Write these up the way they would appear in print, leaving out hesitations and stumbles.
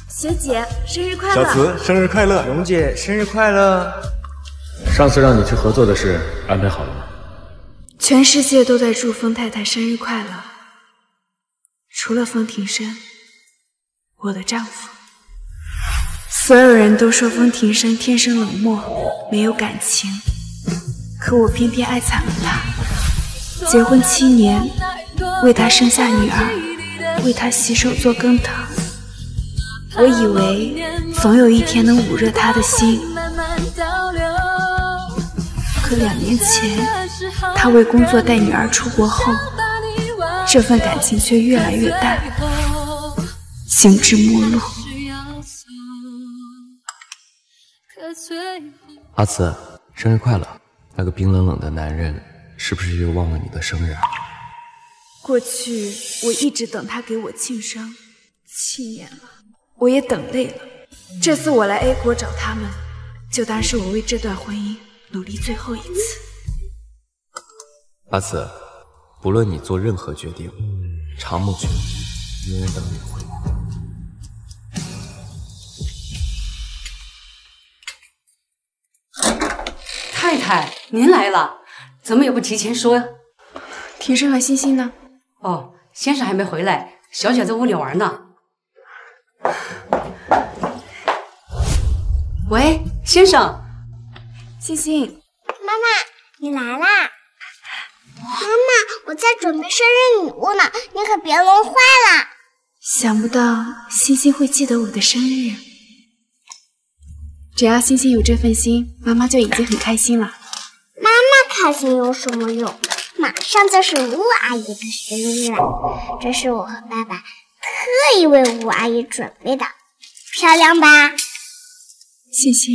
学姐，生日快乐！小慈，生日快乐！蓉姐，生日快乐！上次让你去合作的事安排好了吗？全世界都在祝风太太生日快乐，除了风庭生，我的丈夫。所有人都说风庭生天生冷漠，没有感情，可我偏偏爱惨了他。结婚7年，为他生下女儿，为他洗手做羹汤。我以为总有一天能捂热他的心，可2年前他为工作带女儿出国后，这份感情却越来越淡，行至陌路。阿慈，生日快乐！那个冰冷冷的男人是不是又忘了你的生日啊？过去我一直等他给我庆生，7年了，我也等累了。这次我来 A 国找他们，就当是我为这段婚姻努力最后一次。阿慈，不论你做任何决定，长木君永远等你回来。太太，您来了，怎么也不提前说呀？庭生和欣欣呢？哦，先生还没回来，小姐在屋里玩呢。喂，先生。欣欣，妈妈，你来啦！妈妈，我在准备生日礼物呢，你可别弄坏了。想不到欣欣会记得我的生日。只要欣欣有这份心，妈妈就已经很开心了。妈妈开心有什么用？马上就是吴阿姨的生日了，这是我和爸爸特意为吴阿姨准备的，漂亮吧？欣欣，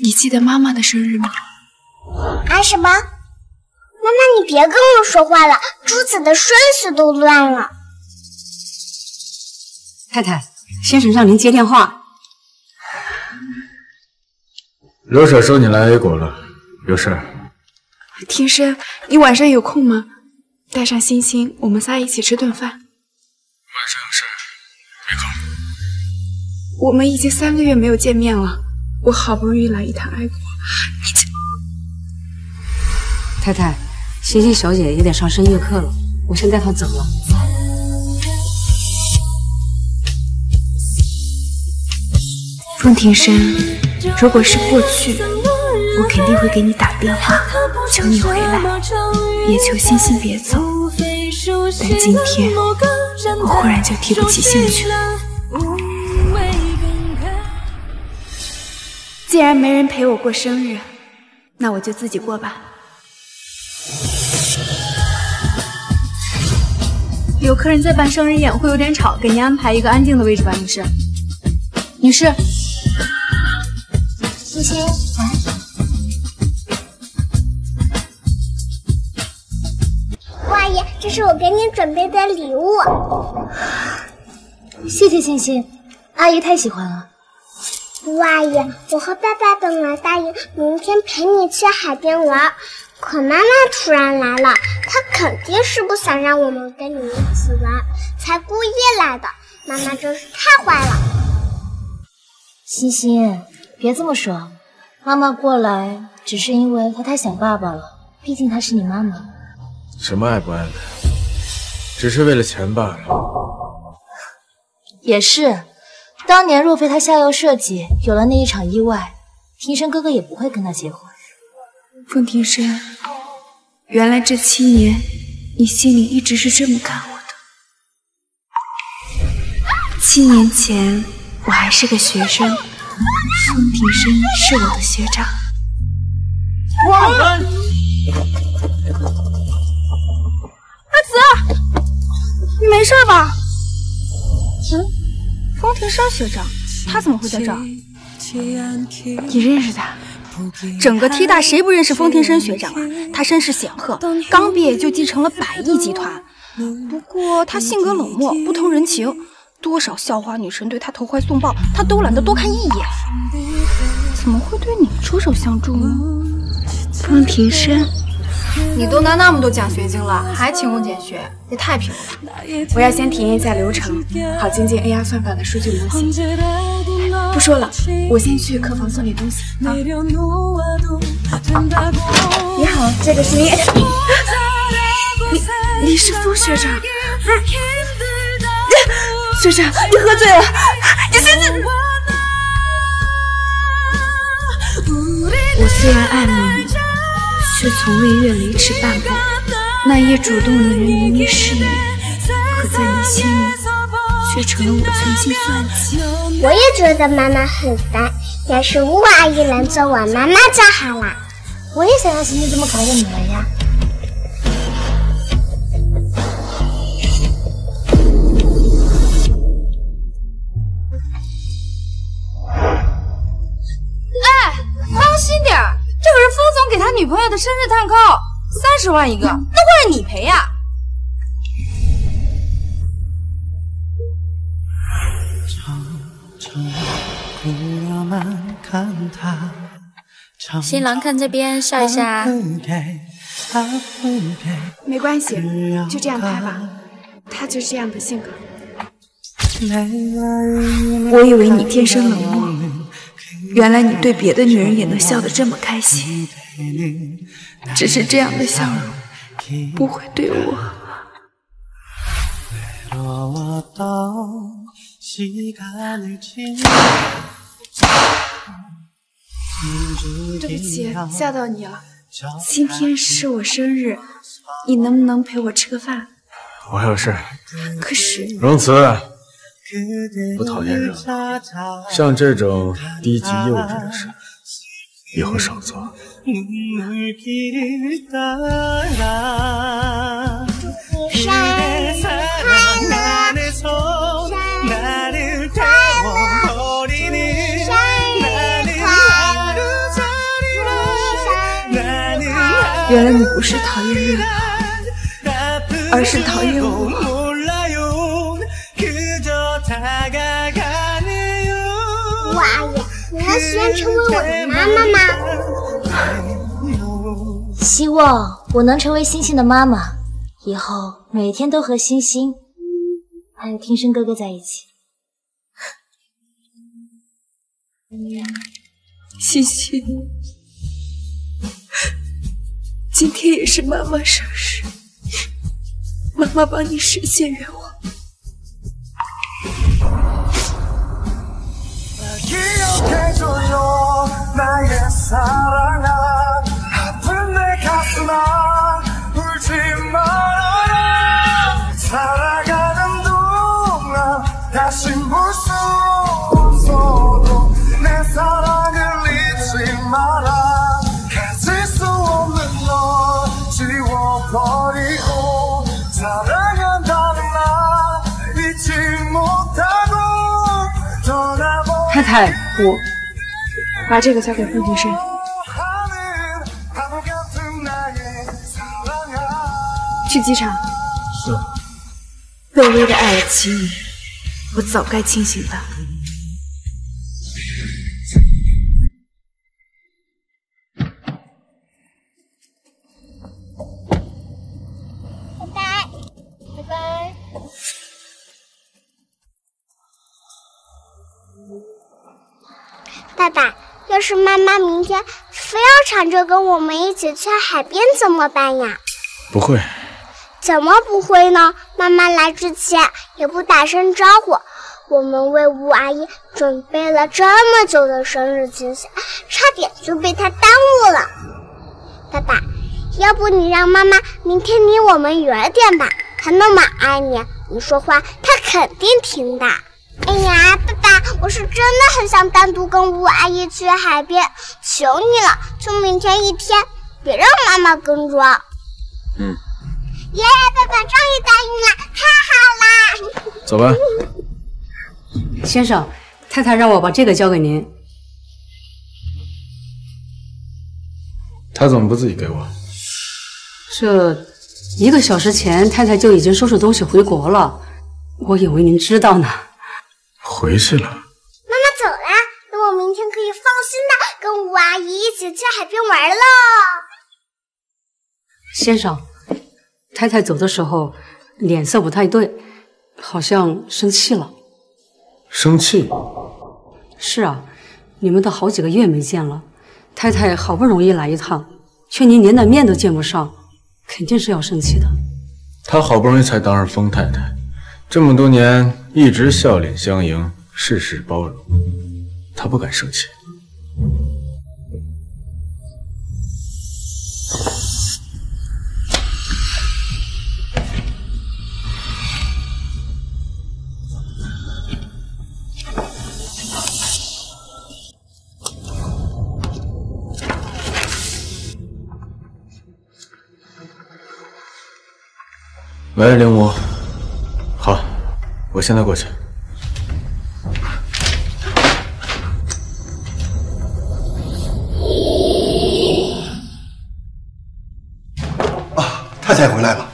你记得妈妈的生日吗？啊什么？妈妈，你别跟我说话了，珠子的顺序都乱了。太太，先生让您接电话。柔舍说你来 A 国了，有事？庭生，你晚上有空吗？带上欣欣，我们仨一起吃顿饭。晚上有事，没空。我们已经3个月没有见面了，我好不容易来一趟爱国，你这……太太，欣欣小姐也得上深夜课了，我先带她走了。风庭生，如果是过去，我肯定会给你打电话，求你回来，也求欣欣别走。但今天，我忽然就提不起兴趣了。既然没人陪我过生日，那我就自己过吧。有客人在办生日宴，会有点吵，给您安排一个安静的位置吧，女士。女士。欣欣，吴阿姨，这是我给你准备的礼物。谢谢欣欣，阿姨太喜欢了。吴阿姨，我和爸爸本来答应明天陪你去海边玩，可妈妈突然来了，她肯定是不想让我们跟你一起玩，才故意来的。妈妈真是太坏了。欣欣，别这么说，妈妈过来只是因为她太想爸爸了，毕竟她是你妈妈。什么爱不爱的，只是为了钱罢了。也是，当年若非他下药设计，有了那一场意外，庭生哥哥也不会跟他结婚。风庭生，原来这7年，你心里一直是这么看我的。7年前，我还是个学生，风庭生是我的学长。阿紫，你没事吧？风庭生学长，他怎么会在这儿？你认识他？整个 T 大谁不认识风庭生学长啊？他身世显赫，刚毕业就继承了100亿集团。不过他性格冷漠，不通人情，多少校花女神对他投怀送抱，他都懒得多看一眼。怎么会对你出手相助呢？风庭生，你都拿那么多奖学金了，还勤工俭学，也太拼了吧！我要先体验一下流程，好精进 AI 算法的数据模型。不说了，我先去客房送点东西啊。你好，这个是你。李世峰学长。学长，你喝醉了，你现在。我虽然爱慕你，却从未越雷池半步。那夜主动的人明明是你，可在你心里却成了我存心算计。我也觉得妈妈很烦，要是吴阿姨能做我妈妈就好了。我也想要星星这么可爱的女儿呀。这可是风总给他女朋友的生日蛋糕，30万一个，都怪你赔呀！新郎看这边，笑一下。没关系，就这样拍吧。他就这样的性格。我以为你天生冷漠。原来你对别的女人也能笑得这么开心，只是这样的笑容不会对我。对不起，吓到你了。今天是我生日，你能不能陪我吃个饭？我有事。可是容辞。不讨厌热闹，像这种低级幼稚的事，以后少做。生日快乐，原来你不是讨厌热闹，而是讨厌我。吴阿姨，你能许愿成为我的妈妈吗？希望我能成为星星的妈妈，以后每天都和星星还有听声哥哥在一起。星星，今天也是妈妈生日，妈妈帮你实现愿望。太太，我把这个交给傅庭生。去机场。是。卑微的爱了7年，我早该清醒的。拜拜，拜拜。爸爸，要是妈妈明天非要缠着跟我们一起去海边怎么办呀？不会。怎么不会呢？妈妈来之前也不打声招呼，我们为吴阿姨准备了这么久的生日惊喜，差点就被她耽误了。爸爸，要不你让妈妈明天离我们远点吧，她那么爱你，你说话她肯定听的。哎呀，爸爸，我是真的很想单独跟吴阿姨去海边，求你了，就明天一天，别让妈妈跟着。耶，爸爸终于答应了，太好啦！走吧。先生，太太让我把这个交给您。他怎么不自己给我？这1个小时前，太太就已经收拾东西回国了，我以为您知道呢。回去了。妈妈走了，那我明天可以放心的跟吴阿姨一起去海边玩喽。先生，太太走的时候脸色不太对，好像生气了。生气？是啊，你们都好几个月没见了，太太好不容易来一趟，却您连点面都见不上，肯定是要生气的。她好不容易才当上疯太太，这么多年一直笑脸相迎，事事包容，她不敢生气。喂，灵武，好，我现在过去。啊，太太回来了。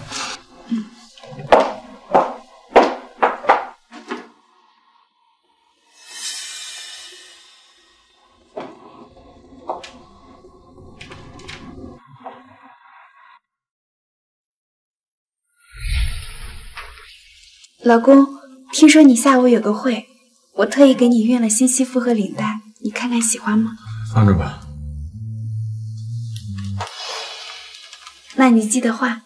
老公，听说你下午有个会，我特意给你熨了新西服和领带，你看看喜欢吗？放着吧。那你记得换。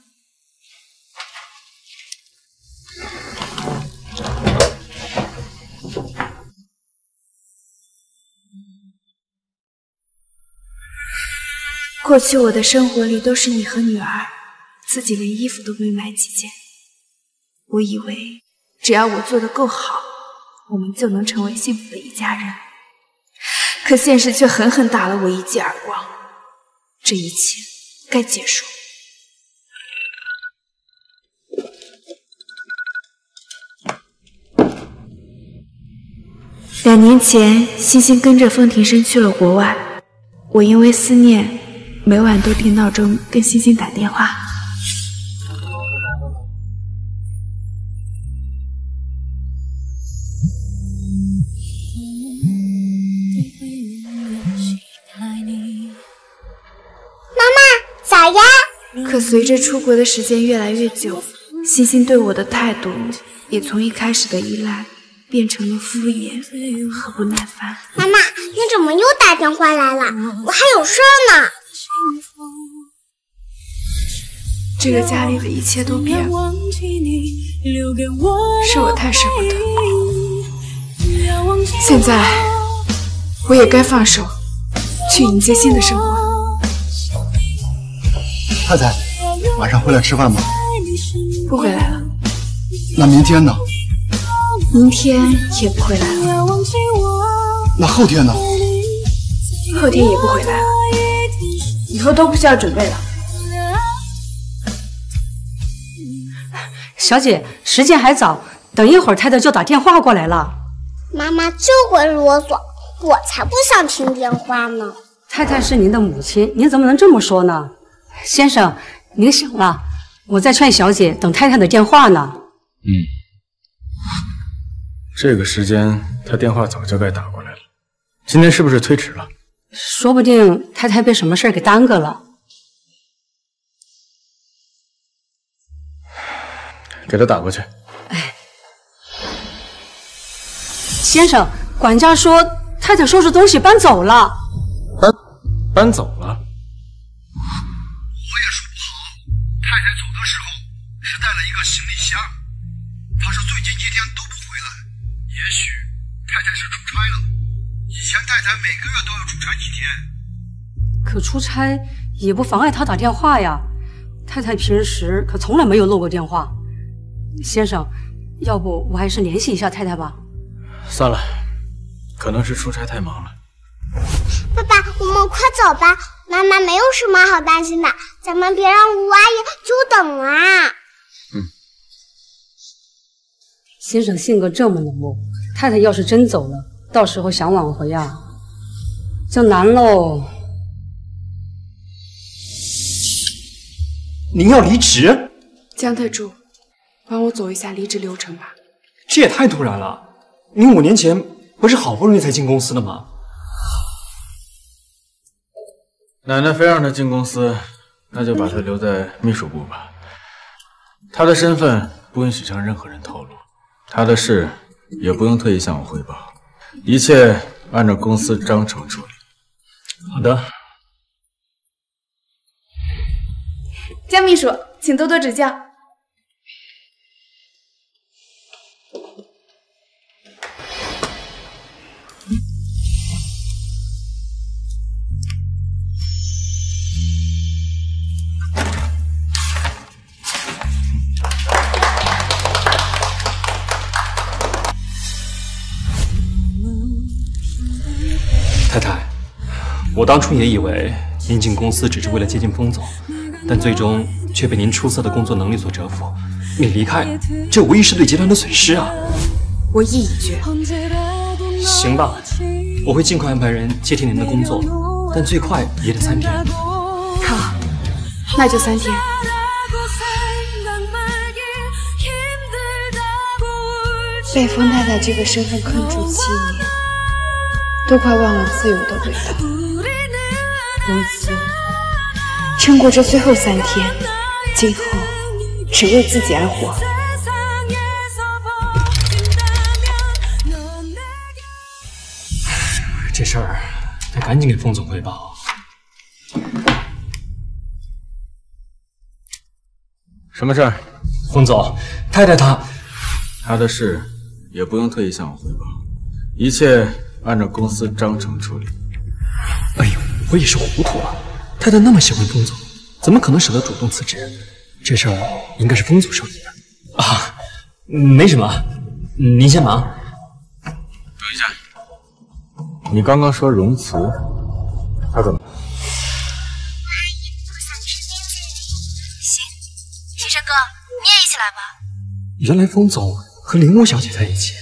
过去我的生活里都是你和女儿，自己连衣服都没买几件。我以为只要我做得够好，我们就能成为幸福的一家人。可现实却狠狠打了我一记耳光，这一切该结束。2年前，欣欣跟着风庭生去了国外，我因为思念，每晚都定闹钟跟欣欣打电话。小鸭。可随着出国的时间越来越久，欣欣对我的态度也从一开始的依赖变成了敷衍和不耐烦。妈妈，你怎么又打电话来了？我还有事呢。这个家里的一切都变了，是我太舍不得。现在我也该放手，去迎接新的生活。太太，晚上回来吃饭吗？不回来了。那明天呢？明天也不回来了。那后天呢？后天也不回来了。以后都不需要准备了。小姐，时间还早，等一会儿太太就打电话过来了。妈妈就会啰嗦，我才不想听电话呢。太太是您的母亲，您怎么能这么说呢？先生，您醒了，我在劝小姐等太太的电话呢。这个时间他电话早就该打过来了，今天是不是推迟了？说不定太太被什么事给耽搁了。给他打过去。哎，先生，管家说太太收拾东西搬走了。搬走了？我也说不好。太太走的时候是带了一个行李箱，她说最近几天都不回来，也许太太是出差了。以前太太每个月都要出差几天。可出差也不妨碍她打电话呀。太太平时可从来没有漏过电话。先生，要不我还是联系一下太太吧。算了，可能是出差太忙了。爸爸，我们快走吧，妈妈没有什么好担心的，咱们别让吴阿姨久等啊。先生性格这么冷漠，太太要是真走了，到时候想挽回啊，就难喽。您要离职？江特助，帮我走一下离职流程吧。这也太突然了！您5年前不是好不容易才进公司的吗？奶奶非让他进公司，那就把他留在秘书部吧。他的身份不允许向任何人透露，他的事也不用特意向我汇报，一切按照公司章程处理。好的。江秘书，请多多指教。太太，我当初也以为您进公司只是为了接近封总，但最终却被您出色的工作能力所折服。你离开，这无疑是对集团的损失啊！我意已决。行吧，我会尽快安排人接替您的工作，但最快也得3天。好，那就3天。被封太太这个身份困住7年，都快忘了自由的味道。如此，撑过这最后3天，今后只为自己而活。这事儿得赶紧给封总汇报。什么事儿？封总，太太她的事也不用特意向我汇报，一切按照公司章程处理。哎呦，我也是糊涂了。太太那么喜欢封总，怎么可能舍得主动辞职？这事儿应该是封总手里的啊。没什么，您先忙。等一下，你刚刚说容辞，他怎么？行，先生哥，你也一起来吧。原来封总和林武小姐在一起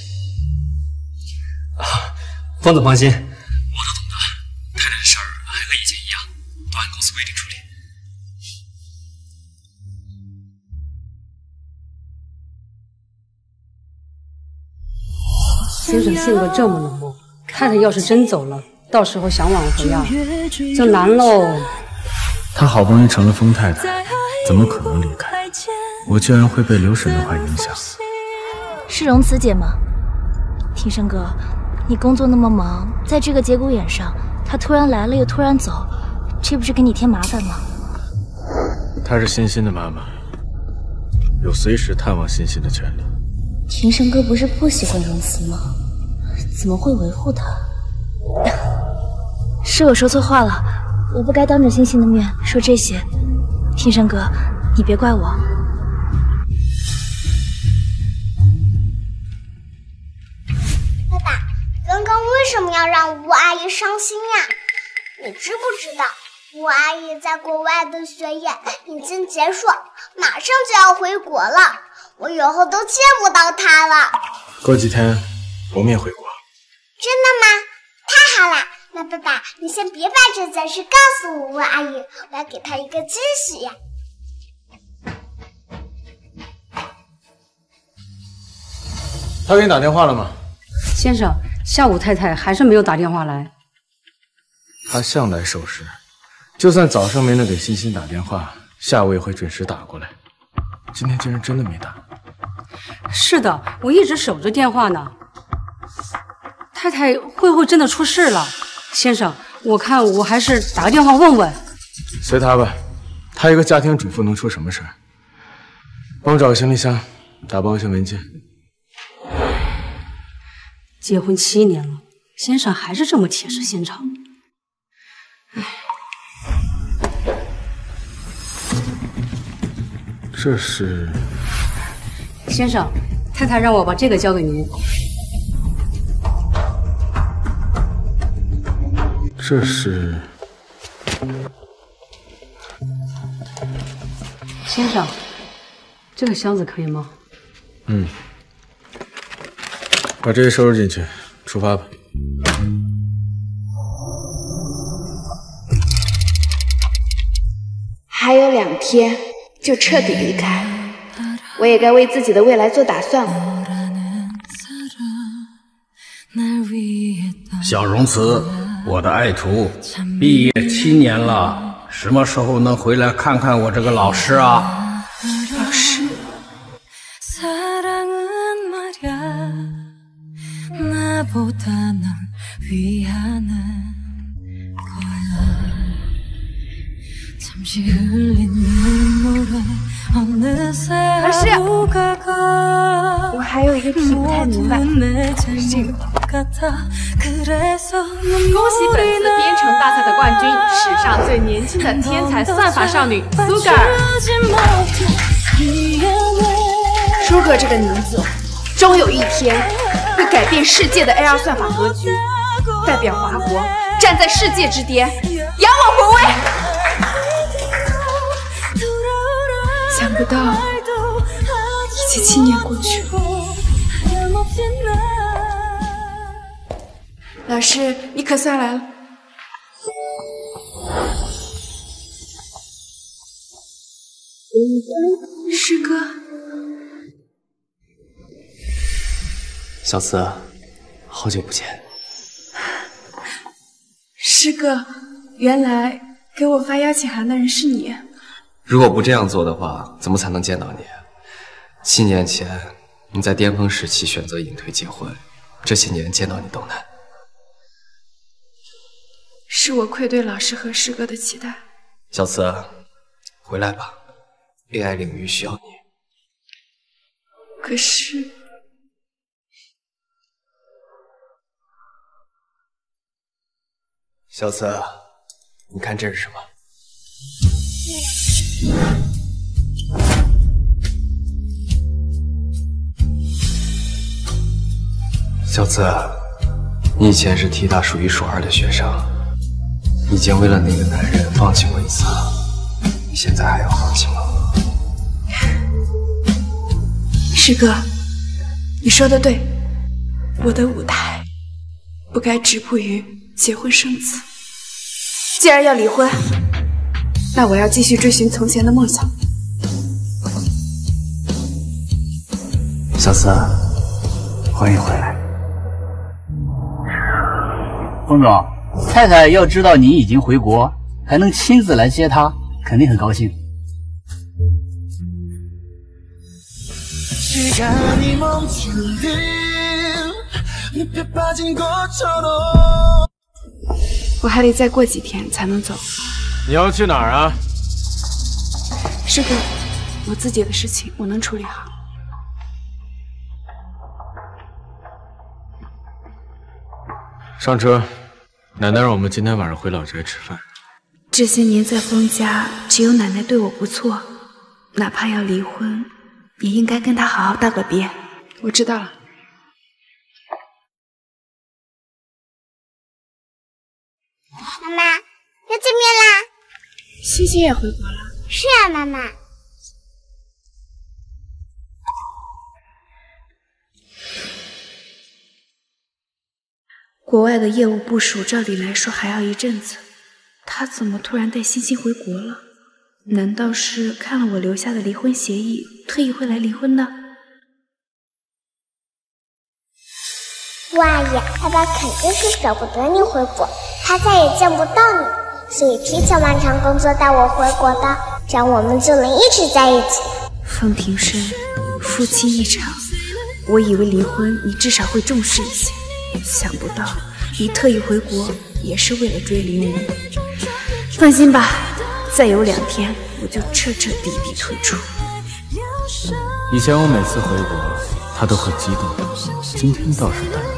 啊！封总放心，我都懂的。太太的事儿还和以前一样，都按公司规定处理。先生性格这么冷漠，太太要是真走了，到时候想挽回啊，就难喽。她好不容易成了封太太，怎么可能离开？我居然会被刘婶的话影响。是容慈姐吗？庭生哥，你工作那么忙，在这个节骨眼上，他突然来了又突然走，这不是给你添麻烦吗？她是欣欣的妈妈，有随时探望欣欣的权利。庭生哥不是不喜欢容慈吗？怎么会维护她？是我说错话了，我不该当着欣欣的面说这些。庭生哥，你别怪我。爸爸，刚刚为什么要让吴阿姨伤心呀？你知不知道，吴阿姨在国外的学业已经结束，马上就要回国了，我以后都见不到她了。过几天我们也回国。真的吗？太好了！那爸爸，你先别把这件事告诉吴阿姨，我要给她一个惊喜呀。他给你打电话了吗？先生，下午太太还是没有打电话来。他向来守时，就算早上没能给欣欣打电话，下午也会准时打过来。今天竟然真的没打。是的，我一直守着电话呢。太太会不会真的出事了？先生，我看我还是打个电话问问。随他吧，她一个家庭主妇能出什么事儿？帮我找个行李箱，打包一些文件。结婚7年了，先生还是这么铁石心肠。这是……先生，太太让我把这个交给您。这是……先生，这个箱子可以吗？嗯。把这些收拾进去，出发吧。还有2天就彻底离开，我也该为自己的未来做打算了。小容慈，我的爱徒，毕业7年了，什么时候能回来看看我这个老师啊？老师。 老师，我还有一个题不太明白，是这个。恭喜本次编程大赛的冠军，史上最年轻的天才算法少女苏格尔。舒格这个名字，终有一天会改变世界的 AI 算法格局，代表华国站在世界之巅，扬我国威。 想不到，已经7年过去了。老师，你可算来了。师哥，小慈，好久不见。师哥，原来给我发邀请函的人是你。 如果不这样做的话，怎么才能见到你？7年前，你在巅峰时期选择隐退结婚，这些年见到你都难。是我愧对老师和师哥的期待。小慈，回来吧 ，AI 领域需要你。可是，小慈，你看这是什么？ 小慈，你以前是 T 大数一数二的学生，已经为了那个男人放弃过一次了，你现在还要放弃吗？师哥，你说的对，我的舞台不该止步于结婚生子。既然要离婚，那我要继续追寻从前的梦想。小慈，欢迎回来。冯总，太太要知道你已经回国，还能亲自来接她，肯定很高兴。我还得再过几天才能走。你要去哪儿啊？师哥，我自己的事情我能处理好。上车，奶奶让我们今天晚上回老宅吃饭。这些年在封家，只有奶奶对我不错，哪怕要离婚，也应该跟她好好道个别。我知道了。妈妈，要见面啦！欣欣也回国了。是啊，妈妈。国外的业务部署照理来说还要一阵子，他怎么突然带欣欣回国了？难道是看了我留下的离婚协议，特意会来离婚的？顾阿姨，爸爸肯定是舍不得你回国，他再也见不到你，所以提前完成工作带我回国的，这样我们就能一直在一起。风庭生，夫妻一场，我以为离婚你至少会重视一些，想不到你特意回国也是为了追林无。放心吧，再有2天我就彻彻底底退出。以前我每次回国，他都会激动的，今天倒是淡定。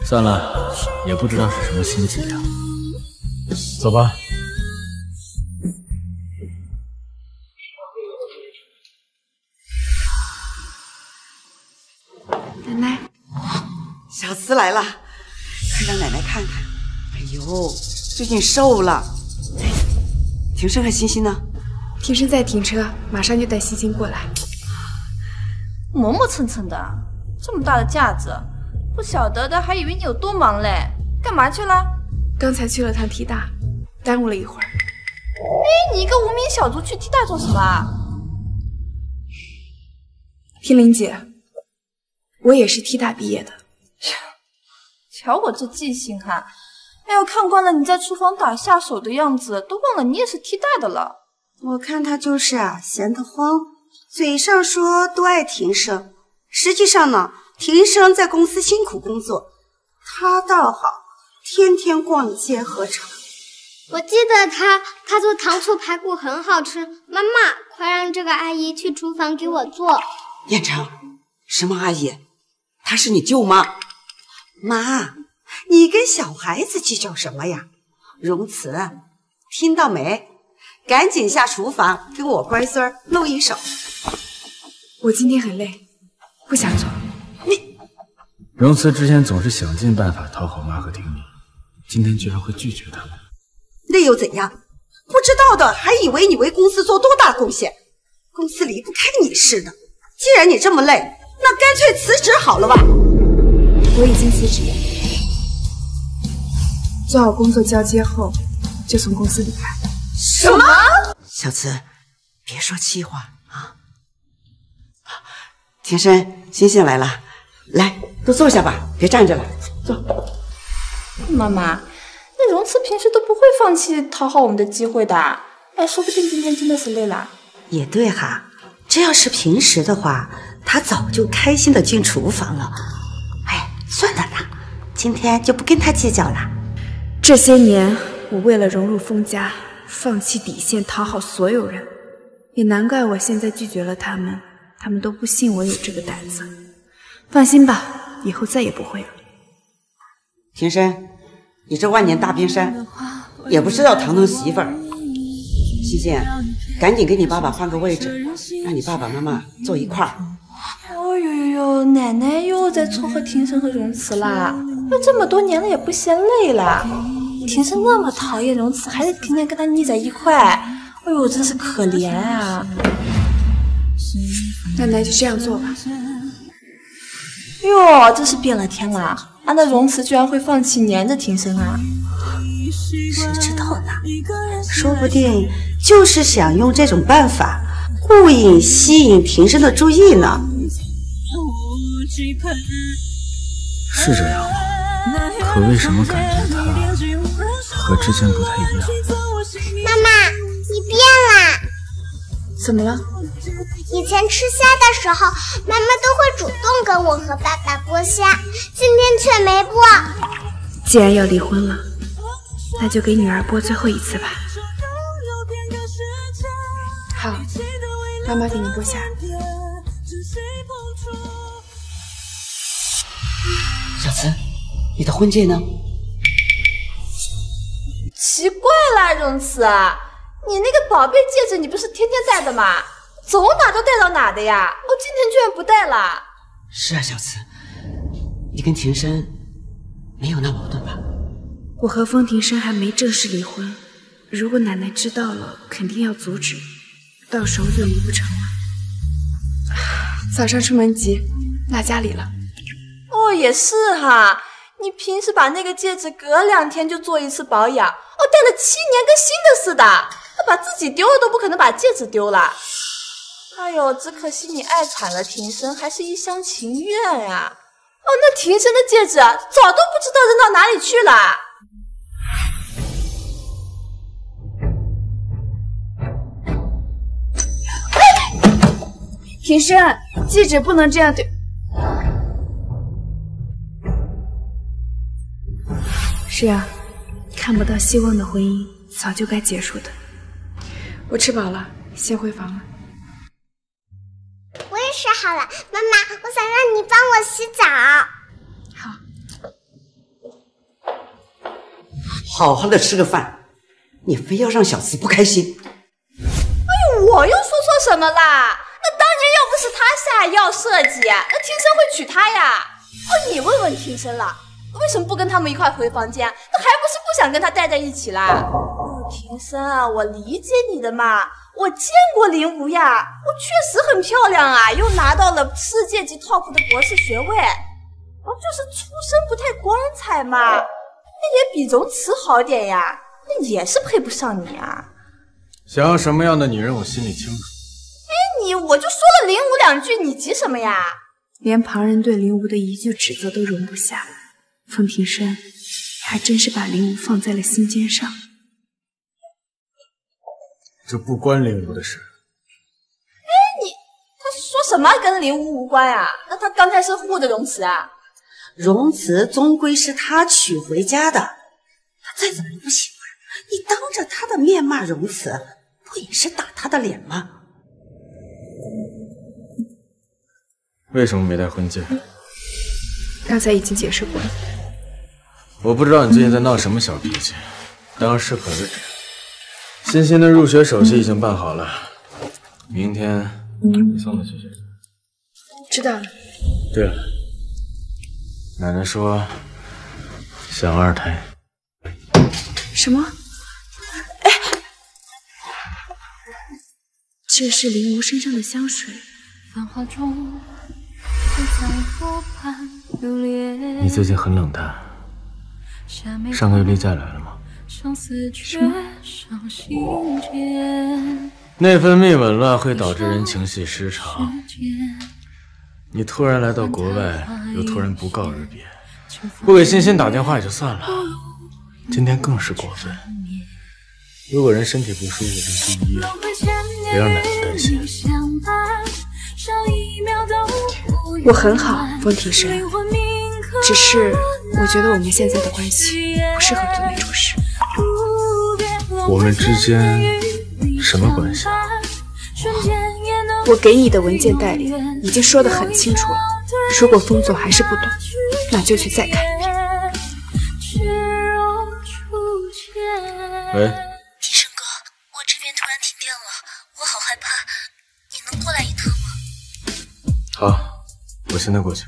算了，也不知道是什么心情呀。走吧。奶奶，小慈来了，快让奶奶看看。哎呦，最近瘦了。庭生和欣欣呢？庭生在停车，马上就带欣欣过来。磨磨蹭蹭的，这么大的架子，不晓得的还以为你有多忙嘞。干嘛去了？刚才去了趟 T 大，耽误了一会儿。哎，你一个无名小卒去 T 大做什么啊？天灵姐，我也是 T 大毕业的。瞧我这记性哈，哎呦，看惯了你在厨房打下手的样子，都忘了你也是替代的了。我看他就是闲得慌，嘴上说多爱庭生，实际上呢，庭生在公司辛苦工作，他倒好，天天逛街喝茶。我记得他做糖醋排骨很好吃，妈妈，快让这个阿姨去厨房给我做。燕城，什么阿姨？她是你舅妈。妈，你跟小孩子计较什么呀？荣慈，听到没？赶紧下厨房给我乖孙露一手。我今天很累，不想做。荣慈之前总是想尽办法讨好妈和婷妮，今天居然会拒绝他们。那又怎样？不知道的还以为你为公司做多大贡献，公司离不开你似的。既然你这么累，那干脆辞职好了吧。我已经辞职了，做好工作交接后就从公司离开。什么？小慈，别说气话啊！庭生，欣欣来了，来，都坐下吧，别站着了，坐。妈妈，那荣慈平时都不会放弃讨好我们的机会的，哎，说不定今天真的是累了。也对哈，这要是平时的话，他早就开心的进厨房了。哎，算了啦，今天就不跟他计较了。这些年，我为了融入封家，放弃底线讨好所有人，也难怪我现在拒绝了他们，他们都不信我有这个胆子。放心吧，以后再也不会了。庭生，你这万年大冰山，也不知道疼疼媳妇儿。西茜，赶紧给你爸爸换个位置，让你爸爸妈妈坐一块儿。哦呦呦呦，奶奶又在撮合庭生和荣慈啦！都这么多年了，也不嫌累了。庭生那么讨厌荣慈，还是天天跟他腻在一块，哎呦，真是可怜啊！奶奶就这样做吧。哟，真是变了天了！那荣慈居然会放弃黏着庭生啊？谁知道呢？说不定就是想用这种办法，故意吸引庭生的注意呢。是这样吗？可为什么感觉他和之前不太一样？妈妈，你变了。怎么了？以前吃虾的时候，妈妈都会主动跟我和爸爸剥虾，今天却没剥。既然要离婚了，那就给女儿剥最后一次吧。好，妈妈给你剥虾。小慈，你的婚戒呢？奇怪了，荣慈，你那个宝贝戒指你不是天天戴的吗？走哪都戴到哪的呀？今天居然不戴了。是啊，小慈，你跟庭生没有闹矛盾吧？我和风庭生还没正式离婚，如果奶奶知道了，肯定要阻止，到时候就离不成了。早上出门急，落家里了。哦，也是哈，你平时把那个戒指隔2天就做一次保养，戴了7年跟新的似的，把自己丢了都不可能把戒指丢了。哎呦，只可惜你爱惨了庭生，还是一厢情愿呀。那庭生的戒指早都不知道扔到哪里去了。庭生，戒指不能这样对。是啊，看不到希望的婚姻早就该结束的。我吃饱了，先回房了。我也吃好了，妈妈，我想让你帮我洗澡。好好的吃个饭，你非要让小慈不开心。哎呦，我又说错什么啦？那当年要不是他下药设计，那庭生会娶她呀。你问问庭生了，为什么不跟他们一块回房间？那还不是不想跟他待在一起啦？庭生啊，我理解你的嘛，我见过林无呀，我确实很漂亮啊，又拿到了世界级 top 的博士学位，就是出身不太光彩嘛，那也比荣慈好点呀，那也是配不上你啊。想要什么样的女人，我心里清楚。我就说了林无2句，你急什么呀？连旁人对林无的一句指责都容不下，风庭生，还真是把林武放在了心尖上。这不关林武的事。他说什么跟林武无关啊？那他刚才是护着荣慈啊？荣慈终归是他娶回家的，他再怎么不喜欢，你当着他的面骂荣慈，不也是打他的脸吗？为什么没戴婚戒？刚才已经解释过了。我不知道你最近在闹什么小脾气，当适可而止。欣欣的入学手续已经办好了，明天你送她去学校。知道了。对了，奶奶说想二胎。什么？哎，这是林无身上的香水。你最近很冷淡，上个月例假来了吗？什么？内分泌紊乱会导致人情绪失常。你突然来到国外，又突然不告而别，不给欣欣打电话也就算了，今天更是过分。如果人身体不舒服就去医院，别让奶奶担心。我很好，风庭生，只是我觉得我们现在的关系不适合做那种事。我们之间什么关系？我给你的文件袋里已经说得很清楚了，如果风总还是不懂，那就去再看一遍。喂，庭生哥，我这边突然停电了，我好害怕，你能过来一趟吗？好，我现在过去。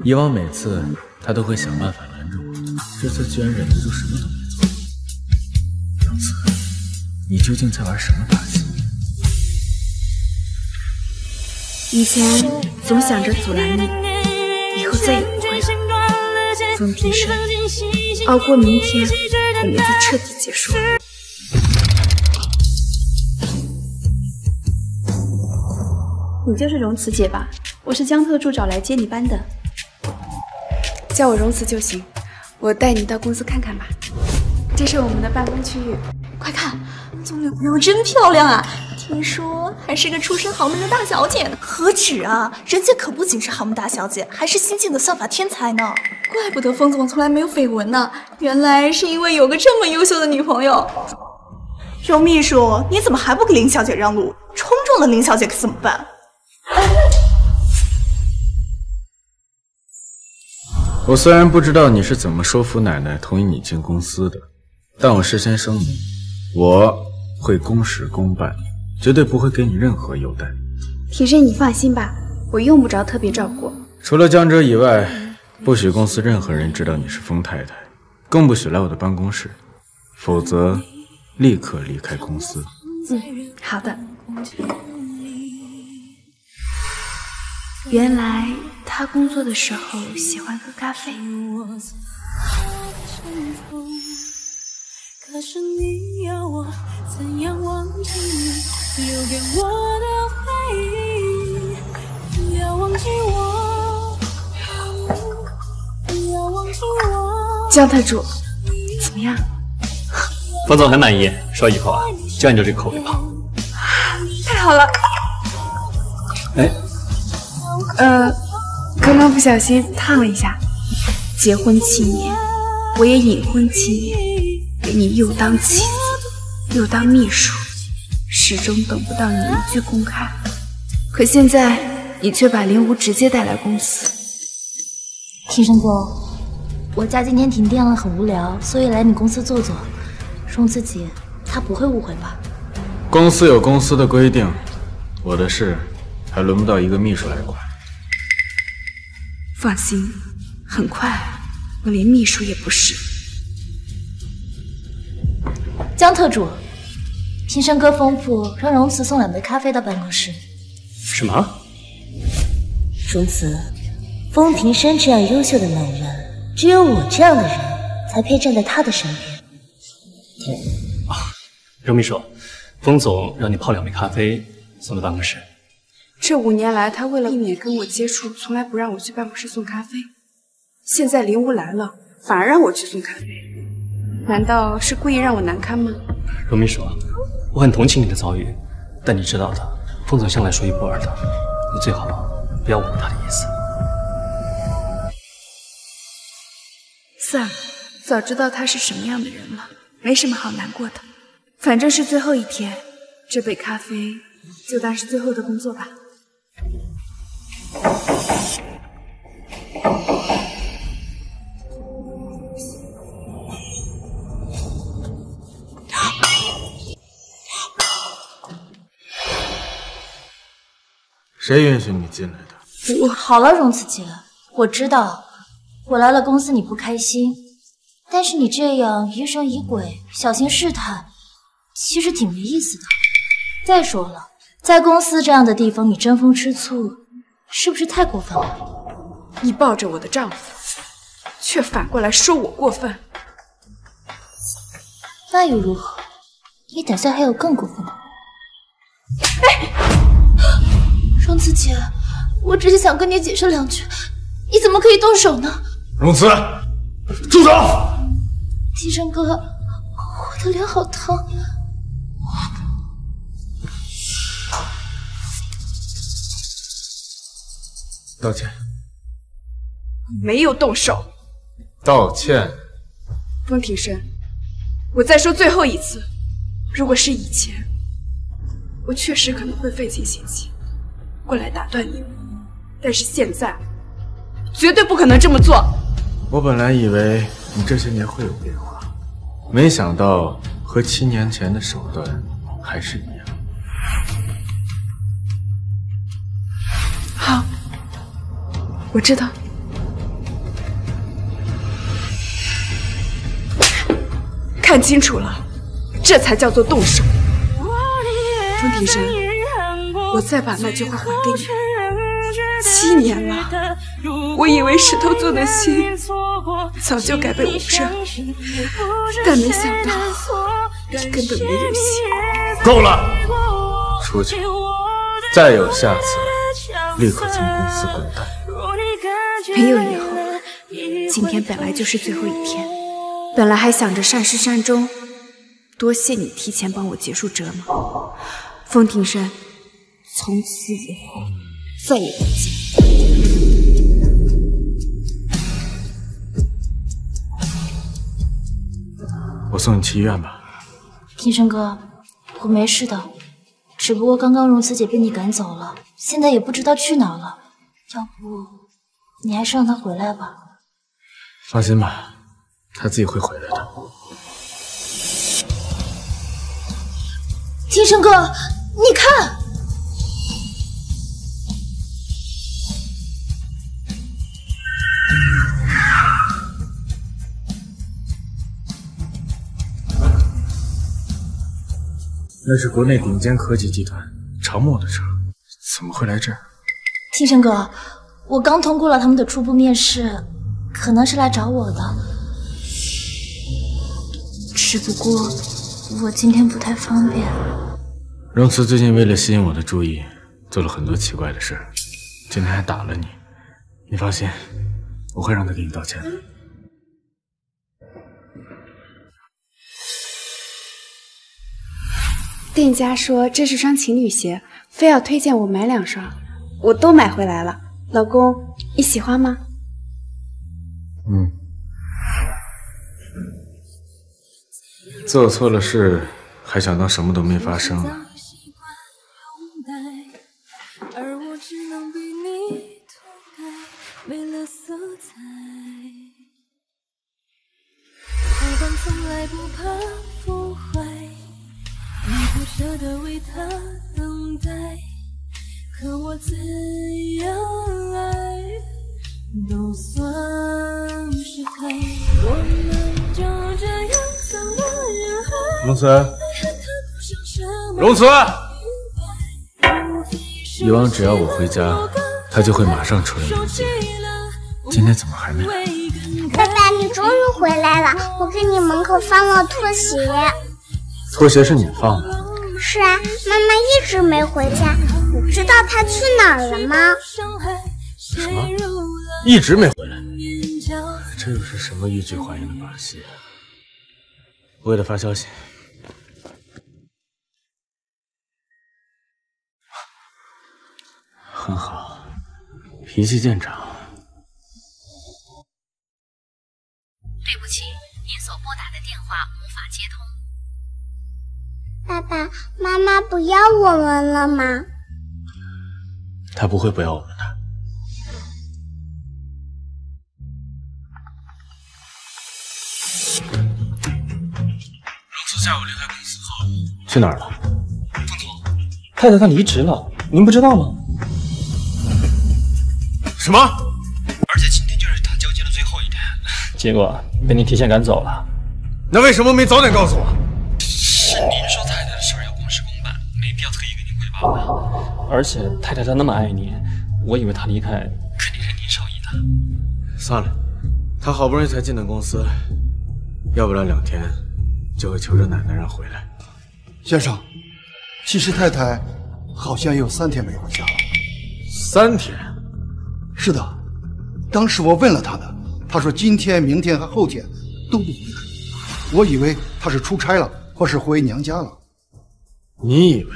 以往每次他都会想办法拦住我，这次居然忍得住，什么都没做。荣慈，你究竟在玩什么把戏？以前总想着阻拦你，以后再也不会了。风庭生，熬过明天，我们就彻底结束了。你就是荣慈姐吧？我是江特助找来接你班的。叫我荣慈就行，我带你到公司看看吧。这是我们的办公区域，快看，总女朋友真漂亮啊！听说还是个出身豪门的大小姐呢。何止啊，人家可不仅是豪门大小姐，还是新晋的算法天才呢。怪不得风总从来没有绯闻呢，原来是因为有个这么优秀的女朋友。荣秘书，你怎么还不给林小姐让路？冲撞了林小姐可怎么办？我虽然不知道你是怎么说服奶奶同意你进公司的，但我事先声明，我会公事公办，绝对不会给你任何优待。庭生，你放心吧，我用不着特别照顾。除了江哲以外，不许公司任何人知道你是风太太，更不许来我的办公室，否则立刻离开公司。好的。原来他工作的时候喜欢喝咖啡。可是你要我怎样忘记你留给我的回忆？不要忘记我，不要忘记我。江特助，怎么样？冯总很满意，说以后啊就按照这个口味跑。太好了。刚刚不小心烫了一下。结婚7年，我也隐婚7年，给你又当妻子，又当秘书，始终等不到你一句公开。可现在，你却把林无直接带来公司。庭生哥，我家今天停电了，很无聊，所以来你公司坐坐。荣慈姐，她不会误会吧？公司有公司的规定，我的事还轮不到一个秘书来管。放心，很快我连秘书也不是。江特助，庭生哥吩咐让荣慈送2杯咖啡到办公室。什么？荣慈，风庭生这样优秀的男人，只有我这样的人才配站在他的身边。荣秘书，风总让你泡2杯咖啡送到办公室。这5年来，他为了避免跟我接触，从来不让我去办公室送咖啡。现在林无来了，反而让我去送咖啡，难道是故意让我难堪吗？荣秘书，我很同情你的遭遇，但你知道的，风总向来说一不二的，你最好不要误会他的意思。算了，早知道他是什么样的人了，没什么好难过的。反正是最后一天，这杯咖啡就当是最后的工作吧。谁允许你进来的？好了，荣子姐，我知道我来了公司你不开心，但是你这样疑神疑鬼、小心试探，其实挺没意思的。再说了，在公司这样的地方，你争风吃醋，是不是太过分了？你抱着我的丈夫，却反过来说我过分，那又如何？你等下还有更过分的。荣子姐，我只是想跟你解释2句，你怎么可以动手呢？荣慈，住手！提升哥，我的脸好疼。道歉。没有动手。道歉。风庭生，我再说最后一次，如果是以前，我确实可能会费尽心机过来打断你们，但是现在绝对不可能这么做。我本来以为你这些年会有变化，没想到和7年前的手段还是一样。好，我知道。看清楚了，这才叫做动手。风庭生，我再把那句话还给你。7年了，我以为石头做的心早就该被我伤，但没想到你根本没有心。够了，出去！再有下次，立刻从公司滚蛋。没有以后了，今天本来就是最后一天，本来还想着善始善终，多谢你提前帮我结束折磨。风庭生，从此以后再也不见。我送你去医院吧。庭生哥，我没事的，只不过刚刚荣慈姐被你赶走了，现在也不知道去哪了。要不你还是让她回来吧。放心吧，她自己会回来的。庭生哥，你看。那是国内顶尖科技集团长墨的车，怎么会来这儿？庭生哥，我刚通过了他们的初步面试，可能是来找我的，只不过我今天不太方便。荣慈最近为了吸引我的注意，做了很多奇怪的事，今天还打了你。你放心，我会让他给你道歉的。店家说这是双情侣鞋，非要推荐我买2双，我都买回来了。老公，你喜欢吗？做错了事，还想当什么都没发生啊？你不舍得为他等待，可我怎样爱都算是爱。我们就这样散落人海。荣慈，荣慈，以往只要我回家，他就会马上出来迎接。今天怎么还没来？爸爸，你终于回来了！我给你门口放了拖鞋。拖鞋是你放的？是啊，妈妈一直没回家，知道他去哪儿了吗？什么？一直没回来？这又是什么欲拒还迎的把戏？我给他发消息。很好，脾气见长。对不起，您所拨打的电话无法接通。爸爸妈妈不要我们了吗？他不会不要我们的。老四下午离开公司后去哪儿了？副总，太太她离职了，您不知道吗？什么？而且今天就是她交接的最后一天，结果被您提前赶走了。那为什么没早点告诉我？是您说太太的事儿要公事公办，没必要特意跟您汇报的。而且太太她那么爱您，我以为她离开肯定是您授意的。算了，她好不容易才进的公司，要不了2天就会求着奶奶让回来。先生，其实太太好像也有3天没回家了。3天？是的，当时我问了她的，她说今天、明天和后天都不回来。我以为她是出差了，或是回娘家了。你以为？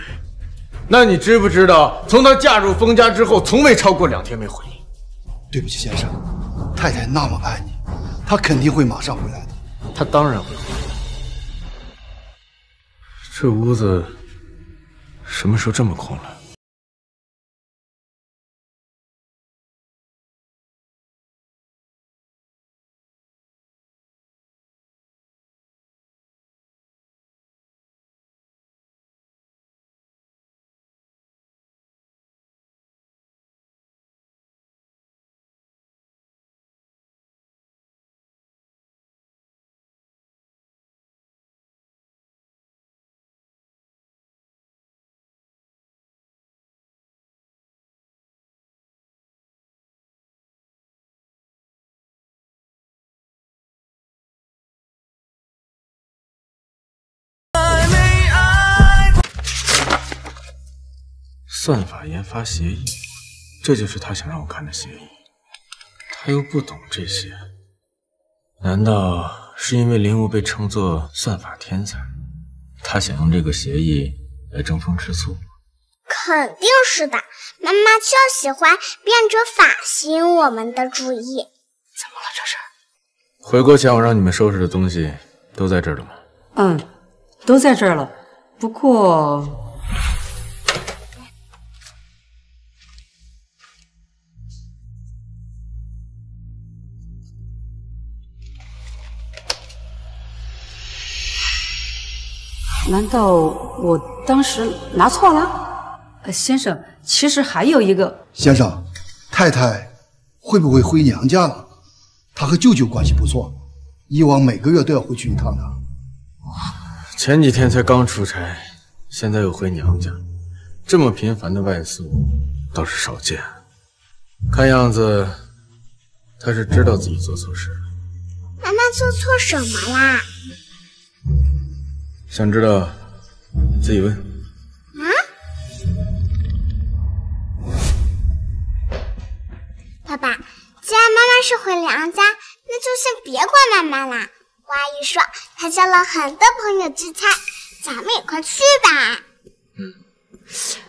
那你知不知道，从她嫁入封家之后，从未超过2天没回来？对不起，先生，太太那么爱你，她肯定会马上回来的。她当然会回来。这屋子什么时候这么空了？算法研发协议，这就是他想让我看的协议。他又不懂这些，难道是因为林雾被称作算法天才，他想用这个协议来争风吃醋？肯定是的，妈妈就喜欢变着法吸引我们的注意。怎么了这是？回国前我让你们收拾的东西都在这儿了吗？嗯，都在这儿了。不过难道我当时拿错了？先生，其实还有一个。先生，太太会不会回娘家了？她和舅舅关系不错，以往每个月都要回去一趟的。前几天才刚出差，现在又回娘家，这么频繁的外宿倒是少见。看样子她是知道自己做错事了。妈妈做错什么啦？想知道自己问。爸爸，既然妈妈是回娘家，那就先别管妈妈啦。我阿姨说她交了很多朋友聚餐，咱们也快去吧。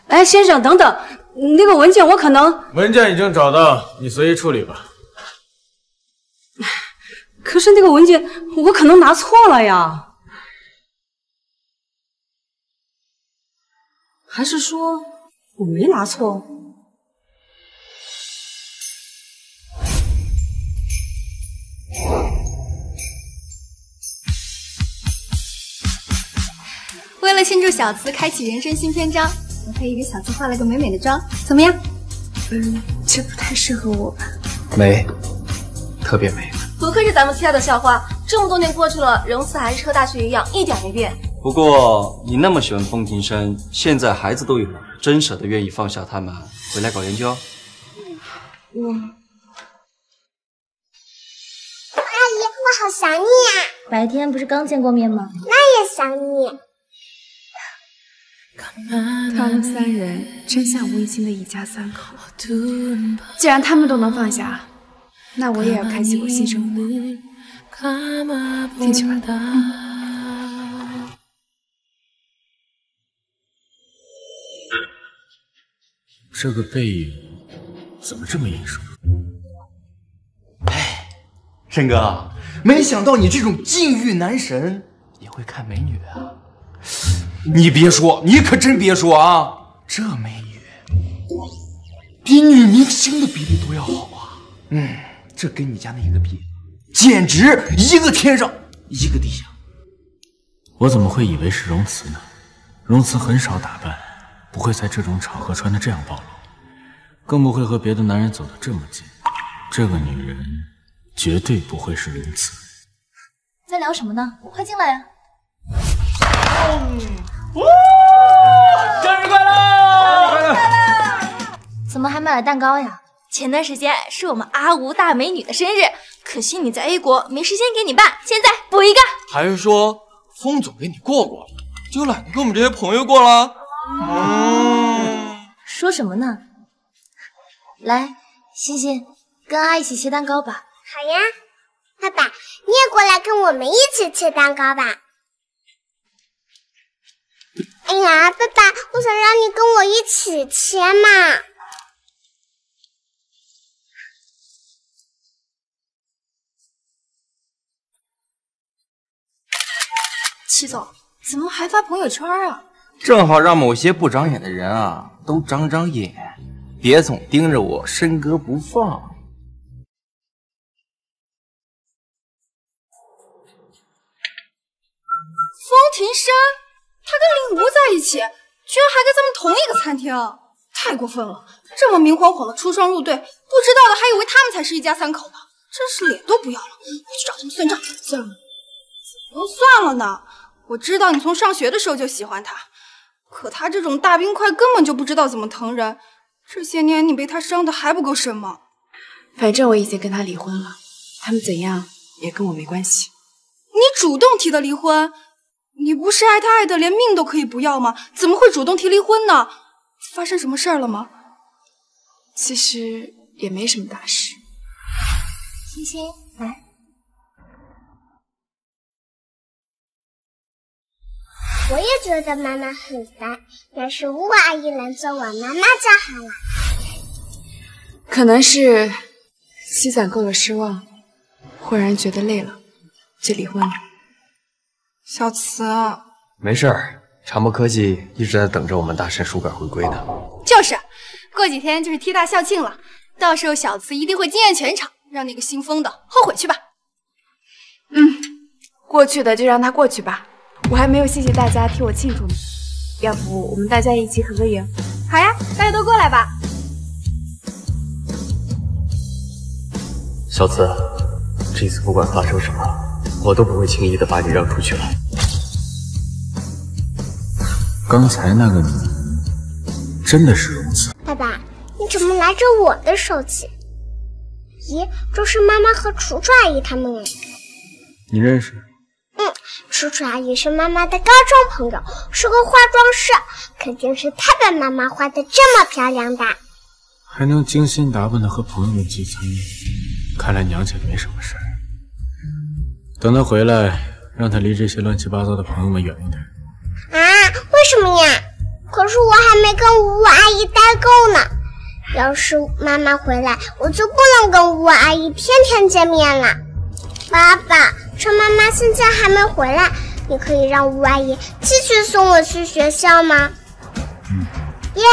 哎，先生，等等，那个文件我可能……文件已经找到，你随意处理吧。可是那个文件我可能拿错了呀。还是说我没拿错？为了庆祝小资开启人生新篇章，我特意给小资化了个美美的妆，怎么样？这不太适合我吧？美，特别美。不愧是咱们 T 的校花，这么多年过去了，容姿还是和大学一样，一点没变。不过你那么喜欢风庭生，现在孩子都有了，真舍得愿意放下他们回来搞研究？阿姨，我好想你呀！白天不是刚见过面吗？那也想你。刚他们3人真像吴一清的一家3口。既然他们都能放下，那我也要开启我新生活。进去吧。这个背影怎么这么眼熟？申哥，没想到你这种禁欲男神也会看美女啊！你别说，你可真别说啊，这美女比女明星的比例都要好啊！这跟你家那个比，简直一个天上一个地下。我怎么会以为是容慈呢？容慈很少打扮，不会在这种场合穿得这样暴露，更不会和别的男人走得这么近。这个女人绝对不会是容慈。在聊什么呢？快进来呀！生日快乐！怎么还买了蛋糕呀？前段时间是我们阿吴大美女的生日，可惜你在 A 国没时间给你办，现在补一个。还是说风总给你过过，就懒得跟我们这些朋友过了？说什么呢？来，欣欣，跟阿一起切蛋糕吧。好呀，爸爸，你也过来跟我们一起切蛋糕吧。哎呀，爸爸，我想让你跟我一起切嘛。齐总，怎么还发朋友圈啊？正好让某些不长眼的人啊都长长眼，别总盯着我申哥不放。风庭生，他跟林吴在一起，居然还跟咱们同一个餐厅，太过分了！这么明晃晃的出双入对，不知道的还以为他们才是一家3口呢，真是脸都不要了！我去找他们算账。算了，怎么又算了呢？我知道你从上学的时候就喜欢他，可他这种大冰块根本就不知道怎么疼人，这些年你被他伤的还不够深吗？反正我已经跟他离婚了，他们怎样也跟我没关系。你主动提的离婚？你不是爱他爱的连命都可以不要吗？怎么会主动提离婚呢？发生什么事儿了吗？其实也没什么大事。欣欣，来。我也觉得妈妈很烦，要是吴阿姨能做我妈妈就好了。可能是积攒够了失望，忽然觉得累了，就离婚了。小慈，没事儿，长博科技一直在等着我们大神书馆回归呢。就是，过几天就是 T 大校庆了，到时候小慈一定会惊艳全场，让那个姓封的后悔去吧。过去的就让它过去吧，我还没有谢谢大家替我庆祝呢。要不我们大家一起合个影？好呀，大家都过来吧。小慈，这次不管发生什么，我都不会轻易的把你让出去了。刚才那个你真的是容慈？爸爸，你怎么拿着我的手机？咦，这是妈妈和楚楚阿姨他们哎。你认识？楚楚阿姨是妈妈的高中朋友，是个化妆师，肯定是她把妈妈画的这么漂亮的。还能精心打扮的和朋友们聚餐，看来娘家没什么事儿。等她回来，让她离这些乱七八糟的朋友们远一点。为什么呀？可是我还没跟吴阿姨待够呢。要是妈妈回来，我就不能跟吴阿姨天天见面了。爸爸，趁妈妈现在还没回来，你可以让吴阿姨继续送我去学校吗？耶！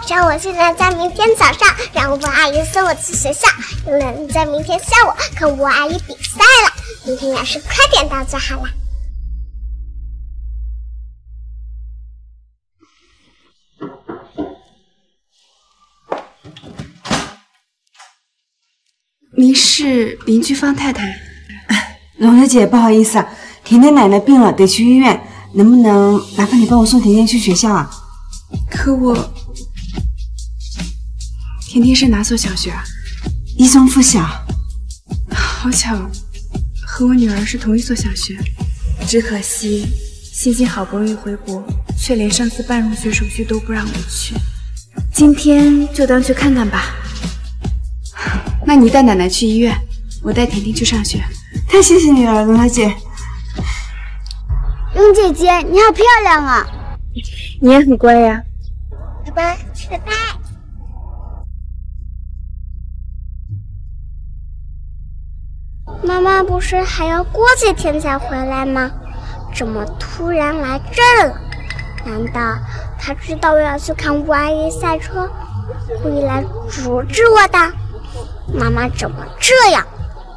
让我现在在明天早上让吴阿姨送我去学校，又能在明天下午跟吴阿姨比赛了。明天要是快点到就好了。您是邻居方太太？蓉蓉姐，不好意思，甜甜奶奶病了，得去医院，能不能麻烦你帮我送甜甜去学校啊？可我，甜甜是哪所小学啊？一中附小。好巧，和我女儿是同一所小学，只可惜欣欣好不容易回国，却连上次办入学手续都不让我去。今天就当去看看吧。那你带奶奶去医院，我带甜甜去上学。太谢谢你了，龙小姐。龙姐姐，你好漂亮啊！你也很乖呀。拜拜，拜拜。妈妈不是还要过几天才回来吗？怎么突然来这儿了？难道她知道我要去看吴阿姨赛车，故意来阻止我的？妈妈怎么这样？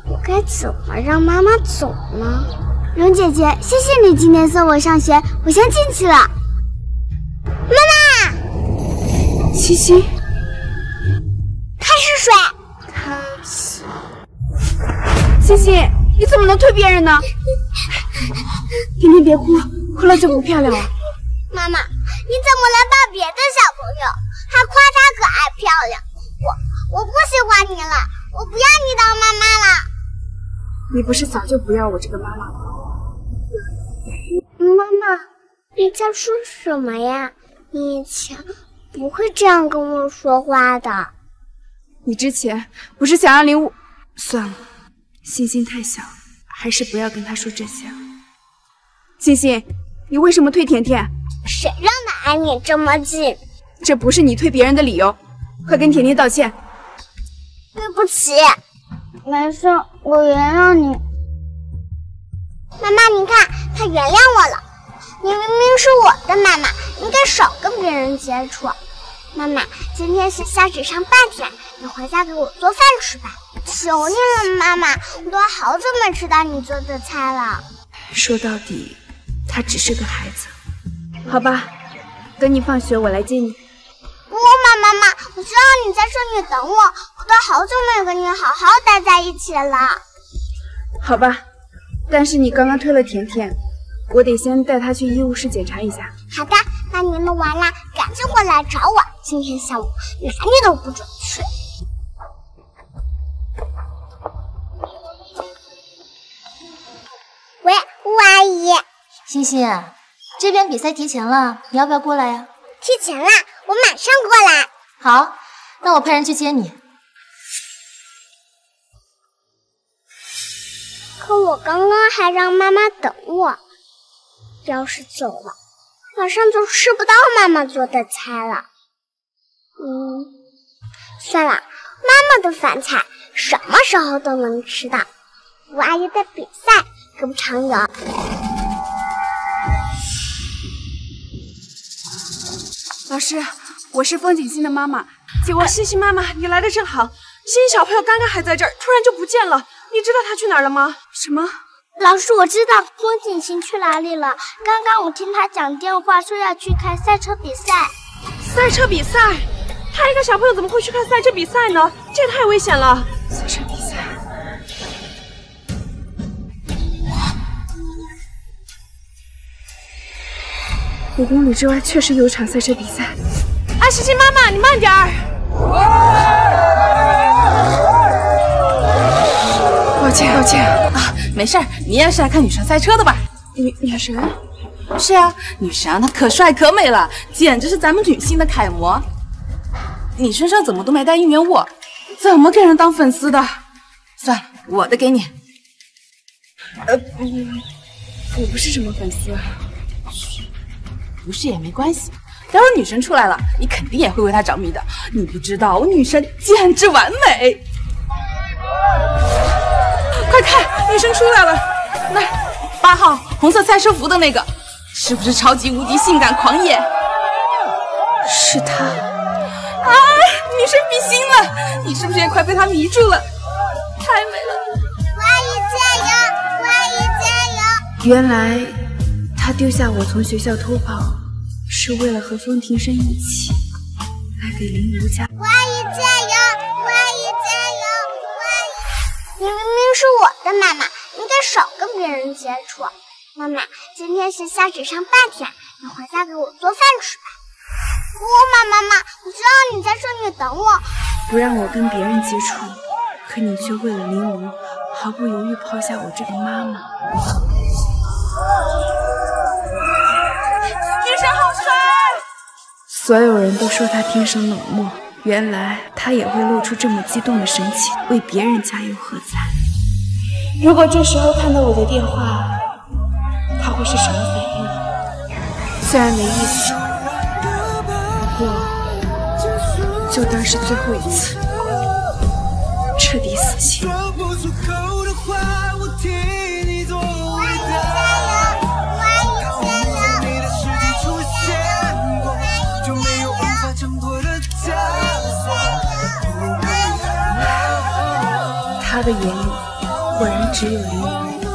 我该怎么让妈妈走呢？蓉姐姐，谢谢你今天送我上学，我先进去了。妈妈，西西，开始水。西西，你怎么能推别人呢？甜甜别哭，哭了就不漂亮了。妈妈，你怎么能当别的小朋友，还夸她可爱漂亮？我不喜欢你了，我不要你当妈妈了。你不是早就不要我这个妈妈吗？妈妈，你在说什么呀？你以前不会这样跟我说话的。你之前不是想让林武……算了，欣欣太小，还是不要跟她说这些了。欣欣，你为什么推甜甜？谁让她挨你这么近？这不是你推别人的理由，快跟甜甜道歉。对不起。没事，我原谅你。妈妈，你看，她原谅我了。你明明是我的妈妈，应该少跟别人接触。妈妈，今天学校只上半天，你回家给我做饭吃吧。求你了，妈妈，我都好久没吃到你做的菜了。说到底，她只是个孩子。好吧，等你放学我来接你。不，妈妈，我知道你在这里等我，我都好久没有跟你好好待在一起了。好吧，但是你刚刚推了甜甜，我得先带她去医务室检查一下。好的，那你们完了赶紧回来找我。今天下午哪里都不准去。喂，吴阿姨。欣欣，这边比赛提前了，你要不要过来呀？提前了，我马上过来。好，那我派人去接你。可我刚刚还让妈妈等我，要是走了，马上就吃不到妈妈做的菜了。算了，妈妈的饭菜什么时候都能吃到。吴阿姨的比赛可不常有。老师，我是风景欣的妈妈。结果欣欣妈妈，你来的正好。欣欣小朋友刚刚还在这儿，突然就不见了。你知道她去哪儿了吗？什么？老师，我知道风景欣去哪里了。刚刚我听她讲电话，说要去看赛车比赛。赛车比赛？她一个小朋友怎么会去看赛车比赛呢？这也太危险了。赛车比赛。5公里之外确实有场赛车比赛。哎，欣欣妈妈，你慢点儿。抱歉啊，没事儿，你也是来看女神赛车的吧？女神？是啊，女神她可帅可美了，简直是咱们女性的楷模。你身上怎么都没带应援物？怎么给人当粉丝的？算了，我的给你。我不是什么粉丝。不是也没关系，待会儿女神出来了，你肯定也会为她着迷的。你不知道，我女神简直完美。快看，女神出来了！那8号红色赛车服的那个，是不是超级无敌性感狂野？是她啊！女神比心了，你是不是也快被她迷住了？太美了！吴阿姨加油！吴阿姨加油！原来她丢下我从学校偷跑，是为了和风庭生一起来给林如家。吴阿姨加油！吴阿姨加油！吴阿姨，你明明是我的妈妈，应该少跟别人接触。妈妈，今天学校只上半天，你回家给我做饭吃吧。妈妈，我知道你在这里等我。不让我跟别人接触，可你却为了林如毫不犹豫抛下我这个妈妈。女神好帅！所有人都说他天生冷漠，原来他也会露出这么激动的神情，为别人加油喝彩。如果这时候看到我的电话，他会是什么反应？虽然没意思，不过就当是最后一次，彻底死心。他的眼里果然只有林阳。吴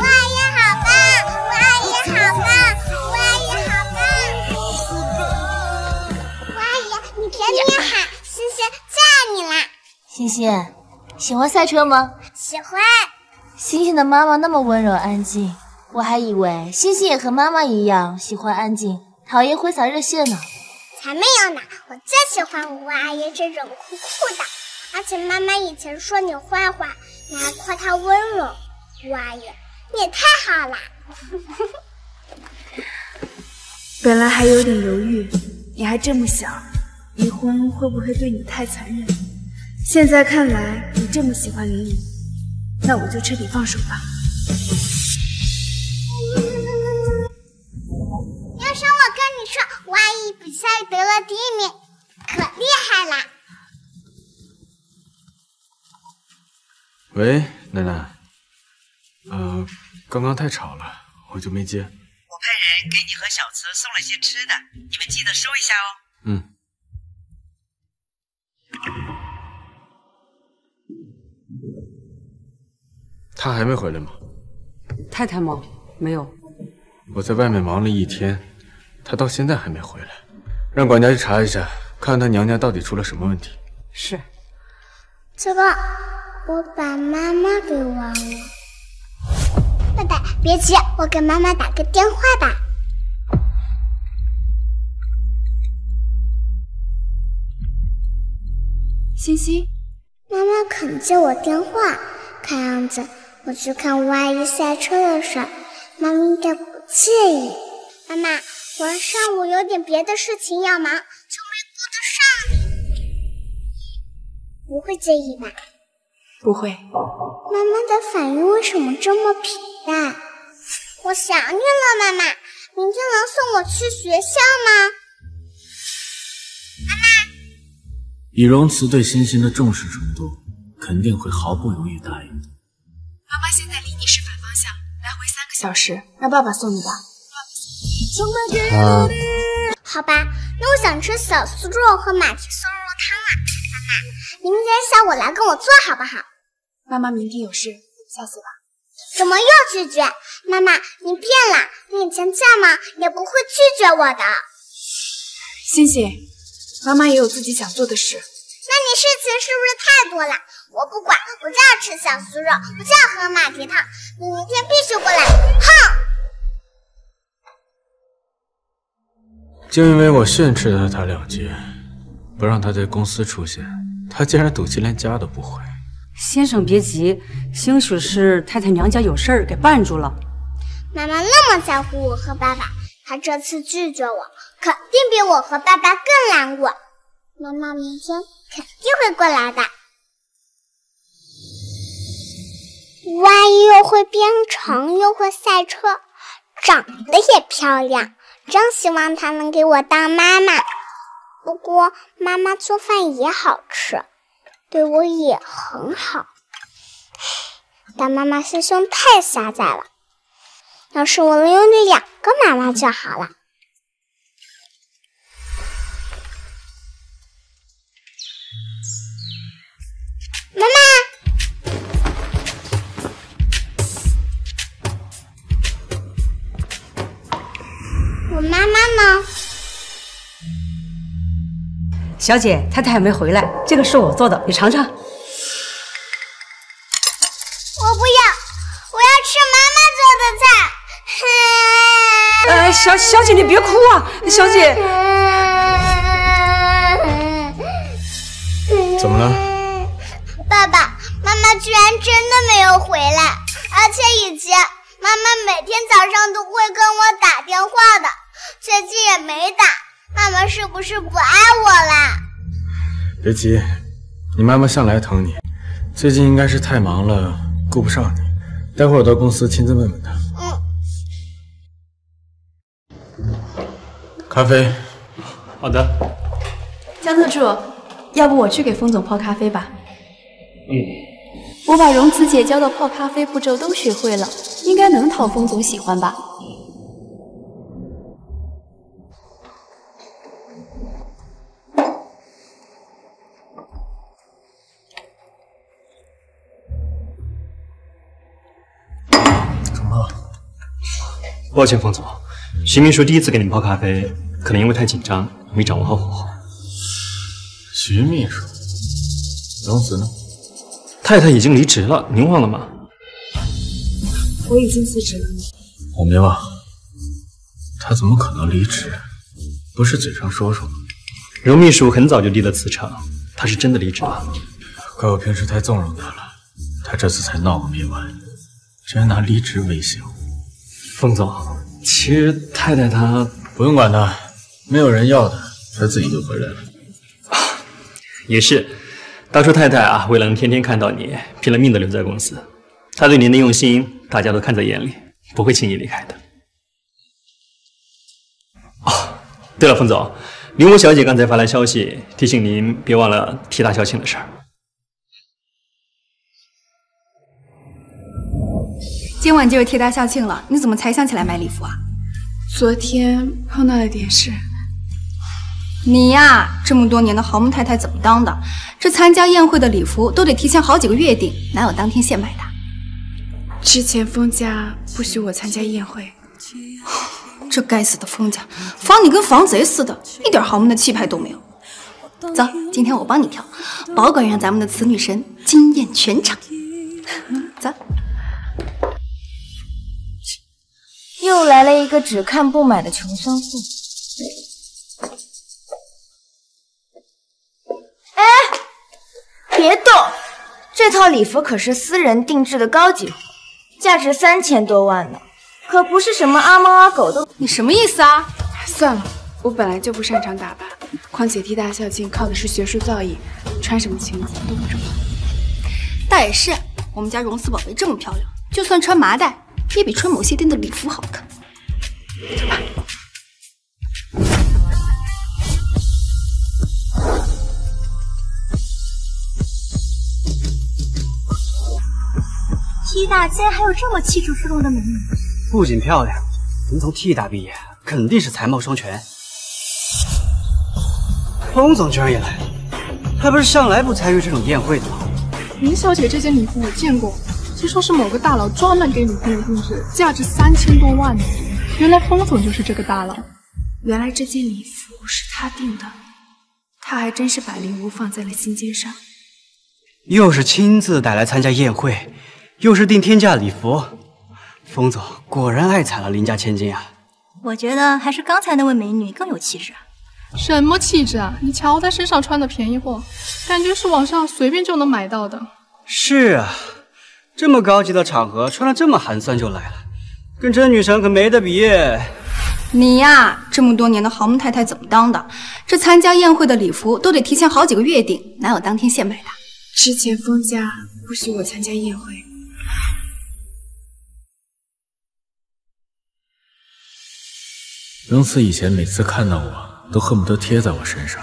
阿姨好棒！吴阿姨好棒！吴阿姨好棒！吴阿姨，你别喊，欣欣叫你啦！欣欣，喜欢赛车吗？喜欢。欣欣的妈妈那么温柔安静，我还以为欣欣也和妈妈一样喜欢安静，讨厌挥洒热线呢。才没有呢！我最喜欢吴阿姨这种酷酷的，而且妈妈以前说你坏话，你还夸她温柔。吴阿姨，你也太好了！本来还有点犹豫，你还这么小，离婚会不会对你太残忍？现在看来你这么喜欢林颖，那我就彻底放手吧。要是我跟你说，吴阿姨比赛得了第1名，可厉害啦！喂，奶奶。刚刚太吵了，我就没接。我派人给你和小慈送了些吃的，你们记得收一下哦。嗯。他还没回来吗？太太吗？没有。我在外面忙了一天，他到现在还没回来，让管家去查一下，看他娘家到底出了什么问题。是。这个，我把妈妈给忘了。爸爸，别急，我给妈妈打个电话吧。欣欣，妈妈肯接我电话，看样子我去看吴阿姨赛车的事儿，妈妈应该不介意。妈妈，我上午有点别的事情要忙，就没顾得上你，不会介意吧？不会。妈妈的反应为什么这么平淡？我想你了，妈妈，明天能送我去学校吗？妈妈，以容慈对欣欣的重视程度，肯定会毫不犹豫答应的。妈妈现在离你是反方向，来回3个小时，让爸爸送你吧。好吧，那我想吃小酥肉和马蹄松肉汤了。妈妈，你明天下午来跟我做好不好？妈妈明天有事，下次吧。怎么又拒绝？妈妈，你变了，你以前这么也不会拒绝我的。欣欣，妈妈也有自己想做的事。那你事情是不是太多了？我不管，我就要吃小酥肉，我就要喝马蹄汤。你明天必须过来！哼！就因为我训斥了他2句，不让他在公司出现，他竟然赌气连家都不回。先生别急，兴许是太太娘家有事儿给绊住了。妈妈那么在乎我和爸爸，她这次拒绝我，肯定比我和爸爸更难过。妈妈明天肯定会过来的。吴阿姨又会编程，又会赛车，长得也漂亮，真希望她能给我当妈妈。不过妈妈做饭也好吃，对我也很好，但妈妈心胸太狭窄了。要是我能有2个妈妈就好了。妈妈，我妈妈呢？小姐，太太还没回来，这个是我做的，你尝尝。我不要，我要吃妈妈做的菜。小姐你别哭啊，小姐。怎么了？爸爸妈妈居然真的没有回来，而且以前妈妈每天早上都会跟我打电话的，学期也没打，妈妈是不是不爱我了？别急，你妈妈向来疼你，最近应该是太忙了，顾不上你。待会儿我到公司亲自问问她。咖啡。好的。江特助，要不我去给风总泡咖啡吧？嗯。我把荣子姐教的泡咖啡步骤都学会了，应该能讨风总喜欢吧？怎么？抱歉，风总，徐秘书第一次给您泡咖啡，可能因为太紧张，没掌握好火候。徐秘书，荣子呢？太太已经离职了，您忘了吗？我已经辞职了。我没忘。他怎么可能离职？不是嘴上说说吗？荣秘书很早就递了辞呈，他是真的离职了。怪我平时太纵容他了，他这次才闹个没完，居然拿离职威胁我。风总，其实太太她不用管他，没有人要他，他自己就回来了。也是。当初太太啊，为了能天天看到你，拼了命的留在公司。她对您的用心，大家都看在眼里，不会轻易离开的。哦，对了，冯总，林武小姐刚才发来消息，提醒您别忘了替大校庆的事儿。今晚就是替大校庆了，你怎么才想起来买礼服啊？昨天碰到了点事。你呀，这么多年的豪门太太怎么当的？这参加宴会的礼服都得提前好几个月订，哪有当天现买的？之前封家不许我参加宴会。这该死的封家，防你跟防贼似的，一点豪门的气派都没有。走，今天我帮你挑，保管让咱们的此女神惊艳全场。走。又来了一个只看不买的穷酸货。别动！这套礼服可是私人定制的高级货，价值3000多万呢，可不是什么阿猫阿狗都。你什么意思啊？算了，我本来就不擅长打扮，况且替大校庆靠的是学术造诣，穿什么裙子都不重要。倒也是，我们家荣四宝贝这么漂亮，就算穿麻袋，也比穿某些店的礼服好看。走吧。T 大竟然还有这么气质出众的美女，不仅漂亮，能从 T 大毕业，肯定是才貌双全。风总居然也来了，他不是向来不参与这种宴会的吗？林小姐这件礼服我见过，听说是某个大佬专门给女朋友定制，价值3000多万呢。原来风总就是这个大佬。原来这件礼服是他订的，他还真是把林无放在了心尖上。又是亲自带来参加宴会，又是订天价礼服，风总果然爱踩了林家千金啊！我觉得还是刚才那位美女更有气质啊。什么气质啊？你瞧她身上穿的便宜货，感觉是网上随便就能买到的。是啊，这么高级的场合穿得这么寒酸就来了，跟真女神可没得比。你呀，这么多年的豪门太太怎么当的？这参加宴会的礼服都得提前好几个月订，哪有当天现买的？之前封家不许我参加宴会。荣慈以前每次看到我都恨不得贴在我身上，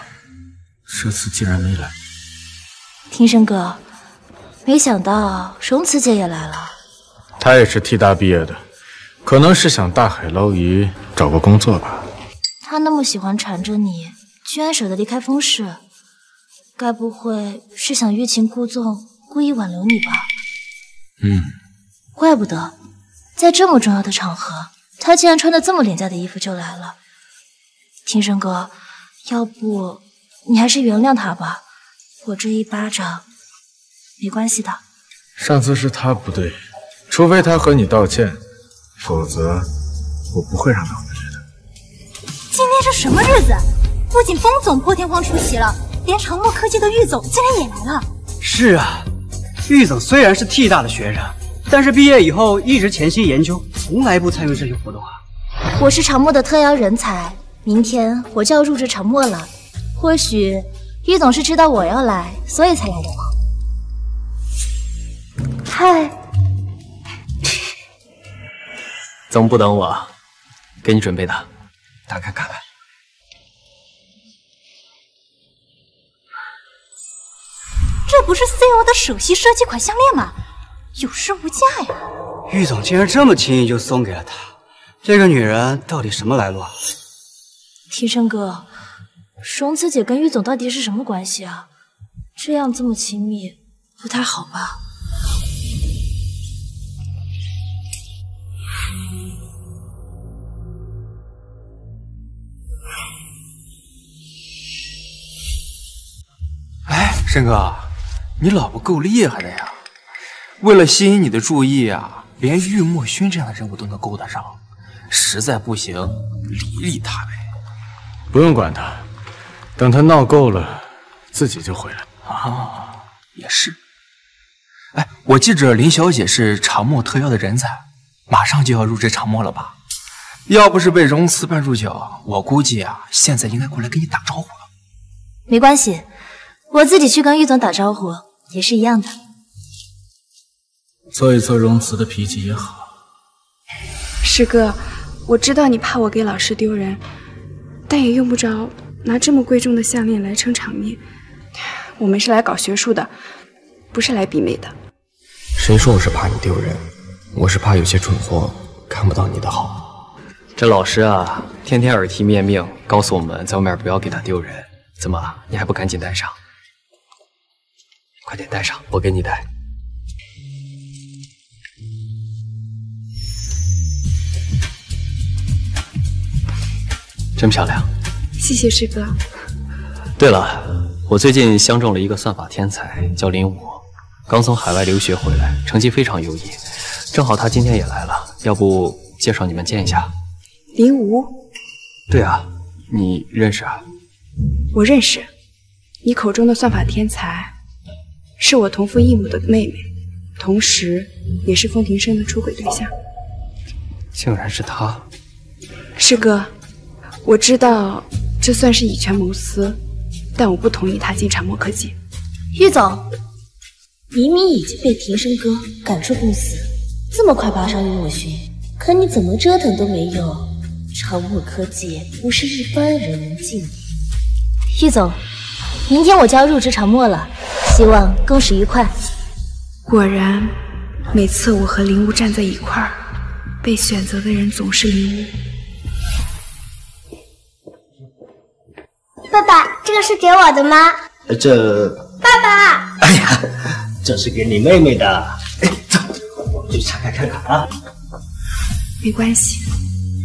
这次竟然没来。庭生哥，没想到荣慈姐也来了。她也是 T 大毕业的，可能是想大海捞鱼找个工作吧。她那么喜欢缠着你，居然舍得离开封氏，该不会是想欲擒故纵，故意挽留你吧？怪不得在这么重要的场合，她竟然穿得这么廉价的衣服就来了。庭生哥，要不你还是原谅她吧，我这一巴掌没关系的。上次是她不对，除非她和你道歉，否则我不会让她回来的。今天是什么日子？不仅风总破天荒出席了，连长墨科技的玉总竟然也来了。是啊，玉总虽然是 T 大的学生，但是毕业以后一直潜心研究，从来不参与这些活动啊。我是长墨的特邀人才，明天我就要入职长墨了。或许于总是知道我要来，所以才来的吧。嗨，怎么不等我？给你准备的，打开看看。这不是 CEO 的首席设计款项链吗？有市无价呀！玉总竟然这么轻易就送给了他，这个女人到底什么来路啊？庭生哥，荣子姐跟玉总到底是什么关系啊？这样这么亲密，不太好吧？哎，申哥，你老婆够厉害的呀！为了吸引你的注意啊，连玉墨勋这样的人物都能勾搭上，实在不行，理理他呗。不用管他，等他闹够了，自己就回来。啊，也是。哎，我记着林小姐是长墨特邀的人才，马上就要入职长墨了吧？要不是被荣慈绊住脚，我估计啊，现在应该过来跟你打招呼了。没关系，我自己去跟玉总打招呼也是一样的。搓一搓荣慈的脾气也好。师哥，我知道你怕我给老师丢人，但也用不着拿这么贵重的项链来撑场面。我们是来搞学术的，不是来比美的。谁说我是怕你丢人？我是怕有些蠢货看不到你的好。这老师啊，天天耳提面命，告诉我们在外面不要给他丢人。怎么，你还不赶紧戴上？快点戴上，我给你戴。真漂亮，谢谢师哥。对了，我最近相中了一个算法天才，叫林武，刚从海外留学回来，成绩非常优异。正好他今天也来了，要不介绍你们见一下？林武？对啊，你认识啊？我认识。你口中的算法天才，是我同父异母的妹妹，同时也是风庭生的出轨对象。竟然是他！师哥，我知道这算是以权谋私，但我不同意他进长墨科技。玉总，明明已经被庭生哥赶出公司，这么快爬上玉墨勋，可你怎么折腾都没用。长墨科技不是一般人能进的。玉总，明天我就要入职长墨了，希望共事愉快。果然，每次我和林武站在一块儿，被选择的人总是林武。爸爸，这个是给我的吗？这……爸爸，哎呀，这是给你妹妹的。哎，走，我们去拆开看看啊。没关系，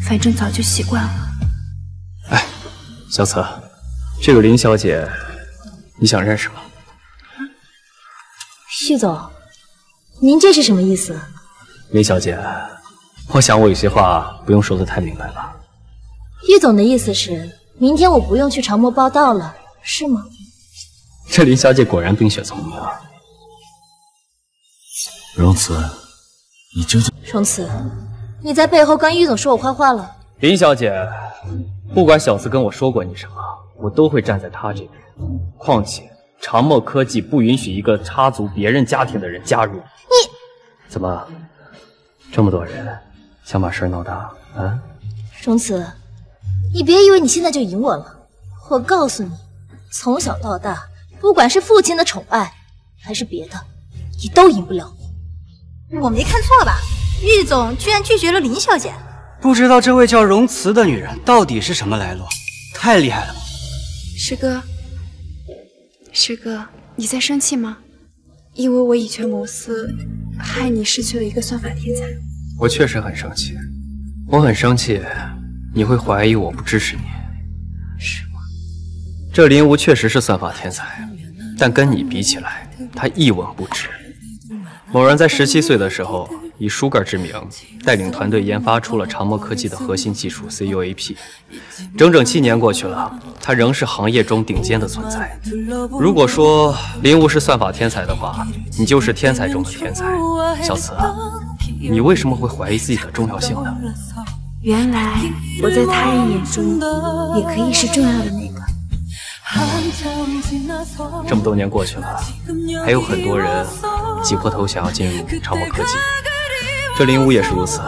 反正早就习惯了。哎，小慈，这个林小姐，你想认识吗？旭总，您这是什么意思？林小姐，我想我有些话不用说的太明白吧。玉总的意思是，明天我不用去长墨报道了，是吗？这林小姐果然冰雪聪明啊。荣慈，你究竟……荣慈，你在背后跟玉总说我坏话了。林小姐，不管小慈跟我说过你什么，我都会站在他这边。况且，长墨科技不允许一个插足别人家庭的人加入。你怎么，这么多人想把事闹大啊？荣慈，你别以为你现在就赢我了。我告诉你，从小到大，不管是父亲的宠爱，还是别的，你都赢不了我。我没看错吧？玉总居然拒绝了林小姐。不知道这位叫荣慈的女人到底是什么来路，太厉害了吧！师哥，师哥，你在生气吗？因为我以权谋私，害你失去了一个算法天才。我确实很生气，我很生气，你会怀疑我不支持你，是吗？这林无确实是算法天才，但跟你比起来，他一文不值。某人在17岁的时候，以Sugar之名带领团队研发出了长墨科技的核心技术 CUAP。整整7年过去了，他仍是行业中顶尖的存在。如果说林无是算法天才的话，你就是天才中的天才。小慈，你为什么会怀疑自己的重要性呢？原来我在他人眼中也可以是重要的那个。这么多年过去了，还有很多人挤破头想要进入长墨科技。这林武也是如此。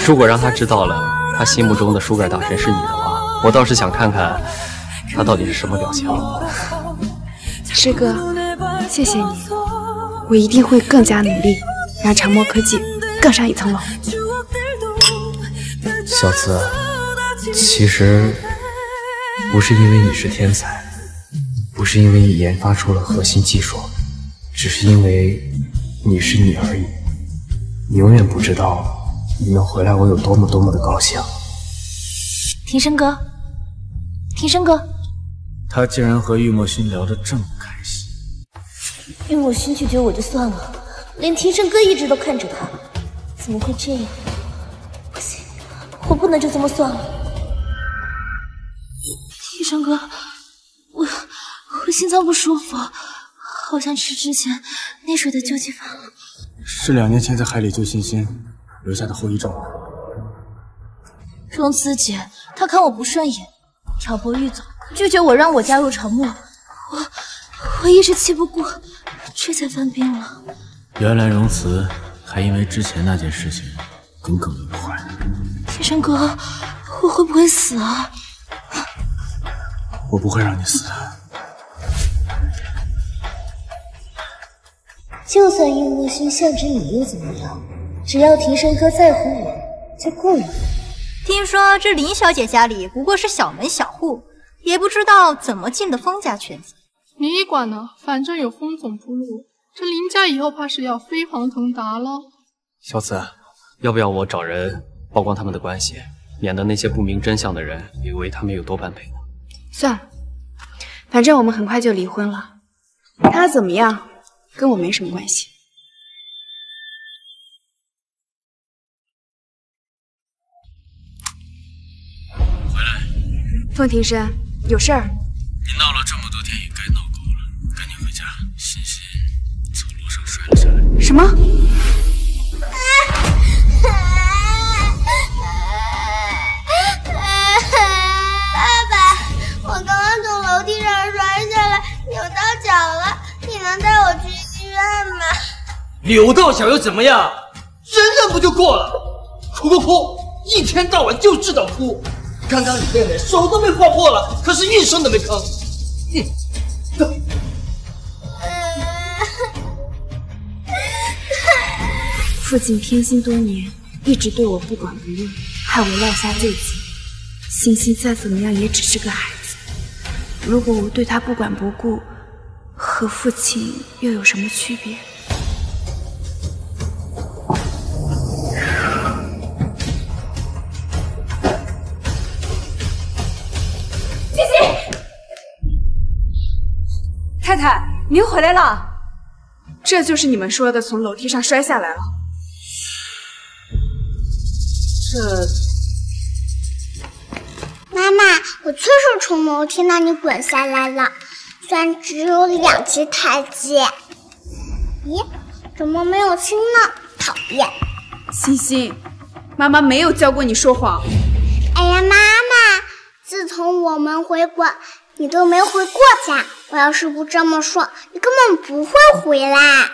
如果让他知道了他心目中的舒格尔大神是你的话，我倒是想看看他到底是什么表情。师哥，谢谢你，我一定会更加努力，让长墨科技更上一层楼。小资，其实不是因为你是天才，不是因为你研发出了核心技术，只是因为你是你而已。你永远不知道你能回来我有多么的高兴。庭生哥，庭生哥，他竟然和玉墨勋聊得这么开心。玉墨勋拒绝我就算了，连庭生哥一直都看着他，怎么会这样？不行，我不能就这么算了。庭生哥，我心脏不舒服，好像吃之前溺水的救济饭了。是2年前在海里救欣欣留下的后遗症。荣慈姐，她看我不顺眼，挑拨玉总，拒绝我让我加入长墨，我一时气不过，这才犯病了。原来荣慈还因为之前那件事情耿耿于怀。庭生哥，我会不会死啊？我不会让你死。就算玉墨勋向着你又怎么样？只要庭生哥在乎我就够了。听说这林小姐家里不过是小门小户，也不知道怎么进的封家圈子。你管呢？反正有封总铺路，这林家以后怕是要飞黄腾达了。小紫，要不要我找人曝光他们的关系，免得那些不明真相的人以为他们有多般配呢？算了，反正我们很快就离婚了，他怎么样跟我没什么关系。回来，凤庭生，有事儿。你闹了这么多天，也该闹够了，赶紧回家。欣欣从楼上摔了下来。什么？爸爸，我刚刚从楼梯上摔下来，扭到脚了，你能带我去医院吗？扭到脚又怎么样？忍忍不就过了？哭，一天到晚就知道哭。刚刚你妹妹手都被划破了，可是一声都没吭。父亲偏心多年，一直对我不管不问，害我落下罪疾。欣欣再怎么样也只是个孩子，如果我对他不管不顾，和父亲又有什么区别？欣欣，太太，您回来了。这就是你们说的从楼梯上摔下来了。妈妈，我确实从楼梯那里滚下来了，虽然只有2级台阶。咦，怎么没有亲呢？讨厌！欣欣，妈妈没有教过你说谎。哎呀，妈妈，自从我们回国，你都没回过家。我要是不这么说，你根本不会回来。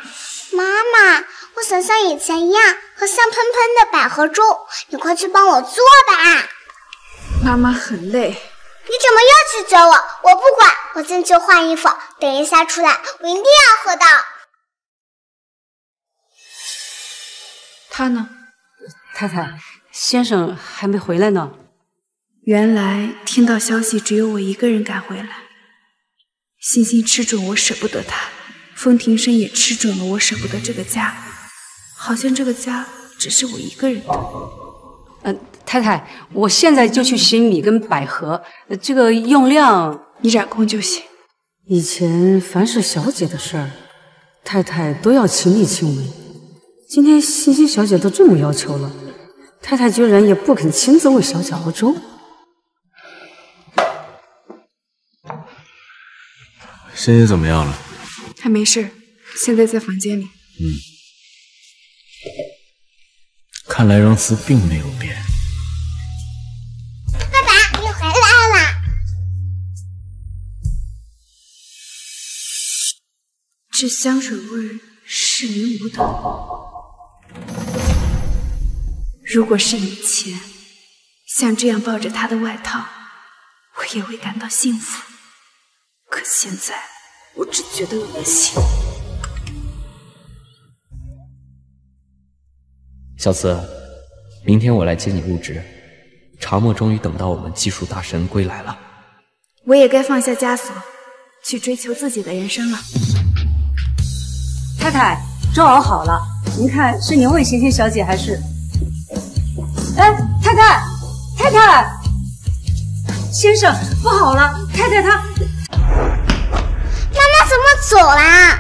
妈妈，我想像以前一样喝香喷喷的百合粥，你快去帮我做吧。妈妈很累。你怎么又去救我？我不管，我进去换衣服，等一下出来，我一定要喝到。他呢？太太，先生还没回来呢。原来听到消息只有我一个人赶回来。欣欣吃准我舍不得他，风庭生也吃准了我舍不得这个家，好像这个家只是我一个人的。太太，我现在就去洗米跟百合，这个用量你掌控就行。以前凡是小姐的事儿，太太都要亲力亲为。今天欣欣小姐都这么要求了，太太居然也不肯亲自为小姐熬粥。欣欣怎么样了？还没事，现在在房间里。看来荣慈并没有变。是香水味，是灵无的。如果是以前，像这样抱着他的外套，我也会感到幸福。可现在，我只觉得恶心。小慈，明天我来接你入职。茶墨终于等到我们技术大神归来了，我也该放下枷锁，去追求自己的人生了。太太，粥熬好了，您看是您喂贤贤小姐还是？哎，太太，太太，先生，不好了，太太她……妈妈怎么走啦？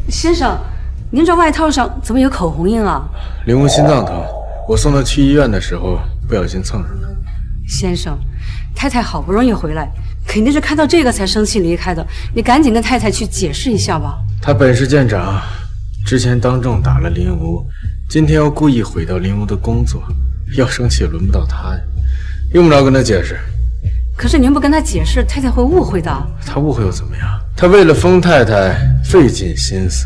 先生，您这外套上怎么有口红印啊？林无心脏疼，我送他去医院的时候不小心蹭上的。先生，太太好不容易回来，肯定是看到这个才生气离开的。你赶紧跟太太去解释一下吧。他本事见长，之前当众打了林无，今天又故意毁掉林无的工作，要生气也轮不到他呀，用不着跟他解释。可是您不跟他解释，太太会误会的。他误会又怎么样？他为了封太太费尽心思，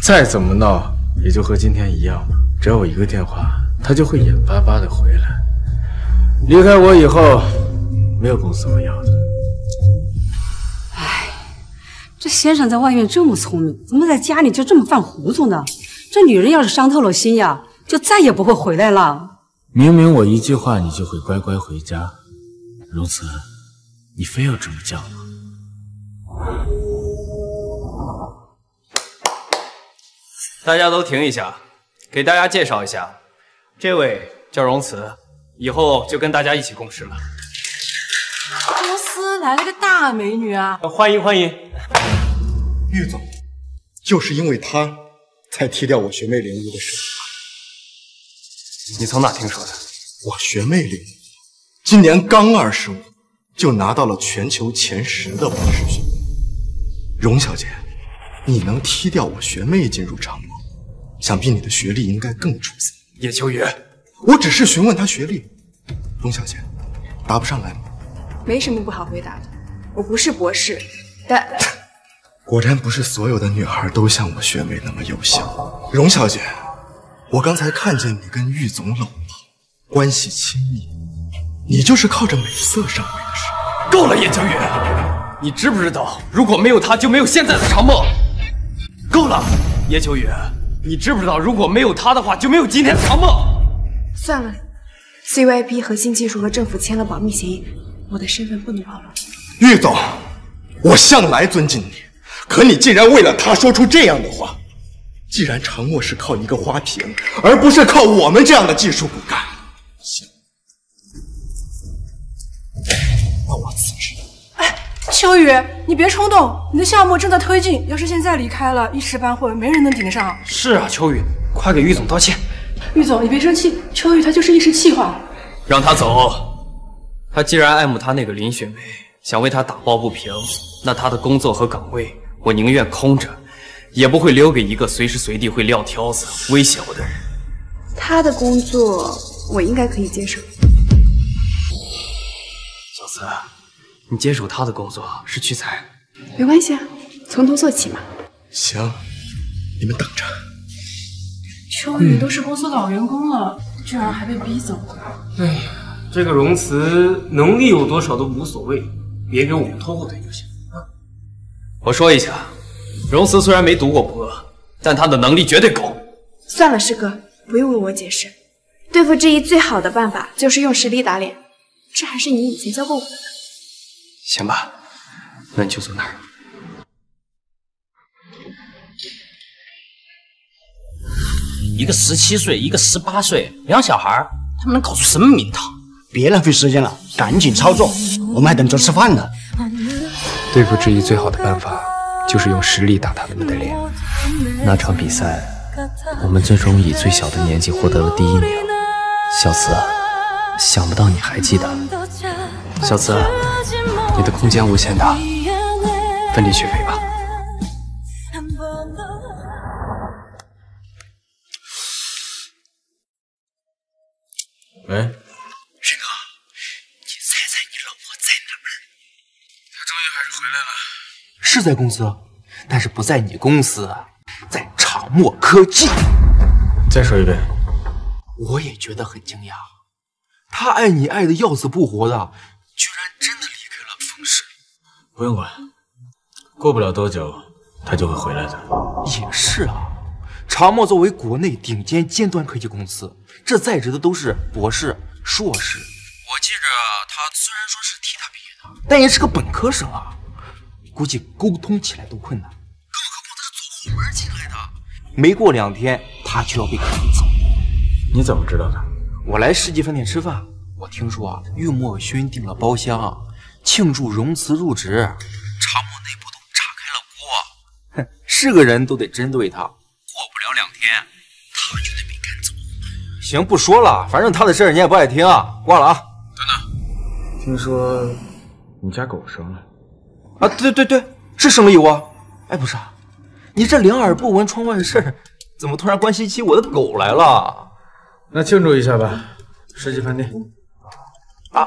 再怎么闹也就和今天一样嘛。只要我一个电话，他就会眼巴巴的回来。离开我以后，没有公司会要的。唉，这先生在外面这么聪明，怎么在家里就这么犯糊涂呢？这女人要是伤透了心呀，就再也不会回来了。明明我一句话你就会乖乖回家，如此，你非要这么犟吗？大家都停一下，给大家介绍一下，这位叫荣慈，以后就跟大家一起共事了。公司来了个大美女啊！欢迎欢迎。玉总，就是因为他才踢掉我学妹林无的事。你从哪听说的？我学妹林无今年刚25，就拿到了全球前10的博士学位。荣小姐，你能踢掉我学妹进入长梦，想必你的学历应该更出色。叶秋雨，我只是询问她学历。荣小姐，答不上来吗？没什么不好回答的，我不是博士，但果然不是所有的女孩都像我学妹那么优秀。荣小姐，我刚才看见你跟玉总搂抱，关系亲密，你就是靠着美色上位的是？够了，叶秋雨，你知不知道，如果没有他，就没有现在的长梦。够了，叶秋雨，你知不知道，如果没有他的话，就没有今天的长梦。算了 ，CYP 核心技术和政府签了保密协议，我的身份不能暴露。玉总，我向来尊敬你，可你竟然为了他说出这样的话。既然长墨是靠一个花瓶，而不是靠我们这样的技术骨干，行，那我辞职。秋雨，你别冲动，你的项目正在推进，要是现在离开了，一时半会没人能顶得上。是啊，秋雨，快给玉总道歉。玉总，你别生气，秋雨他就是一时气话。让他走。他既然爱慕他那个林雪梅，想为他打抱不平，那他的工作和岗位，我宁愿空着，也不会留给一个随时随地会撂挑子、威胁我的人。他的工作我应该可以接受。小慈，你接手他的工作是屈才，没关系啊，从头做起嘛。行，你们等着。秋雨都是公司老员工了，居然还被逼走。哎呀，这个荣慈能力有多少都无所谓，别给我们拖后腿就行啊。我说一下，荣慈虽然没读过博，但他的能力绝对够。算了，师哥，不用为我解释。对付志毅最好的办法就是用实力打脸，这还是你以前教过我的呢。行吧，那你就坐那儿。一个17岁，一个18岁，两小孩，他们能搞出什么名堂？别浪费时间了，赶紧操作，我们还等着吃饭呢。对付志毅最好的办法就是用实力打他们的脸。那场比赛，我们最终以最小的年纪获得了第1名。小慈，想不到你还记得。小慈，你的空间无限大，奋力去飞吧。喂，沈哥，你猜猜你老婆在哪儿？她终于还是回来了。是在公司，但是不在你公司，在长墨科技。再说一遍。我也觉得很惊讶，他爱你爱的要死不活的，居然真的离开了风氏。不用管，过不了多久他就会回来的。也是啊，长墨作为国内顶尖尖端科技公司，这在职的都是博士、硕士。我记着他虽然说是替他毕业的，但也是个本科生啊，估计沟通起来都困难。更何况他是走后门进来的，没过2天他就要被赶走。你怎么知道的？我来世纪饭店吃饭，我听说啊，岳墨勋订了包厢，庆祝荣辞入职，长墨内部都炸开了锅。哼，是个人都得针对他，过不了2天，他就得被赶走。行，不说了，反正他的事儿你也不爱听啊，挂了啊。等等，听说你家狗生了？啊，对，是生了有啊。哎，不是啊，你这两耳不闻窗外事，怎么突然关心起我的狗来了？那庆祝一下吧，世纪饭店。啊！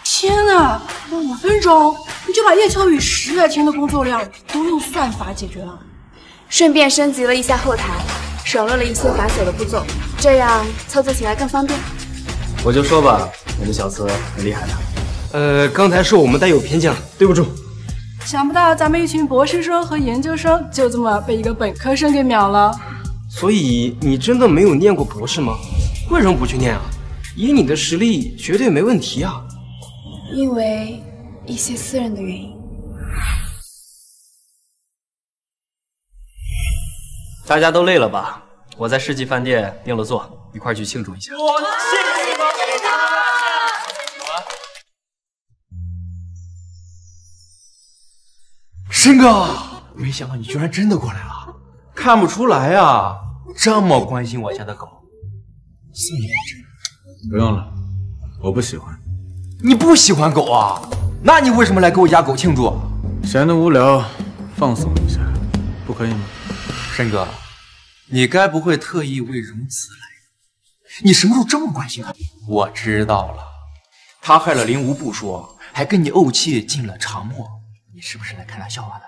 天哪，5分钟你就把叶秋雨10来天的工作量都用算法解决了，顺便升级了一下后台，省略了一些繁琐的步骤，这样操作起来更方便。我就说吧，我们小司很厉害的。刚才是我们带有偏见，对不住。想不到咱们一群博士生和研究生就这么被一个本科生给秒了。所以你真的没有念过博士吗？为什么不去念啊？以你的实力绝对没问题啊。因为一些私人的原因。大家都累了吧？我在世纪饭店订了座，一块儿去庆祝一下。申哥，没想到你居然真的过来了，看不出来啊，这么关心我家的狗。送你一只。不用了，我不喜欢。你不喜欢狗啊？那你为什么来给我家狗庆祝？闲得无聊，放松一下，不可以吗？申哥，你该不会特意为荣辞来？你什么时候这么关心他？我知道了，他害了林无不说，还跟你怄气进了长墨。你是不是来看他笑话的？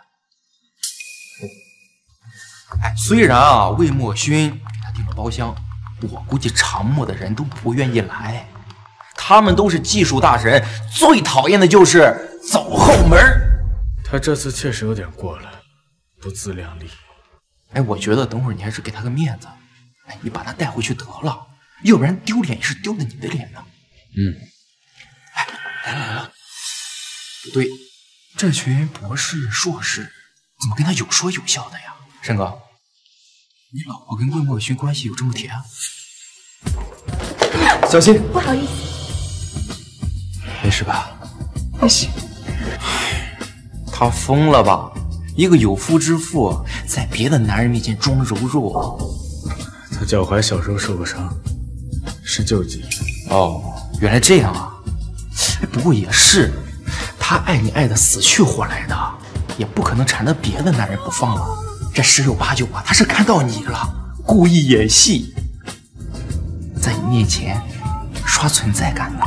哎，虽然啊，魏墨勋给他订了包厢，我估计长墨的人都不愿意来。他们都是技术大神，最讨厌的就是走后门。他这次确实有点过了，不自量力。哎，我觉得等会儿你还是给他个面子，哎，你把他带回去得了，要不然丢脸也是丢了你的脸呢。哎，来了，不对。这群博士、硕士怎么跟他有说有笑的呀？申哥，你老婆跟魏墨勋关系有这么铁啊？小心！不好意思，没事吧？没事。他疯了吧？一个有夫之妇，在别的男人面前装柔弱。他脚踝小时候受过伤，是旧疾。哦，原来这样啊！不过也是。他爱你爱的死去活来的，也不可能缠着别的男人不放了。这10有8九啊，他是看到你了，故意演戏，在你面前刷存在感的。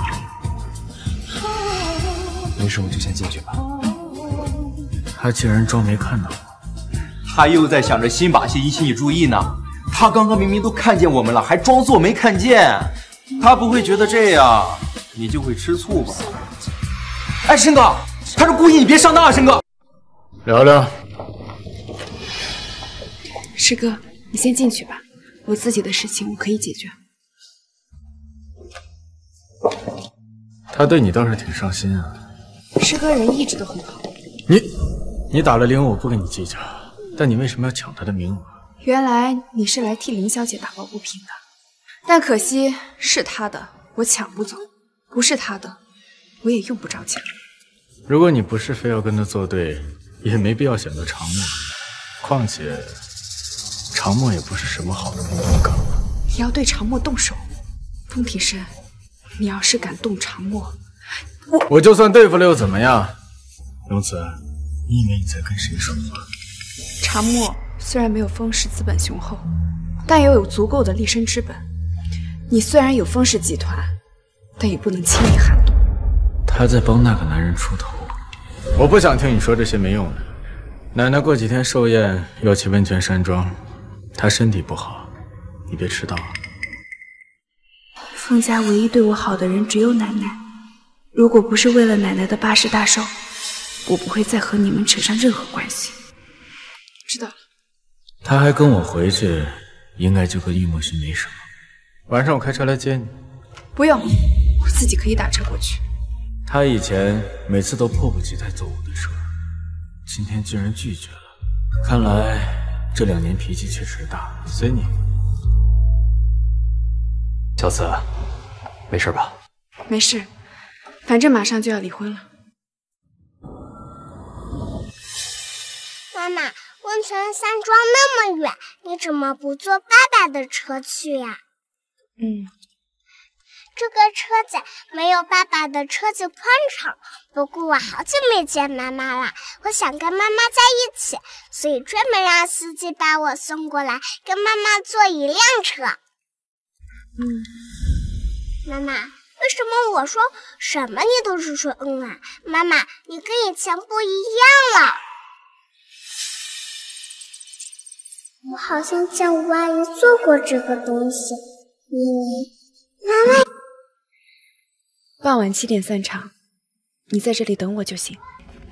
没事，我就先进去吧。他竟然装没看到我，他又在想着新把戏引起你注意呢。他刚刚明明都看见我们了，还装作没看见。他不会觉得这样你就会吃醋吧？哎，申哥，他是故意，你别上当啊，申哥。聊聊。师哥，你先进去吧，我自己的事情我可以解决。他对你倒是挺上心啊。师哥人一直都很好。你打了林，我不跟你计较，但你为什么要抢他的名额？原来你是来替林小姐打抱不平的，但可惜是她的我抢不走，不是她的我也用不着抢。如果你不是非要跟他作对，也没必要选择长墨。况且，长墨也不是什么好的避风港。你要对长墨动手，风庭深，你要是敢动长墨，我就算对付了又怎么样？荣慈，你以为你在跟谁说话？长墨虽然没有风氏资本雄厚，但也有足够的立身之本。你虽然有风氏集团，但也不能轻易撼动。还在帮那个男人出头。我不想听你说这些没用的。奶奶过几天寿宴要去温泉山庄，她身体不好，你别迟到啊。封家唯一对我好的人只有奶奶，如果不是为了奶奶的80大寿，我不会再和你们扯上任何关系。知道了。他还跟我回去，应该就和易墨勋没什么。晚上我开车来接你。不用，我自己可以打车过去。他以前每次都迫不及待坐我的车，今天居然拒绝了。看来这2年脾气确实大。随你。小慈，没事吧？没事，反正马上就要离婚了。妈妈，温泉山庄那么远，你怎么不坐爸爸的车去呀？这个车子没有爸爸的车子宽敞。不过我好久没见妈妈了，我想跟妈妈在一起，所以专门让司机把我送过来，跟妈妈坐一辆车。妈妈，为什么我说什么你都是说啊？妈妈，你跟以前不一样了。我好像见吴阿姨做过这个东西。妈妈，傍晚7点散场，你在这里等我就行。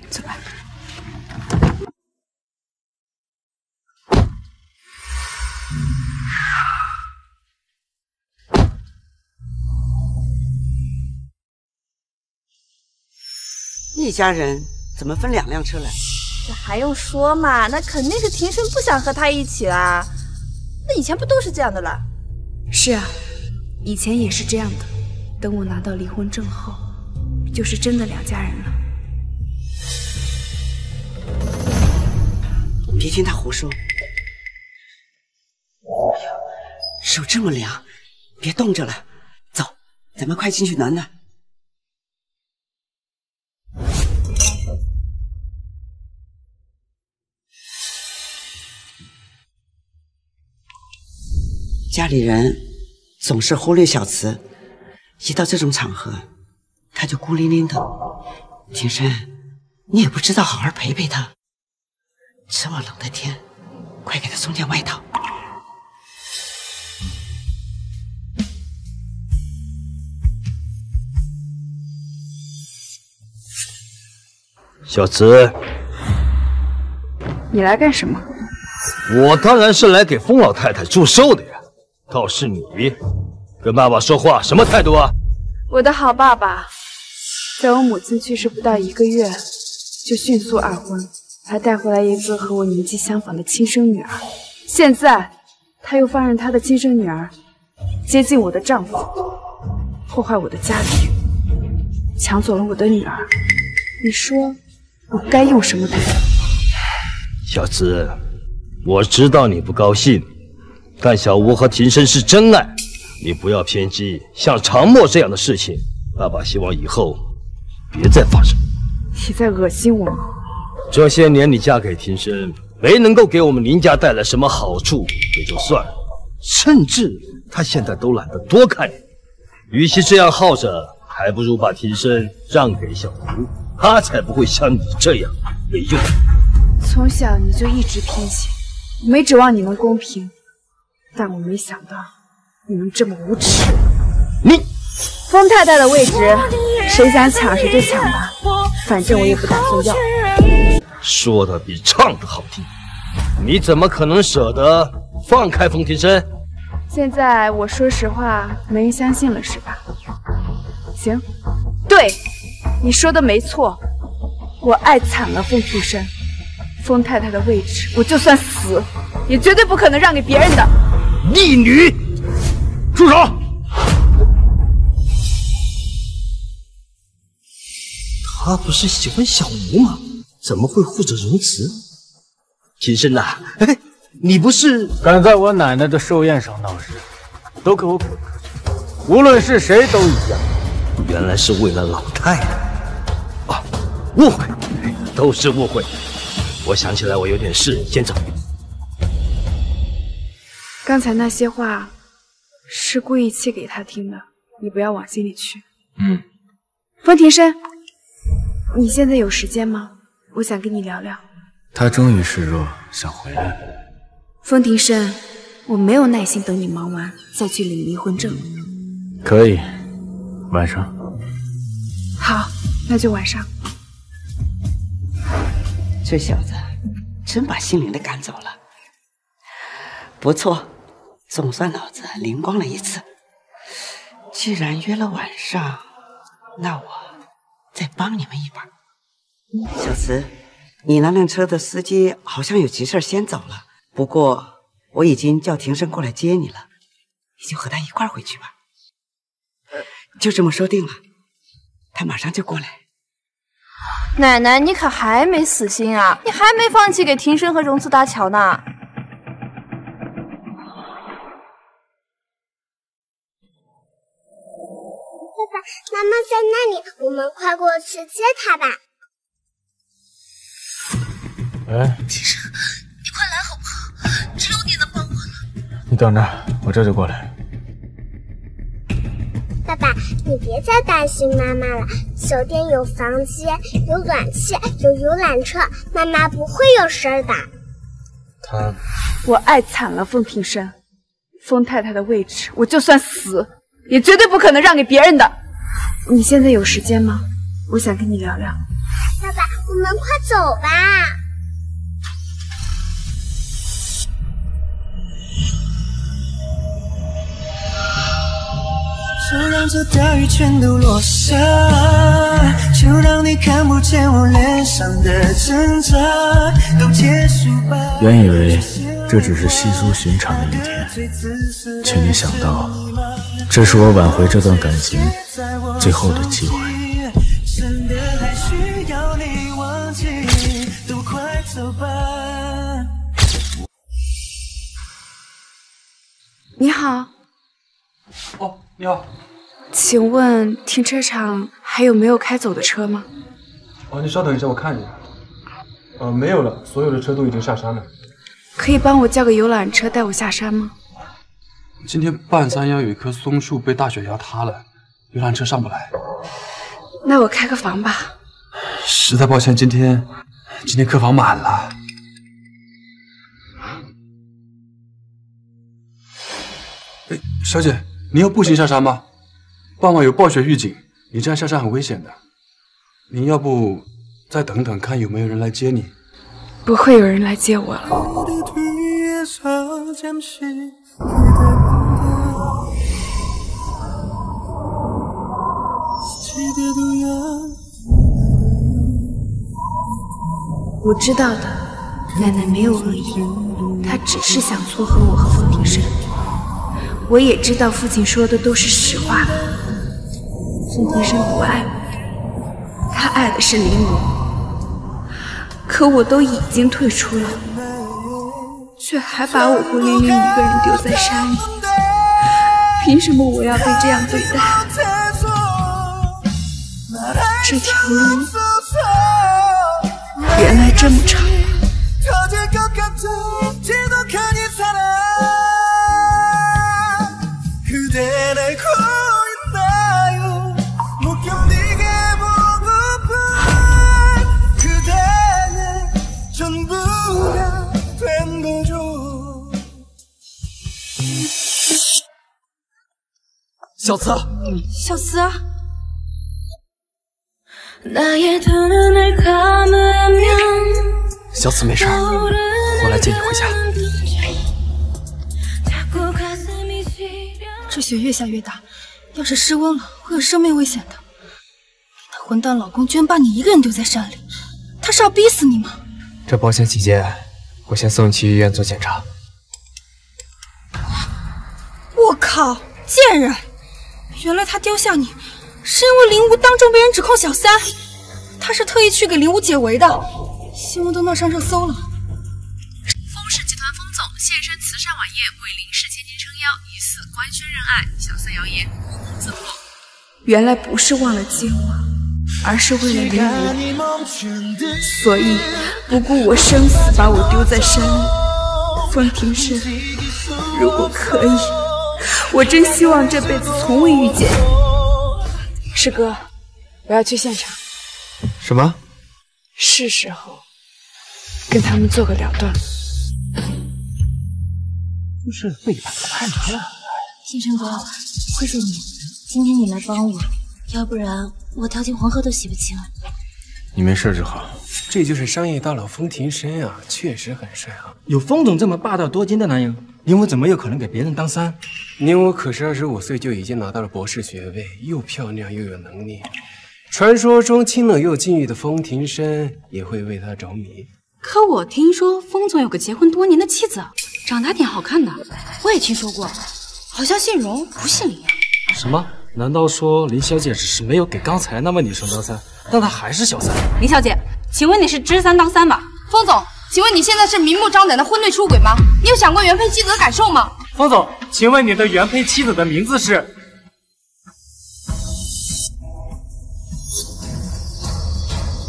走吧。一家人怎么分2辆车来？这还用说嘛？那肯定是庭生不想和他一起啦。那以前不都是这样的啦？是啊，以前也是这样的。等我拿到离婚证后，就是真的2家人了。别听他胡说。手这么凉，别冻着了。走，咱们快进去暖暖。家里人总是忽略小慈，一到这种场合，他就孤零零的。庭生，你也不知道好好陪陪他。这么冷的天，快给他送件外套。小慈，你来干什么？我当然是来给封老太太祝寿的呀。倒是你，跟爸爸说话什么态度啊？我的好爸爸，在我母亲去世不到1个月，就迅速2婚，还带回来一个和我年纪相仿的亲生女儿。现在他又放任他的亲生女儿接近我的丈夫，破坏我的家庭，抢走了我的女儿。你说我该用什么对待？小慈，我知道你不高兴。但小吴和庭生是真爱，你不要偏激。像常默这样的事情，爸爸希望以后别再发生。你在恶心我吗？这些年你嫁给庭生，没能够给我们林家带来什么好处也就算了，甚至他现在都懒得多看你。与其这样耗着，还不如把庭生让给小吴，他才不会像你这样没用。从小你就一直偏心，我没指望你能公平。但我没想到你能这么无耻！你封太太的位置，谁想抢谁就抢吧，反正我也不打算要。说的比唱的好听，你怎么可能舍得放开封庭生？现在我说实话，没人相信了是吧？行，对，你说的没错，我爱惨了封庭生。封太太的位置，我就算死，也绝对不可能让给别人的。逆女，住手！他不是喜欢小吴吗？怎么会护着荣慈？庭生呐，你不是敢在我奶奶的寿宴上闹事，都给我滚出去！无论是谁都一样。原来是为了老太太啊！误会，都是误会。我想起来，我有点事，先走。刚才那些话是故意气给他听的，你不要往心里去。封庭生，你现在有时间吗？我想跟你聊聊。他终于示弱，想回来。风庭生，我没有耐心等你忙完再去领离婚证。可以，晚上。好，那就晚上。这小子真把心灵的赶走了，不错，总算脑子灵光了一次。既然约了晚上，那我再帮你们一把。小慈，你那辆车的司机好像有急事先走了，不过我已经叫庭生过来接你了，你就和他一块回去吧。就这么说定了，他马上就过来。奶奶，你可还没死心啊？你还没放弃给庭生和荣子搭桥呢？爸爸妈妈在那里，我们快过去接他吧。哎，庭生，你快来好不好？只有你能帮我了。你等着，我这就过来。爸爸，你别再担心妈妈了。酒店有房间，有暖气，有游览车，妈妈不会有事的。我爱惨了风庭生，风太太的位置，我就算死，也绝对不可能让给别人的。你现在有时间吗？我想跟你聊聊。爸爸，我们快走吧。就让这大雨全都落下，就让你看不见我脸上的挣扎，都结束吧。原以为这只是稀疏寻常的一天，却没想到，这是我挽回这段感情最后的机会。真的还需要你忘记，都快走吧。你好。哦，你好，请问停车场还有没有开走的车吗？哦，你稍等一下，我看一下。没有了，所有的车都已经下山了。可以帮我叫个游览车带我下山吗？今天半山腰有一棵松树被大雪压塌了，游览车上不来。那我开个房吧。实在抱歉，今天客房满了。哎，小姐。您要步行下山吗？傍晚有暴雪预警，你这样下山很危险的。您要不再等等，看有没有人来接你？不会有人来接我了。我知道的，奶奶没有恶意，她只是想撮合我和风庭生。我也知道父亲说的都是实话，风庭生不爱我，他爱的是林武，可我都已经退出了，却还把我孤零零一个人丢在山里，凭什么我要被这样对待？这条路原来这么长。小慈，小慈，小慈没事，我来接你回家。这雪越下越大，要是失温了，会有生命危险的。你那混蛋老公居然把你一个人丢在山里，他是要逼死你吗？这保险起见，我先送你去医院做检查。我靠，贱人！原来他丢下你，是因为林武当众被人指控小三，他是特意去给林武解围的，新闻都闹上热搜了。风氏集团风总现身慈善晚宴，为林氏千金撑腰，疑似官宣认爱，小三谣言无功自破。原来不是忘了接我，而是为了林武，所以不顾我生死把我丢在山里。风庭生，如果可以，我真希望这辈子从未遇见你。师哥，我要去现场。什么？是时候跟他们做个了断。不是背叛太难了。天生哥，谢谢你，今天你来帮我，要不然我跳进黄河都洗不清。你没事就好。这就是商业大佬风庭深啊，确实很帅啊。有风总这么霸道多金的男友，宁武怎么有可能给别人当三？宁武可是25岁就已经拿到了博士学位，又漂亮又有能力。传说中清冷又禁欲的风庭深也会为他着迷。可我听说风总有个结婚多年的妻子，长得还挺好看的。我也听说过，好像姓荣不姓林啊。什么？难道说林小姐只是没有给刚才那位女生当三，但她还是小三？林小姐，请问你是知三当三吧？风总，请问你现在是明目张胆的婚内出轨吗？你有想过原配妻子的感受吗？风总，请问你的原配妻子的名字是？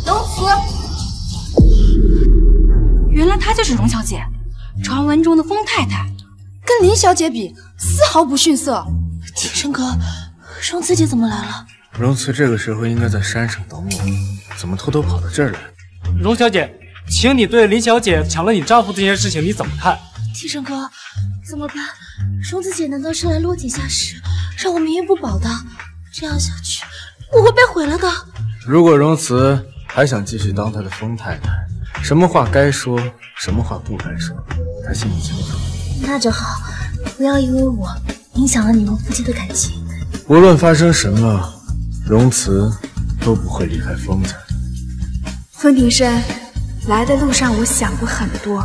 荣慈。原来她就是荣小姐，传闻中的风太太，跟林小姐比丝毫不逊色。天生哥，荣慈姐怎么来了？荣慈这个时候应该在山上等我，怎么偷偷跑到这儿来？荣小姐，请你对林小姐抢了你丈夫这件事情你怎么看？天生哥，怎么办？荣慈姐难道是来落井下石，让我名誉不保的？这样下去，我会被毁了的。如果荣慈还想继续当她的风太太，什么话该说，什么话不该说，她心里清楚。那就好，不要因为我影响了你们夫妻的感情。无论发生什么，荣慈都不会离开风采。风庭深，来的路上我想过很多，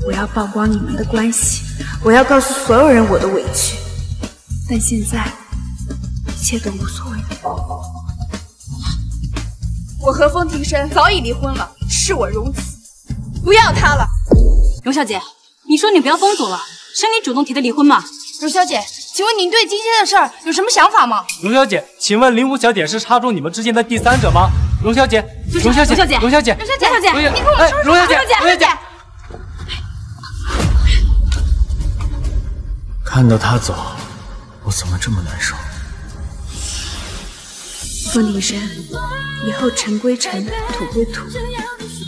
我要曝光你们的关系，我要告诉所有人我的委屈，但现在一切都无所谓。我和风庭深早已离婚了，是我荣慈，不要他了。荣小姐，你说你不要风总了，是你主动提的离婚吗？荣小姐，请问您对今天的事儿有什么想法吗？荣小姐，请问林武小姐是插入你们之间的第三者吗？荣小姐，荣小姐，荣小姐，荣小姐，你跟我说说，荣小姐，荣小姐。看到他走，我怎么这么难受？风庭深，以后尘归尘，土归土，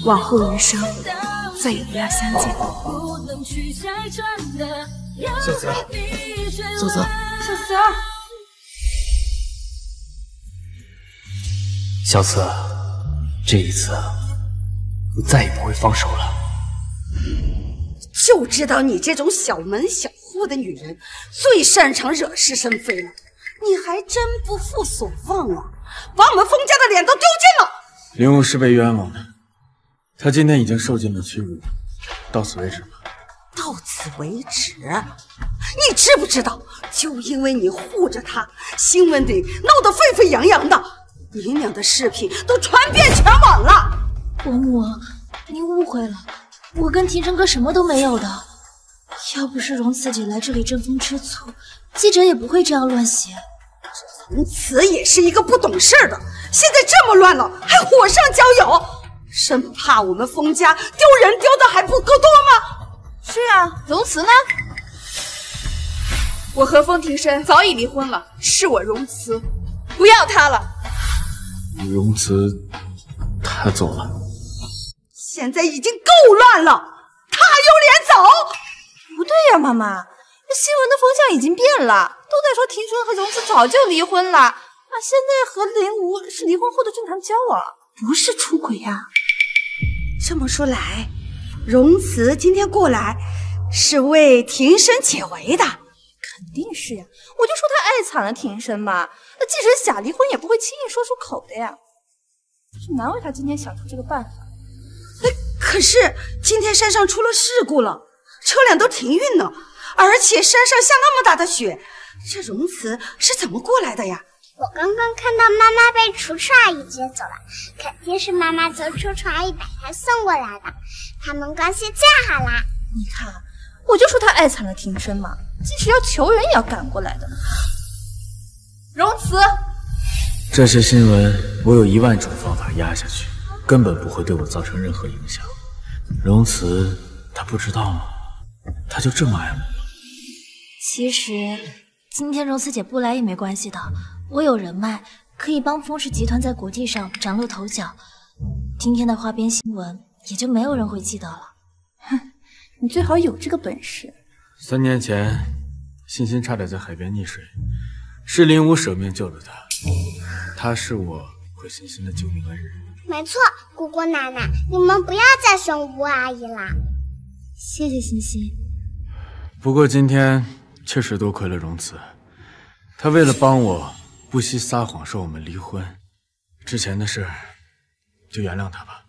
往后余生再也不要相见。小慈，小慈，小慈，小慈，这一次我再也不会放手了。就知道你这种小门小户的女人最擅长惹是生非了，你还真不负所望啊，把我们风家的脸都丢尽了。林武是被冤枉的，他今天已经受尽了屈辱，到此为止吧。到此为止？你知不知道，就因为你护着他，新闻里闹得沸沸扬扬的，你俩的视频都传遍全网了。伯母，您误会了，我跟庭生哥什么都没有的。要不是荣慈姐来这里争风吃醋，记者也不会这样乱写。荣慈也是一个不懂事的，现在这么乱了，还火上浇油，生怕我们风家丢人丢的还不够多吗？是啊，荣慈呢？我和风庭深早已离婚了，是我荣慈，不要他了。荣慈，他走了。现在已经够乱了，他还有脸走？不对呀，妈妈，新闻的风向已经变了，都在说庭春和荣慈早就离婚了，现在和林武是离婚后的正常交往，不是出轨呀。这么说来，荣慈今天过来是为庭深解围的。肯定是呀，我就说他爱惨了庭深嘛，那即使假离婚也不会轻易说出口的呀。是难为他今天想出这个办法。可是今天山上出了事故了，车辆都停运了，而且山上下那么大的雪，这荣慈是怎么过来的呀？我刚刚看到妈妈被楚楚阿姨接走了，肯定是妈妈求楚楚阿姨把她送过来的，他们关系最好啦。你看，我就说他爱惨了庭深嘛，即使要求人也要赶过来的。荣慈，这些新闻我有10000种方法压下去，根本不会对我造成任何影响。荣慈，他不知道吗？他就这么爱我。其实今天荣慈姐不来也没关系的，我有人脉，可以帮风氏集团在国际上崭露头角。今天的花边新闻也就没有人会记得了。哼，你最好有这个本事。3年前，欣欣差点在海边溺水，是林武舍命救了她。她是我和欣欣的救命恩人。没错，姑姑奶奶，你们不要再生吴阿姨啦。谢谢欣欣。不过今天确实多亏了荣慈，她为了帮我，不惜撒谎说我们离婚。之前的事，就原谅她吧。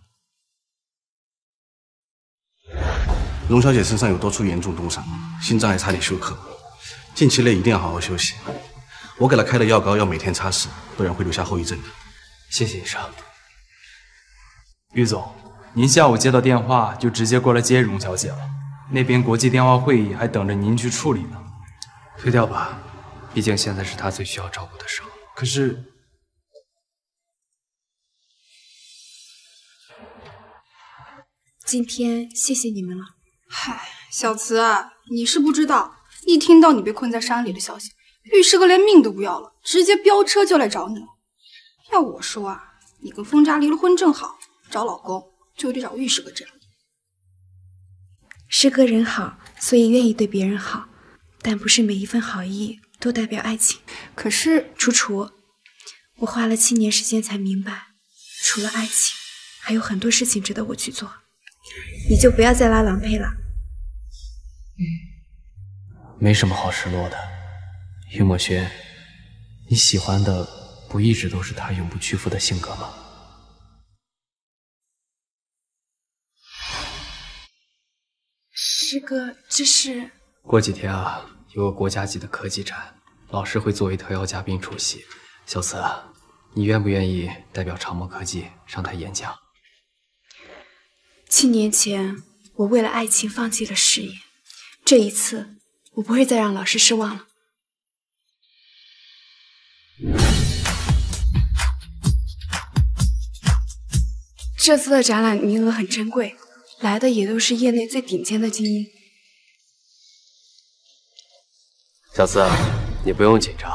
龙小姐身上有多处严重冻伤，心脏还差点休克，近期内一定要好好休息。我给她开的药膏要每天擦拭，不然会留下后遗症的。谢谢医生。于总，您下午接到电话就直接过来接荣小姐了，那边国际电话会议还等着您去处理呢。推掉吧，毕竟现在是她最需要照顾的时候。可是，今天谢谢你们了。嗨，小慈啊，你是不知道，一听到你被困在山里的消息，玉师哥连命都不要了，直接飙车就来找你了。要我说啊，你跟风家离了婚正好，找老公就得找玉师哥这样。师哥人好，所以愿意对别人好，但不是每一份好意都代表爱情。可是楚楚，我花了7年时间才明白，除了爱情，还有很多事情值得我去做。你就不要再拉郎配了。没什么好失落的，于墨轩，你喜欢的不一直都是他永不屈服的性格吗？师哥，这是……过几天啊，有个国家级的科技展，老师会作为特邀嘉宾出席。小慈，你愿不愿意代表长墨科技上台演讲？7年前，我为了爱情放弃了事业，这一次，我不会再让老师失望了。这次的展览名额很珍贵，来的也都是业内最顶尖的精英。小慈，你不用紧张。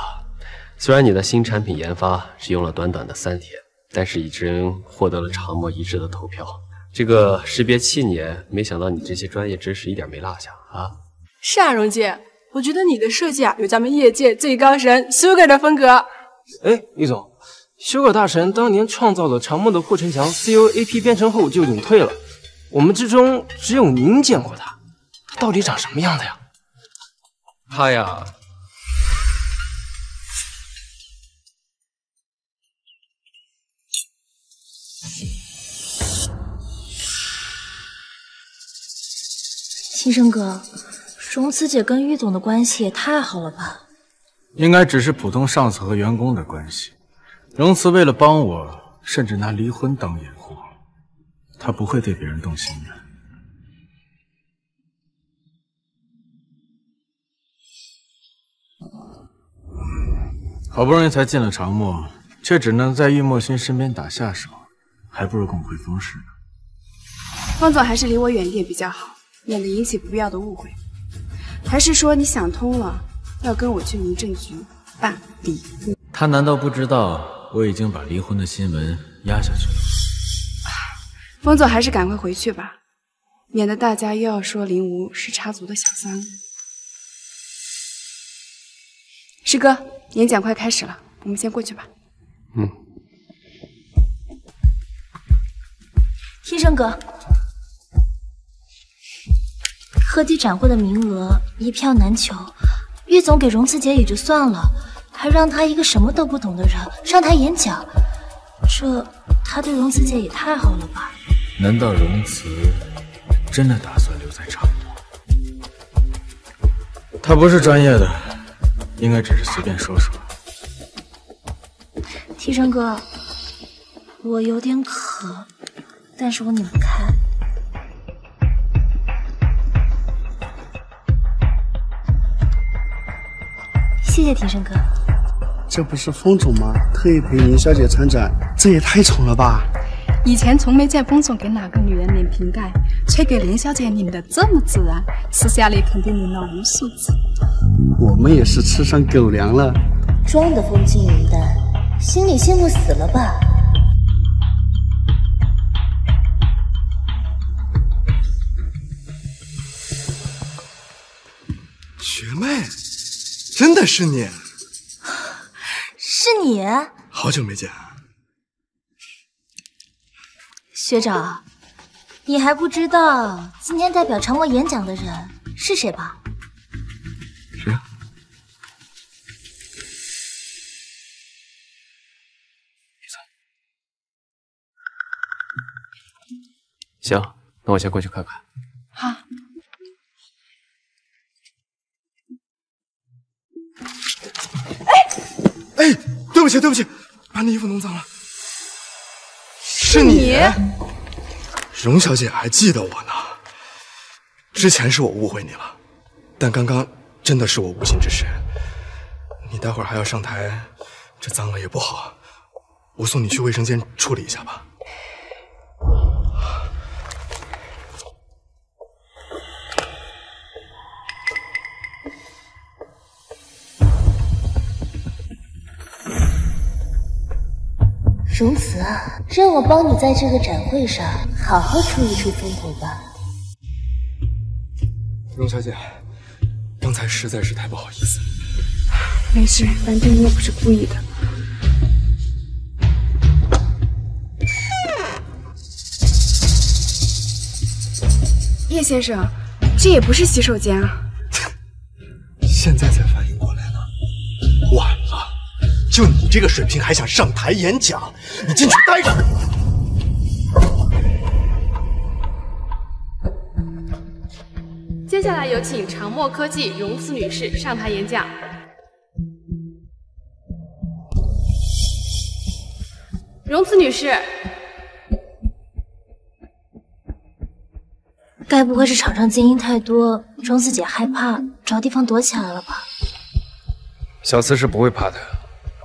虽然你的新产品研发只用了短短的3天，但是已经获得了长墨一致的投票。这个识别7年，没想到你这些专业知识一点没落下啊！是啊，荣姐，我觉得你的设计啊，有咱们业界最高神 Sugar 的风格。哎，李总，Sugar 大神当年创造了长墨的护城墙 COAP 编程后就隐退了，我们之中只有您见过他，他到底长什么样的呀？他呀，齐生哥，荣慈姐跟玉总的关系也太好了吧？应该只是普通上司和员工的关系。荣慈为了帮我，甚至拿离婚当掩护，他不会对别人动心的。好不容易才进了长墨，却只能在玉墨勋身边打下手，还不如跟我回风氏呢。方总还是离我远点比较好，免得引起不必要的误会。还是说你想通了，要跟我去民政局办离婚？他难道不知道我已经把离婚的新闻压下去了？方总还是赶快回去吧，免得大家又要说林无是插足的小三。师哥，演讲快开始了，我们先过去吧。齐生哥，科技展会的名额一票难求，玉总给荣慈姐也就算了，还让她一个什么都不懂的人上台演讲，这他对荣慈姐也太好了吧？难道荣慈真的打算留在长墨？他不是专业的，应该只是随便说说。齐生哥，我有点渴，但是我拧不开。谢谢提生哥。这不是风总吗？特意陪林小姐参展，这也太宠了吧！以前从没见风总给哪个女人拧瓶盖，却给林小姐拧得这么自然，私下里肯定拧了无数次。我们也是吃上狗粮了。装的风轻云淡，心里羡慕死了吧？学妹，真的是你？是你？好久没见。学长，你还不知道今天代表长墨演讲的人是谁吧？谁啊？行，那我先过去看看。好。哎，对不起，对不起，把你衣服弄脏了。是你？荣小姐还记得我呢。之前是我误会你了，但刚刚真的是我无心之失。你待会儿还要上台，这脏了也不好。我送你去卫生间处理一下吧。荣慈啊，让我帮你在这个展会上好好出一出风头吧。荣小姐，刚才实在是太不好意思。没事，反正你也不是故意的。叶先生，这也不是洗手间啊。现在才反应过来呢，晚了。就你这个水平还想上台演讲？你进去待着。接下来有请长墨科技荣慈女士上台演讲。荣慈女士，该不会是场上精英太多，荣子姐害怕找地方躲起来了吧？小慈是不会怕的。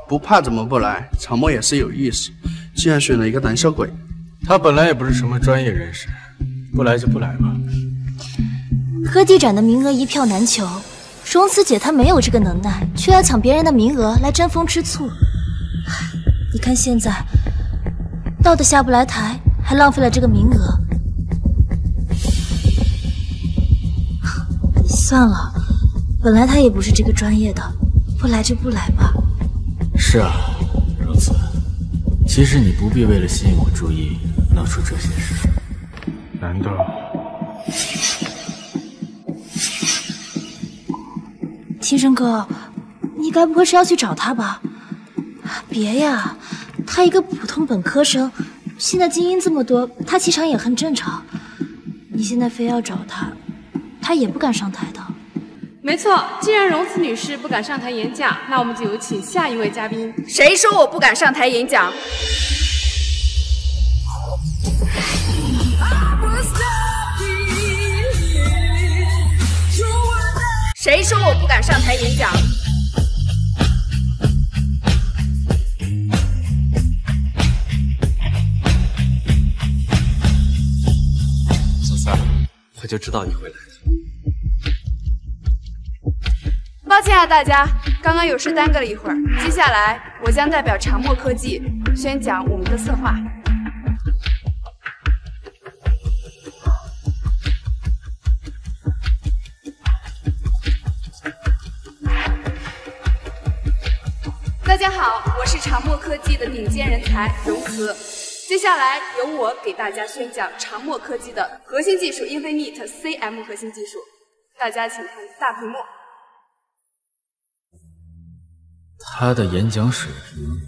不怕怎么不来？长墨也是有意识，竟然选了一个胆小鬼。他本来也不是什么专业人士，不来就不来吧。科技展的名额一票难求，荣子姐她没有这个能耐，却要抢别人的名额来争风吃醋。你看现在，到的下不来台，还浪费了这个名额。算了，本来她也不是这个专业的，不来就不来吧。是啊，荣慈，其实你不必为了吸引我注意闹出这些事。难道？天生哥，你该不会是要去找他吧？别呀，他一个普通本科生，现在精英这么多，他气场也很正常。你现在非要找他，他也不敢上台的。没错，既然荣慈女士不敢上台演讲，那我们就有请下一位嘉宾。谁说我不敢上台演讲？谁说我不敢上台演讲？小三，我就知道你会来的。抱歉啊，大家，刚刚有事耽搁了一会儿。接下来，我将代表长墨科技宣讲我们的策划。大家好，我是长墨科技的顶尖人才荣慈。接下来由我给大家宣讲长墨科技的核心技术 Infinite CM 核心技术。大家请看大屏幕。他的演讲水平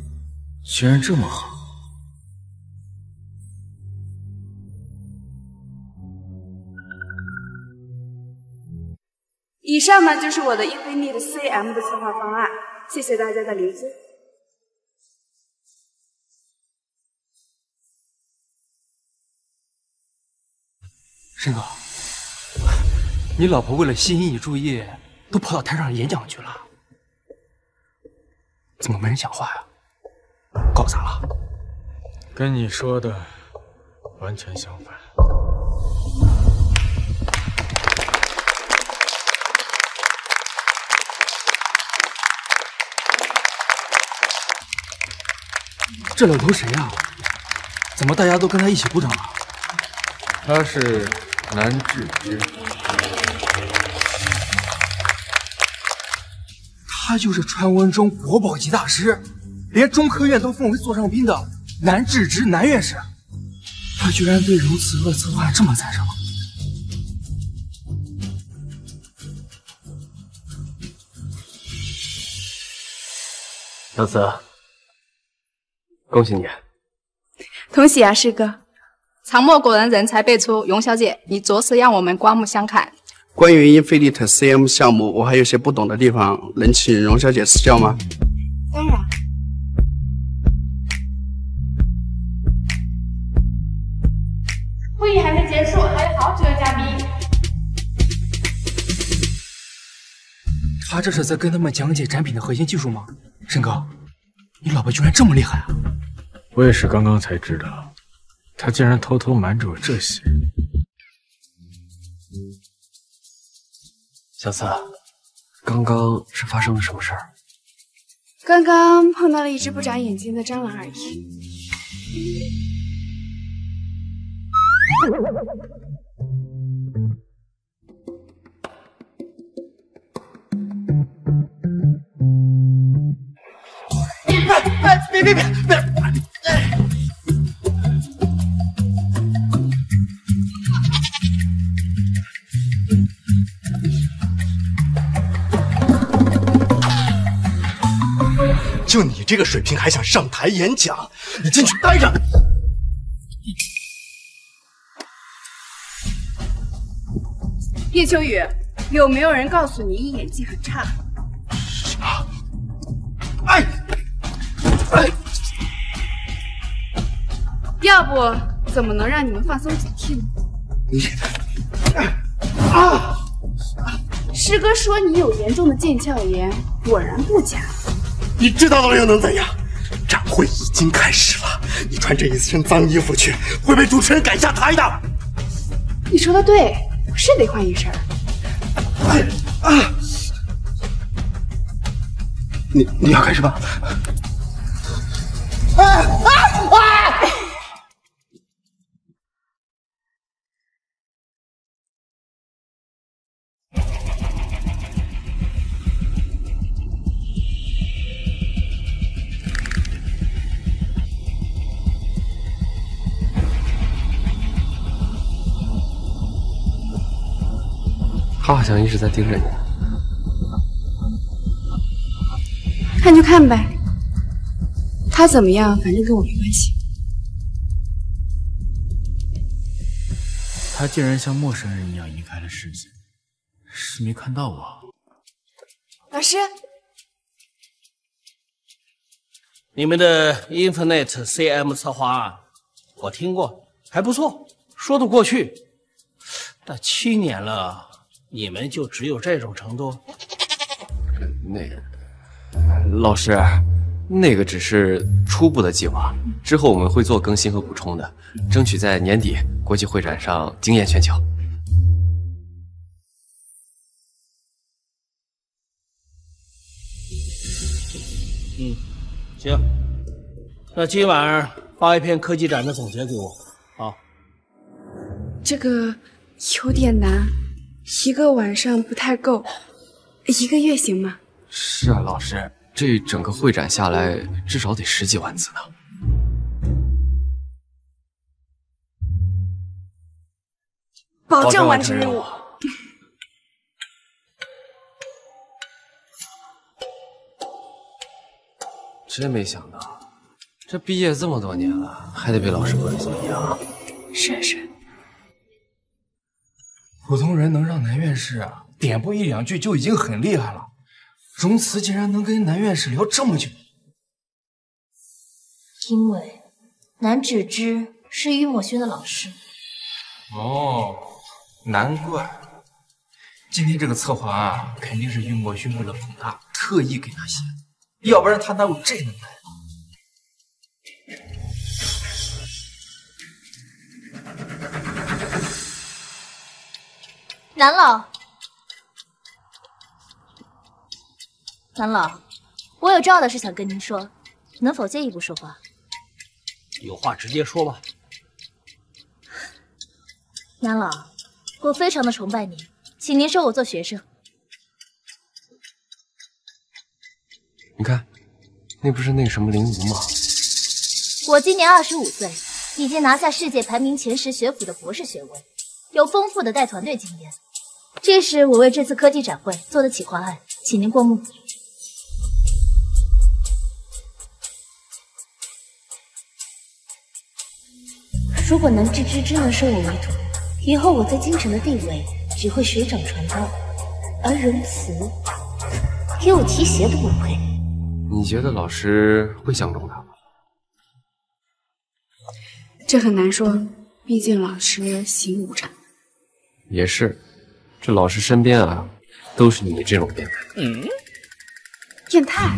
居然这么好。以上呢就是我的 Infinite CM 的策划方案，谢谢大家的聆听。申哥，你老婆为了吸引你注意，都跑到台上演讲去了，怎么没人讲话呀？搞砸了？跟你说的完全相反。这老头谁啊？怎么大家都跟他一起鼓掌啊？他是南芷之，他就是传闻中国宝级大师，连中科院都奉为座上宾的南芷之南院士。他居然对荣慈娥策划这么赞赏。小慈，恭喜你！同喜啊，师哥！唐末果然人才辈出，荣小姐，你着实让我们刮目相看。关于英菲利特 CM 项目，我还有些不懂的地方，能请荣小姐赐教吗？当然。会议还没结束，还有好几个嘉宾。他这是在跟他们讲解展品的核心技术吗？申哥，你老婆居然这么厉害啊！我也是刚刚才知道，他竟然偷偷瞒着我这些。小慈，刚刚是发生了什么事儿？刚刚碰到了一只不长眼睛的蟑螂而已。别！就你这个水平还想上台演讲？你进去待着！叶秋雨，有没有人告诉你你演技很差？哎！要不怎么能让你们放松警惕呢？师哥说你有严重的腱鞘炎，果然不假。你知道了又能怎样？展会已经开始了，你穿这一身脏衣服去，会被主持人赶下台的。你说的对，是得换一身。你要开始吧。他好像一直在盯着你。看就看呗，他怎么样，反正跟我没关系。他竟然像陌生人一样移开了视线，是没看到我。老师，你们的 Infinite CM 策划案我听过，还不错，说得过去。但7年了，你们就只有这种程度？老师，那个只是初步的计划，之后我们会做更新和补充的，争取在年底国际会展上惊艳全球。行，那今晚发一篇科技展的总结给我啊。这个有点难，1个晚上不太够，1个月行吗？是啊，老师，这整个会展下来至少得10几万字呢。保证完成任务。真没想到，这毕业这么多年了，还得被老师管作业啊！是。普通人能让南院士点播1、2句就已经很厉害了，荣慈竟然能跟南院士聊这么久。因为南芷之是于墨轩的老师。哦，难怪。今天这个策划案肯定是于墨轩为了捧他，特意给他写的，要不然他哪有这能耐？南老，我有重要的事想跟您说，能否借一步说话？有话直接说吧。南老，我非常的崇拜您，请您收我做学生。你看，那不是那个什么林无吗？我今年25岁，已经拿下世界排名前10学府的博士学位，有丰富的带团队经验。这是我为这次科技展会做的企划案，请您过目。如果南芝芝真能收我为徒，以后我在京城的地位只会水涨船高，而荣慈给我提鞋都不配。你觉得老师会相中他吗？这很难说，毕竟老师行武长。也是，这老师身边啊，都是你这种变态。变态？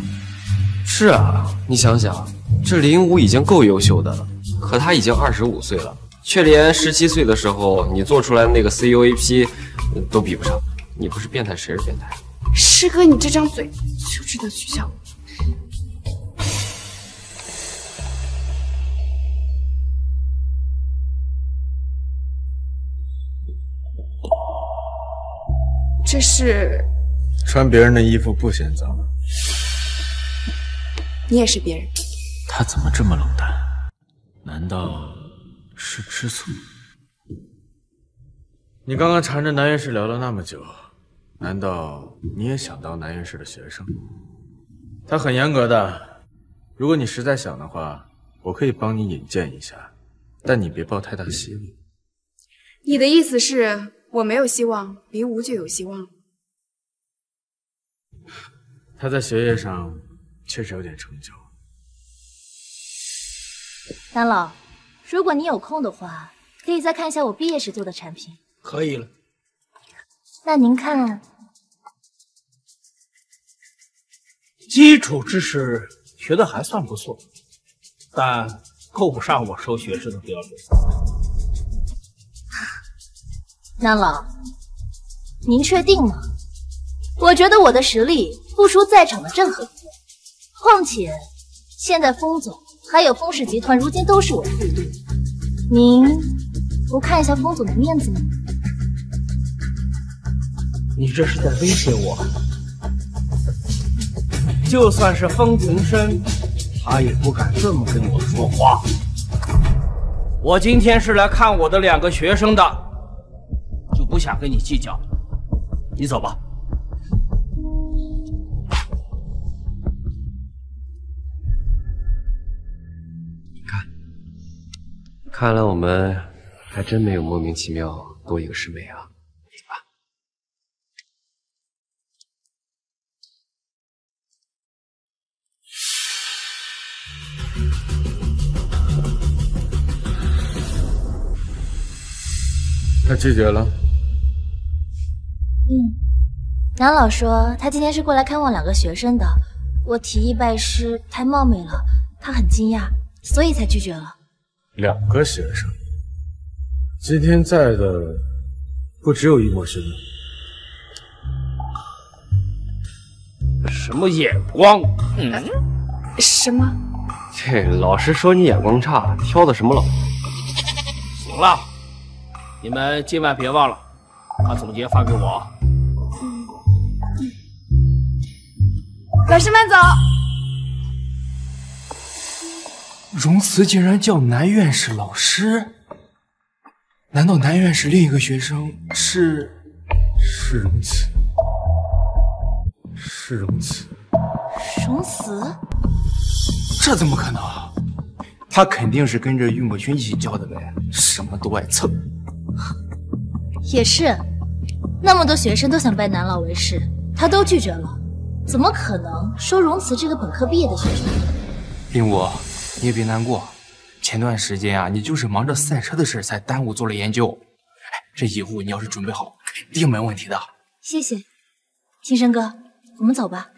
是啊，你想想，这林武已经够优秀的了，可他已经25岁了，却连17岁的时候你做出来的那个 CUAP 都比不上。你不是变态，谁是变态？师哥，你这张嘴就知道取笑我。这是穿别人的衣服不嫌脏，你也是别人。他怎么这么冷淡？难道是吃醋？你刚刚缠着南院士聊了那么久，难道你也想当南院士的学生？他很严格的，如果你实在想的话，我可以帮你引荐一下，但你别抱太大希望。你的意思是？我没有希望，林无就有希望。他在学业上确实有点成就。南老，如果你有空的话，可以再看一下我毕业时做的产品。可以了。那您看，基础知识学的还算不错，但够不上我收学生的标准。南老，您确定吗？我觉得我的实力不输在场的任何人，况且现在风总还有风氏集团如今都是我的部队，您不看一下风总的面子吗？你这是在威胁我？就算是风庭生，他也不敢这么跟我说话。我今天是来看我的2个学生的，就不想跟你计较。你走吧。看来我们还真没有莫名其妙多一个师妹啊。他拒绝了。南老说他今天是过来看望2个学生的，我提议拜师太冒昧了，他很惊讶，所以才拒绝了。2个学生，今天在的不只有一陌生人。什么眼光？什么？这老师说你眼光差，挑的什么老？行了，你们今晚别忘了把总结发给我。老师慢走。荣慈竟然叫南院士老师，难道南院士另一个学生是荣慈？是荣慈？荣慈？这怎么可能？他肯定是跟着玉墨君一起教的呗，什么都爱蹭。也是，那么多学生都想拜南老为师，他都拒绝了，怎么可能收荣慈这个本科毕业的学生？林武，你也别难过，前段时间啊，你就是忙着赛车的事才耽误做了研究。这以后你要是准备好，肯定没问题的。谢谢，秦生哥，我们走吧。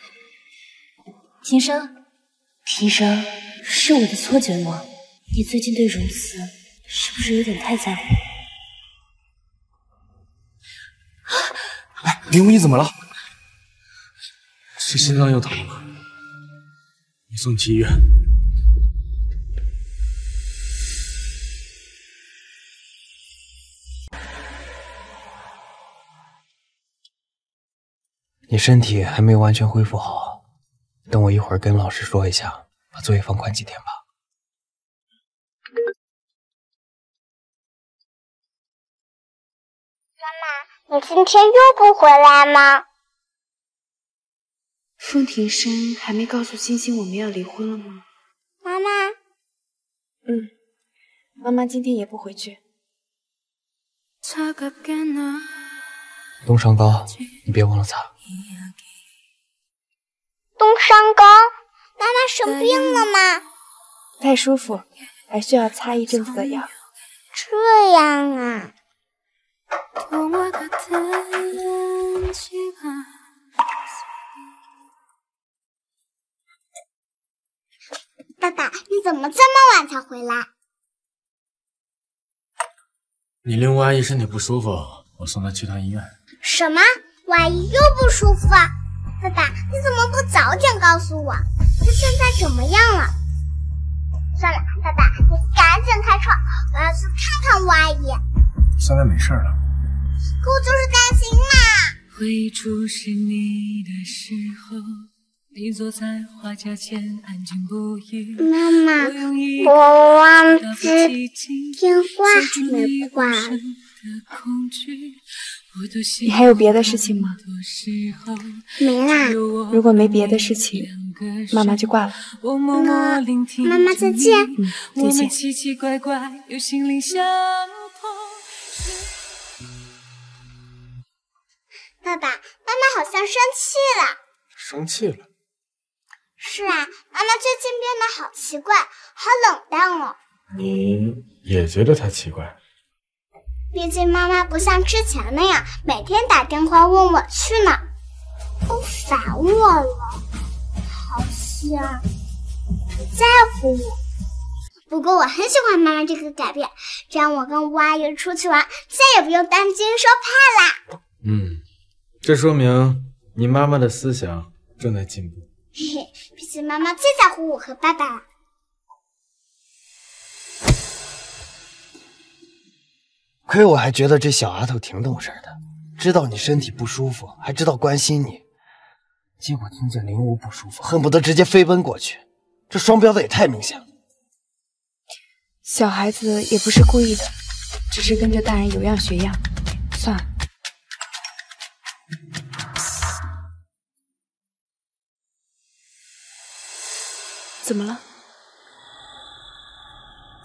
秦生，庭生，是我的错觉吗？你最近对荣慈是不是有点太在乎？哎，林武，你怎么了？是心脏又疼了，你送去医院。你身体还没有完全恢复好，等我一会儿跟老师说一下，把作业放宽几天吧。妈妈，你今天又不回来吗？风庭生还没告诉星星我们要离婚了吗？妈妈，妈妈今天也不回去。冻伤膏，你别忘了擦。冻伤膏？妈妈生病了吗？不太舒服，还需要擦一阵子的药。这样啊。爸爸，你怎么这么晚才回来？你令吴阿姨身体不舒服，我送她去趟医院。什么？我阿姨又不舒服？爸爸，你怎么不早点告诉我？她现在怎么样了？算了，爸爸，你赶紧开窗，我要去看看吴阿姨。现在没事了。可我就是担心嘛。回忆注视你的时候，你坐在花架前安静不语。妈妈，我忘记电话还没挂。你还有别的事情吗？没啦。如果没别的事情，妈妈就挂了。妈妈再见。再见。奇奇怪怪又心灵相通。爸爸，妈妈好像生气了。生气了？是啊，妈妈最近变得好奇怪，好冷淡哦。你也觉得她奇怪？毕竟妈妈不像之前那样每天打电话问我去哪，都烦我了，好像不在乎我。不过我很喜欢妈妈这个改变，这样我跟吴阿姨出去玩，再也不用担惊受怕啦。这说明你妈妈的思想正在进步。嘿嘿，毕竟妈妈最在乎我和爸爸了。亏我还觉得这小丫头挺懂事的，知道你身体不舒服，还知道关心你。结果听见林武不舒服，恨不得直接飞奔过去，这双标的也太明显了。小孩子也不是故意的，只是跟着大人有样学样。算了。怎么了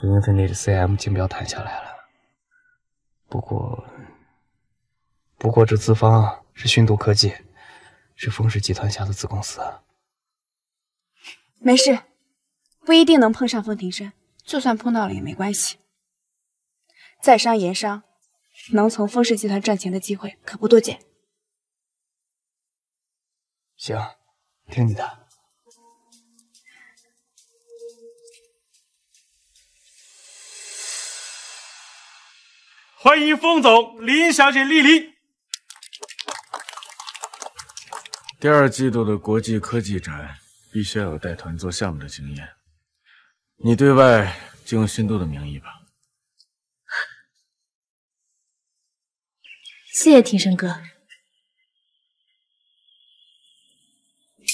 ？Infinite CM 竞标谈下来了，不过这资方是熏度科技，是风氏集团下的子公司啊。没事，不一定能碰上风庭生，就算碰到了也没关系。在商言商，能从风氏集团赚钱的机会可不多见。行，听你的。欢迎风总林小姐莅临。第2季度的国际科技展必须要有带团做项目的经验，你对外就用熏度的名义吧。谢谢庭生哥。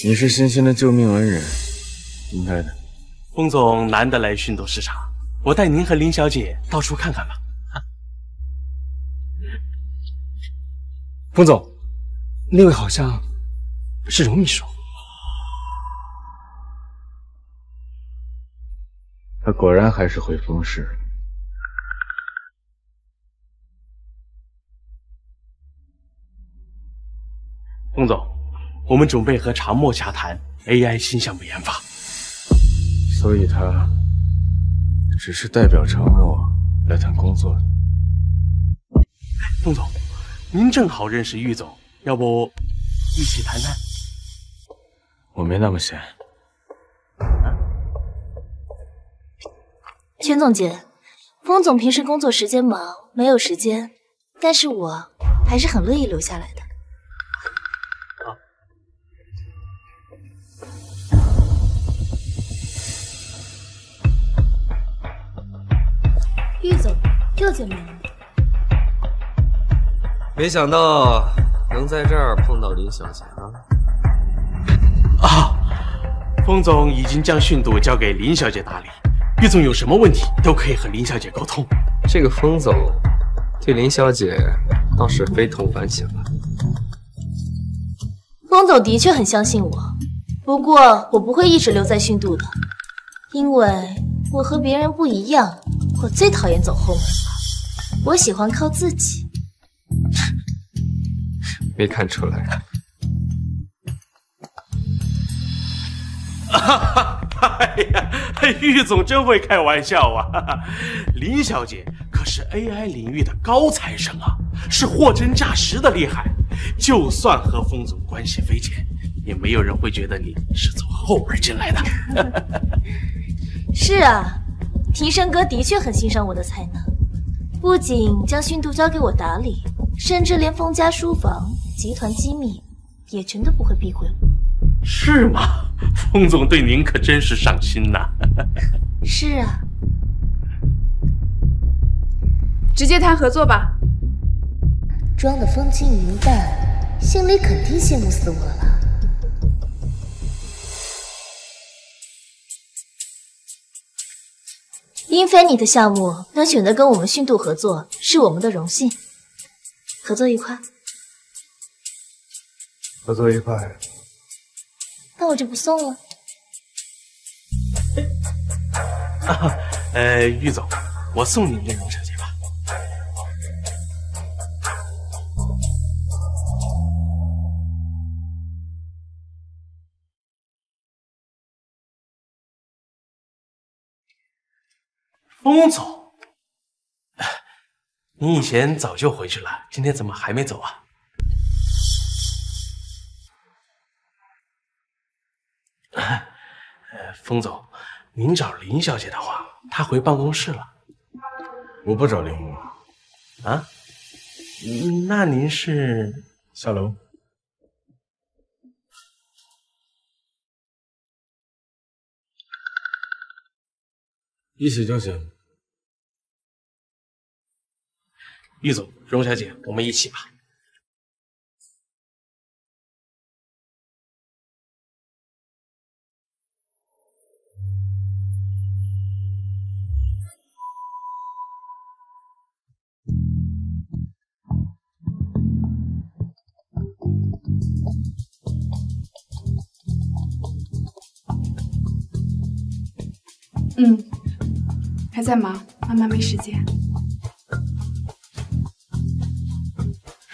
你是欣欣的救命恩人，应该的。风总难得来熏度市场，我带您和林小姐到处看看吧。风总，那位好像是荣秘书。他果然还是回风氏。风总，我们准备和长墨洽谈 AI 新项目研发。所以他只是代表长墨来谈工作的。风总，您正好认识郁总，要不一起谈谈？我没那么闲。全总监，风总平时工作时间忙，没有时间，但是我还是很乐意留下来的。郁总，又见面了。没想到能在这儿碰到林小姐啊！封总已经将训度交给林小姐打理，玉总有什么问题都可以和林小姐沟通。这个封总对林小姐倒是非同凡响了。封总的确很相信我，不过我不会一直留在训度的，因为我和别人不一样，我最讨厌走后门了，我喜欢靠自己。没看出来。哎呀，玉总真会开玩笑啊！林小姐可是 AI 领域的高材生啊，是货真价实的厉害。就算和封总关系匪浅，也没有人会觉得你是从后门进来的。是啊，庭生哥的确很欣赏我的才能，不仅将训度交给我打理，甚至连封家书房、集团机密也全都不会避讳我。是吗？封总对您可真是上心呐。是啊，直接谈合作吧。装得风轻云淡，心里肯定羡慕死我了。英菲尼的项目能选择跟我们训度合作，是我们的荣幸。合作愉快。合作愉快。那我就不送了。玉总，我送您给荣小姐吧。封总，您以前早就回去了，今天怎么还没走啊？封总，您找林小姐的话，她回办公室了。我不找林武。啊？那您是下楼。一起就行。玉总，荣小姐，我们一起吧。还在忙，妈妈没时间。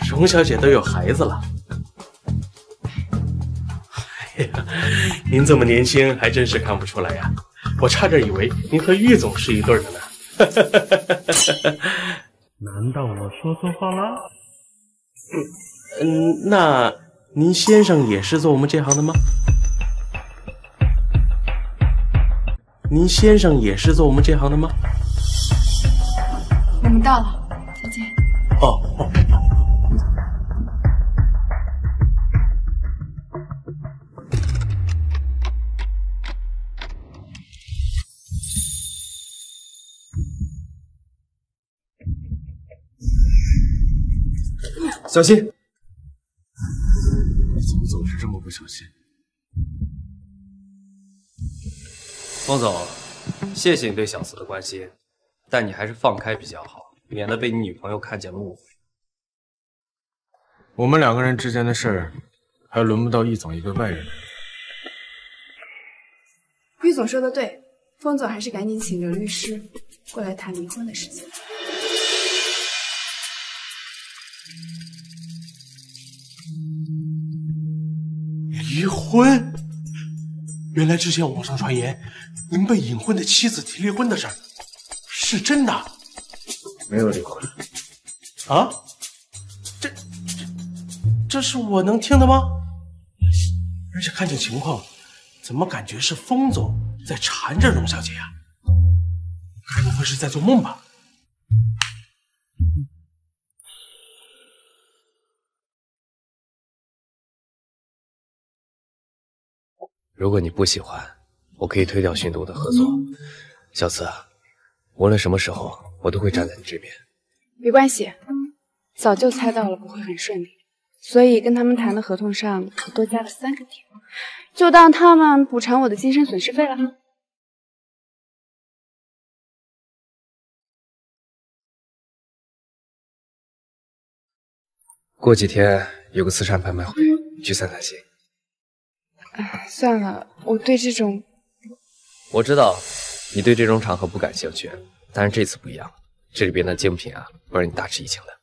荣小姐都有孩子了。哎呀，您这么年轻，还真是看不出来呀！我差点以为您和玉总是一对的呢。难道我说错话了？那您先生也是做我们这行的吗？您先生也是做我们这行的吗？我们到了，再见。哦。小心！你怎么总是这么不小心？封总，谢谢你对小四的关心，但你还是放开比较好，免得被你女朋友看见了误会。我们两个人之间的事儿，还轮不到易总一个外人来。玉总说的对，封总还是赶紧请个律师过来谈离婚的事情。离婚？原来之前网上传言您被隐婚的妻子提离婚的事儿，是真的？没有离婚。啊？这是我能听的吗？而且看这情况，怎么感觉是封总在缠着荣小姐呀？该不会是在做梦吧？如果你不喜欢，我可以推掉训读的合作。小次，无论什么时候，我都会站在你这边。没关系，早就猜到了不会很顺利，所以跟他们谈的合同上我多加了3个点。就当他们补偿我的精神损失费了。过几天有个慈善拍卖会，去参才行。算了，我对这种……我知道你对这种场合不感兴趣，但是这次不一样，这里边的精品啊，会让你大吃一惊的。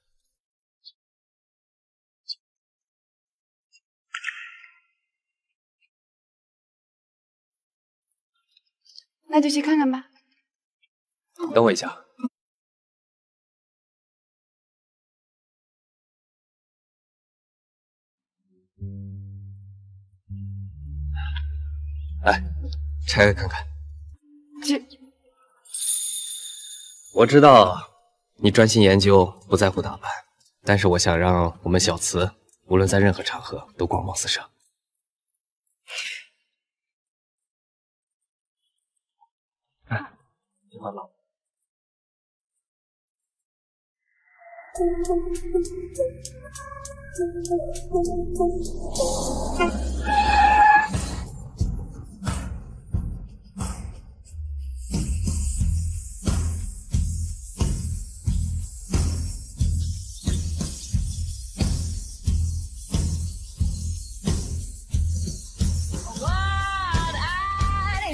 那就去看看吧。等我一下。来，拆开看看。这……我知道你专心研究，不在乎打扮，但是我想让我们小慈无论在任何场合都光芒四射。听话吧。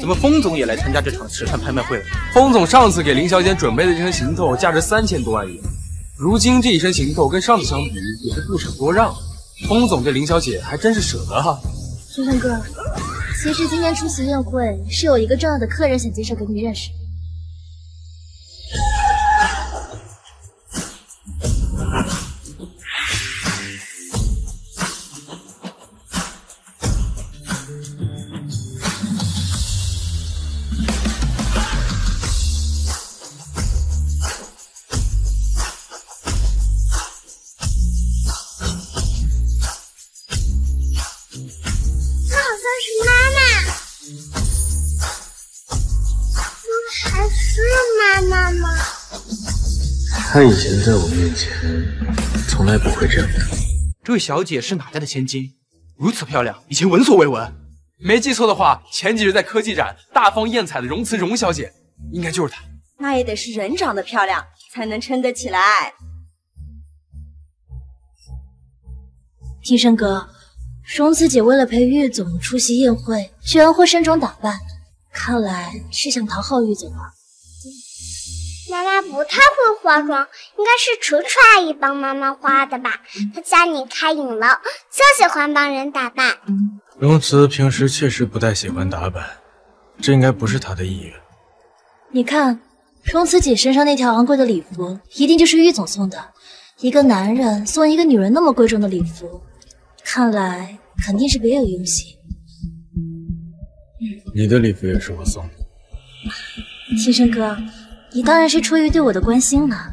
怎么风总也来参加这场慈善拍卖会了？风总上次给林小姐准备的这身行头价值3000多万元，如今这一身行头跟上次相比也是不舍多让。风总对林小姐还真是舍得哈。春生哥，其实今天出席宴会是有一个重要的客人想介绍给你认识。她以前在我面前从来不会这样的。这位小姐是哪家的千金？如此漂亮，以前闻所未闻。没记错的话，前几日在科技展大放艳彩的荣慈荣小姐，应该就是她。那也得是人长得漂亮才能撑得起来。庭生哥，荣慈姐为了陪玉总出席宴会，居然会盛装打扮，看来是想讨好玉总啊。妈妈不太会化妆，应该是楚楚阿姨帮妈妈化的吧？她家里开影楼，就喜欢帮人打扮。荣慈平时确实不太喜欢打扮，这应该不是她的意愿。你看，荣慈姐身上那条昂贵的礼服，一定就是玉总送的。一个男人送一个女人那么贵重的礼服，看来肯定是别有用心。你的礼服也是我送的。庭生哥，你当然是出于对我的关心了。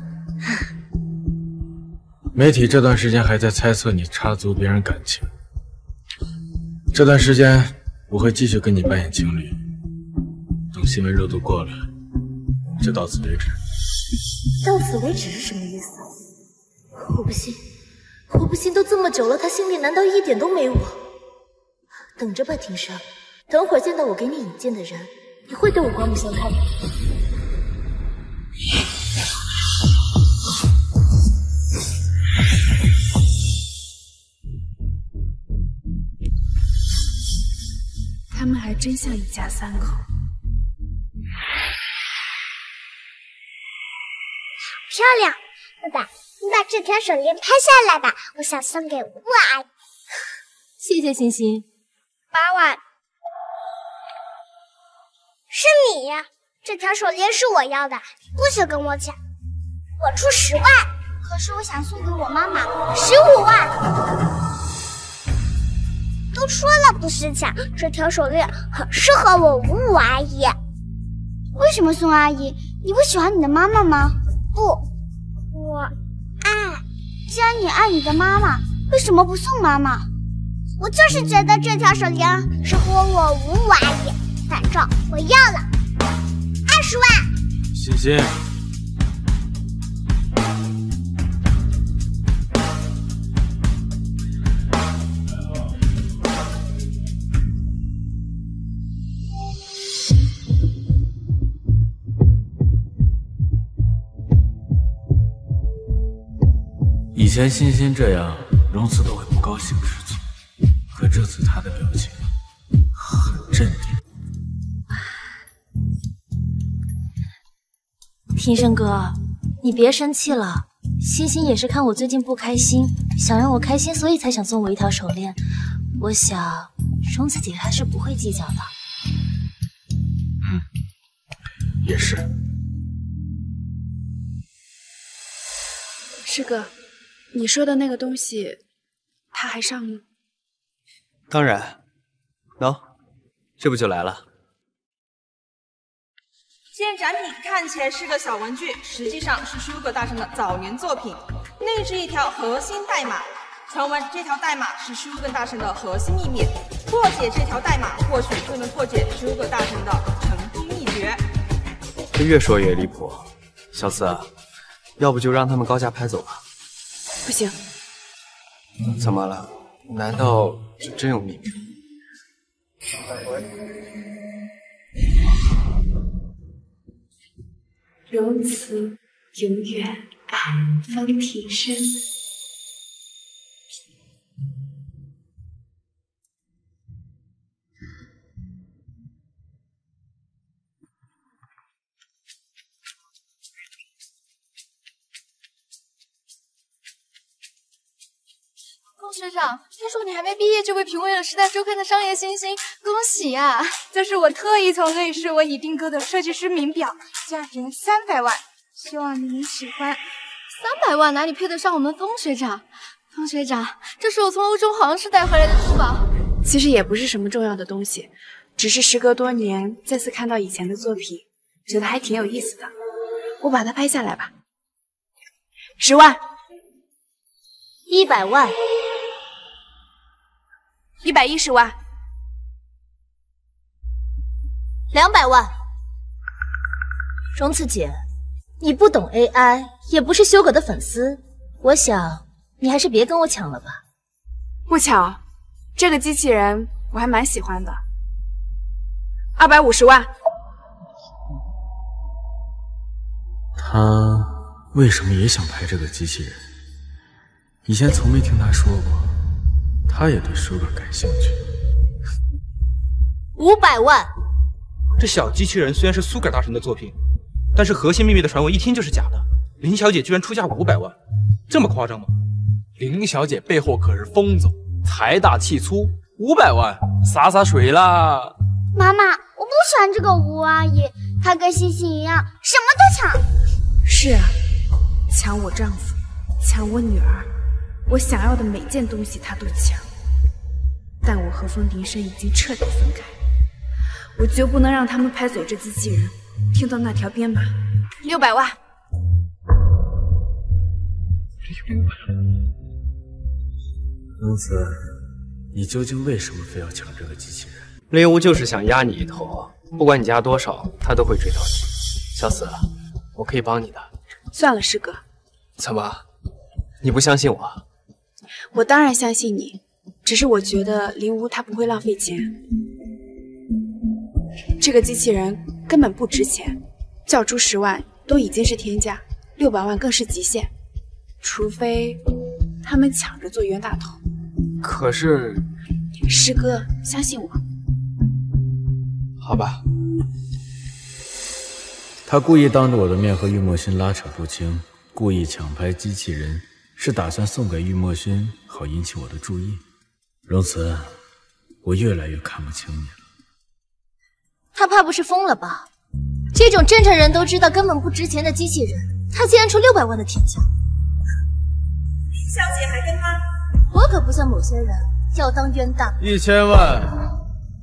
媒体这段时间还在猜测你插足别人感情，这段时间我会继续跟你扮演情侣，等新闻热度过了，就到此为止。到此为止是什么意思？我不信，我不信，都这么久了，他心里难道一点都没我？等着吧，庭生，等会儿见到我给你引荐的人，你会对我刮目相看的。他们还真像一家三口。漂亮，爸爸，你把这条手链拍下来吧，我想送给吴阿姨。谢谢欣欣。8万。是你呀，这条手链是我要的，不许跟我抢。我出10万，可是我想送给我妈妈15万。都说了不许抢，这条手链很适合我吴阿姨。为什么送阿姨？你不喜欢你的妈妈吗？不，我爱。既然你爱你的妈妈，为什么不送妈妈？我就是觉得这条手链适合我吴阿姨，反正我要了20万。欣欣，以前欣欣这样，荣慈都会不高兴吃醋，可这次他的表情很镇定。庭生哥，你别生气了。欣欣也是看我最近不开心，想让我开心，所以才想送我一条手链。我想，荣慈姐还是不会计较的。也是。师哥，你说的那个东西，他还上吗？当然，喏，这不就来了。现展品看起来是个小文具，实际上是Sugar大神的早年作品，内置一条核心代码。传闻这条代码是Sugar大神的核心秘密，破解这条代码或许就能破解Sugar大神的成功秘诀。这越说越离谱，小四，要不就让他们高价拍走吧。不行。怎么了？难道就真有秘密？荣慈永远爱方庭生。龚学长，听说你还没毕业就被评为了《时代周刊》的商业新星，恭喜呀！这是我特意从瑞士为你订购的设计师名表，价值300万，希望你能喜欢。300万哪里配得上我们风学长？风学长，这是我从欧洲皇室带回来的珠宝。其实也不是什么重要的东西，只是时隔多年再次看到以前的作品，觉得还挺有意思的。我把它拍下来吧。10万。100万。110万。200万。荣慈姐，你不懂 AI， 也不是修葛的粉丝，我想你还是别跟我抢了吧。不巧，这个机器人我还蛮喜欢的。250万。他为什么也想拍这个机器人？以前从没听他说过，他也对Sugar感兴趣。500万。这小机器人虽然是Sugar大神的作品，但是核心秘密的传闻一听就是假的。林小姐居然出价500万，这么夸张吗？林小姐背后可是风总，财大气粗，500万洒洒水啦。妈妈，我不喜欢这个吴阿姨，她跟欣欣一样，什么都抢。是啊，抢我丈夫，抢我女儿，我想要的每件东西她都抢。但我和风庭生已经彻底分开，我绝不能让他们拍走这机器人。听到那条编码，600万。公子，你究竟为什么非要抢这个机器人？猎巫就是想压你一头，不管你加多少，他都会追到你。小四，我可以帮你的。算了，师哥。怎么，你不相信我？我当然相信你，只是我觉得林巫他不会浪费钱。这个机器人根本不值钱，叫出10万都已经是天价，600万更是极限。除非他们抢着做冤大头。可是，师哥，相信我。好吧。他故意当着我的面和玉墨勋拉扯不清，故意抢拍机器人，是打算送给玉墨勋，好引起我的注意。荣慈，我越来越看不清你了。他怕不是疯了吧？这种正常人都知道根本不值钱的机器人，他竟然出600万的天价。林小姐还跟他，我可不像某些人要当冤大头。1000万，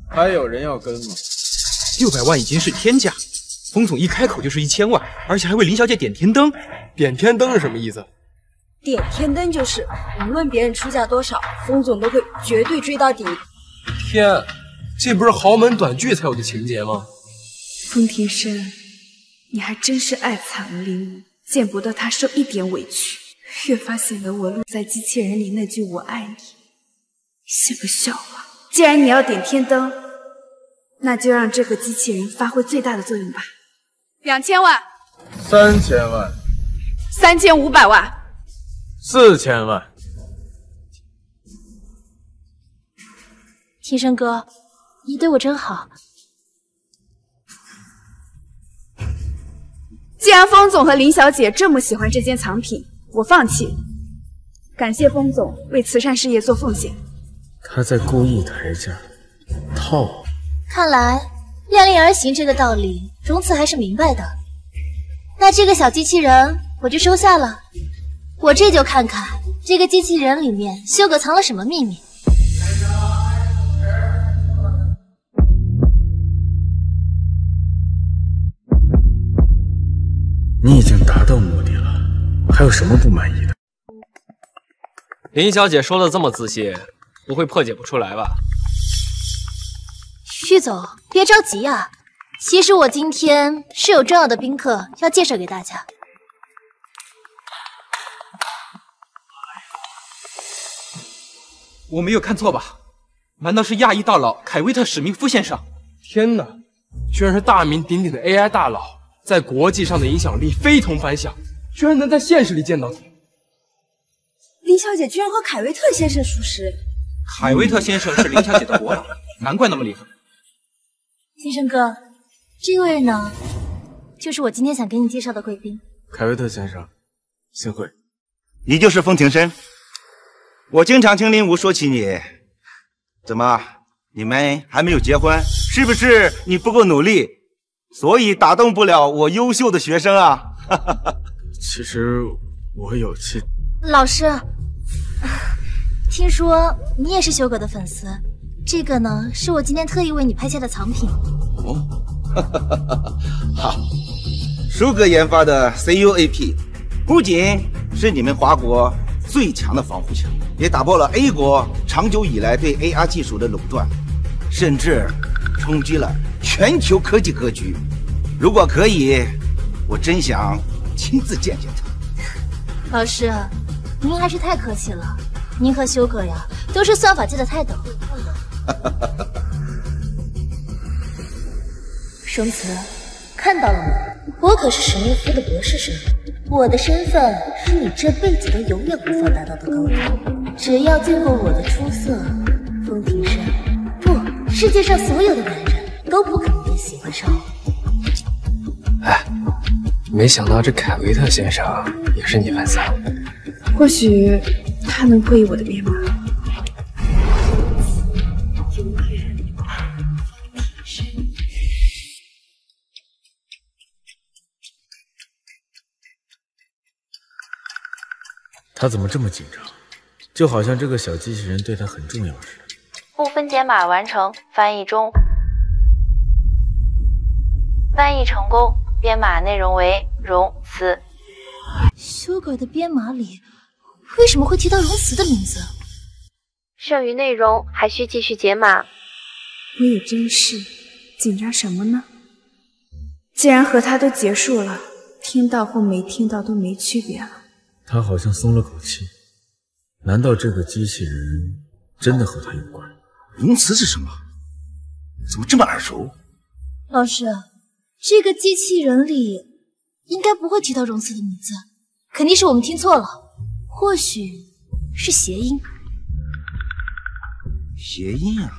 还有人要跟吗？600万已经是天价，风总一开口就是1000万，而且还为林小姐点天灯。点天灯是什么意思？点天灯就是无论别人出价多少，风总都会绝对追到底。天，这不是豪门短剧才有的情节吗？风庭生，你还真是爱惨了林武，见不得他受一点委屈，越发显得我录在机器人里那句我爱你像个笑话。既然你要点天灯，那就让这个机器人发挥最大的作用吧。2000万。3000万。3500万。4000万。庭生哥，你对我真好。既然风总和林小姐这么喜欢这件藏品，我放弃。感谢风总为慈善事业做奉献。他在故意抬价，套我。看来量力而行这个道理，荣慈还是明白的。那这个小机器人我就收下了。我这就看看这个机器人里面修哥藏了什么秘密。你已经达到目的了，还有什么不满意的？林小姐说的这么仔细，不会破解不出来吧？玉总，别着急啊。其实我今天是有重要的宾客要介绍给大家。我没有看错吧？难道是亚裔大佬凯威特史密夫先生？天哪，居然是大名鼎鼎的 AI 大佬，在国际上的影响力非同凡响，居然能在现实里见到你。林小姐居然和凯威特先生熟识。凯威特先生是林小姐的国老，难怪那么厉害。先生哥，这位呢，就是我今天想给你介绍的贵宾。凯威特先生，幸会。你就是风庭深。我经常听林武说起你，怎么你们还没有结婚？是不是你不够努力，所以打动不了我优秀的学生啊？其实我有妻。老师，听说你也是修哥的粉丝，这个呢是我今天特意为你拍下的藏品。哦，好，舒哥研发的 CUAP 不仅是你们华国最强的防护墙，也打破了 A 国长久以来对 AR 技术的垄断，甚至冲击了全球科技格局。如果可以，我真想亲自见见他。老师，您还是太客气了。您和修哥呀，都是算法界的泰斗。荣慈，看到了吗？我可是史密夫的博士生，我的身份是你这辈子都永远无法达到的高度。只要见过我的出色，风庭深，不，世界上所有的男人都不可能喜欢上我。哎，没想到这凯维特先生也是你粉丝啊？或许他能破译我的编码。他怎么这么紧张？就好像这个小机器人对他很重要似的。部分解码完成，翻译中。翻译成功，编码内容为荣慈。修改的编码里为什么会提到荣慈的名字？剩余内容还需继续解码。我也真是，紧张什么呢？既然和他都结束了，听到或没听到都没区别了。他好像松了口气，难道这个机器人真的和他有关？荣慈是什么？怎么这么耳熟？老师，这个机器人里应该不会提到荣慈的名字，肯定是我们听错了，或许是谐音。谐音啊！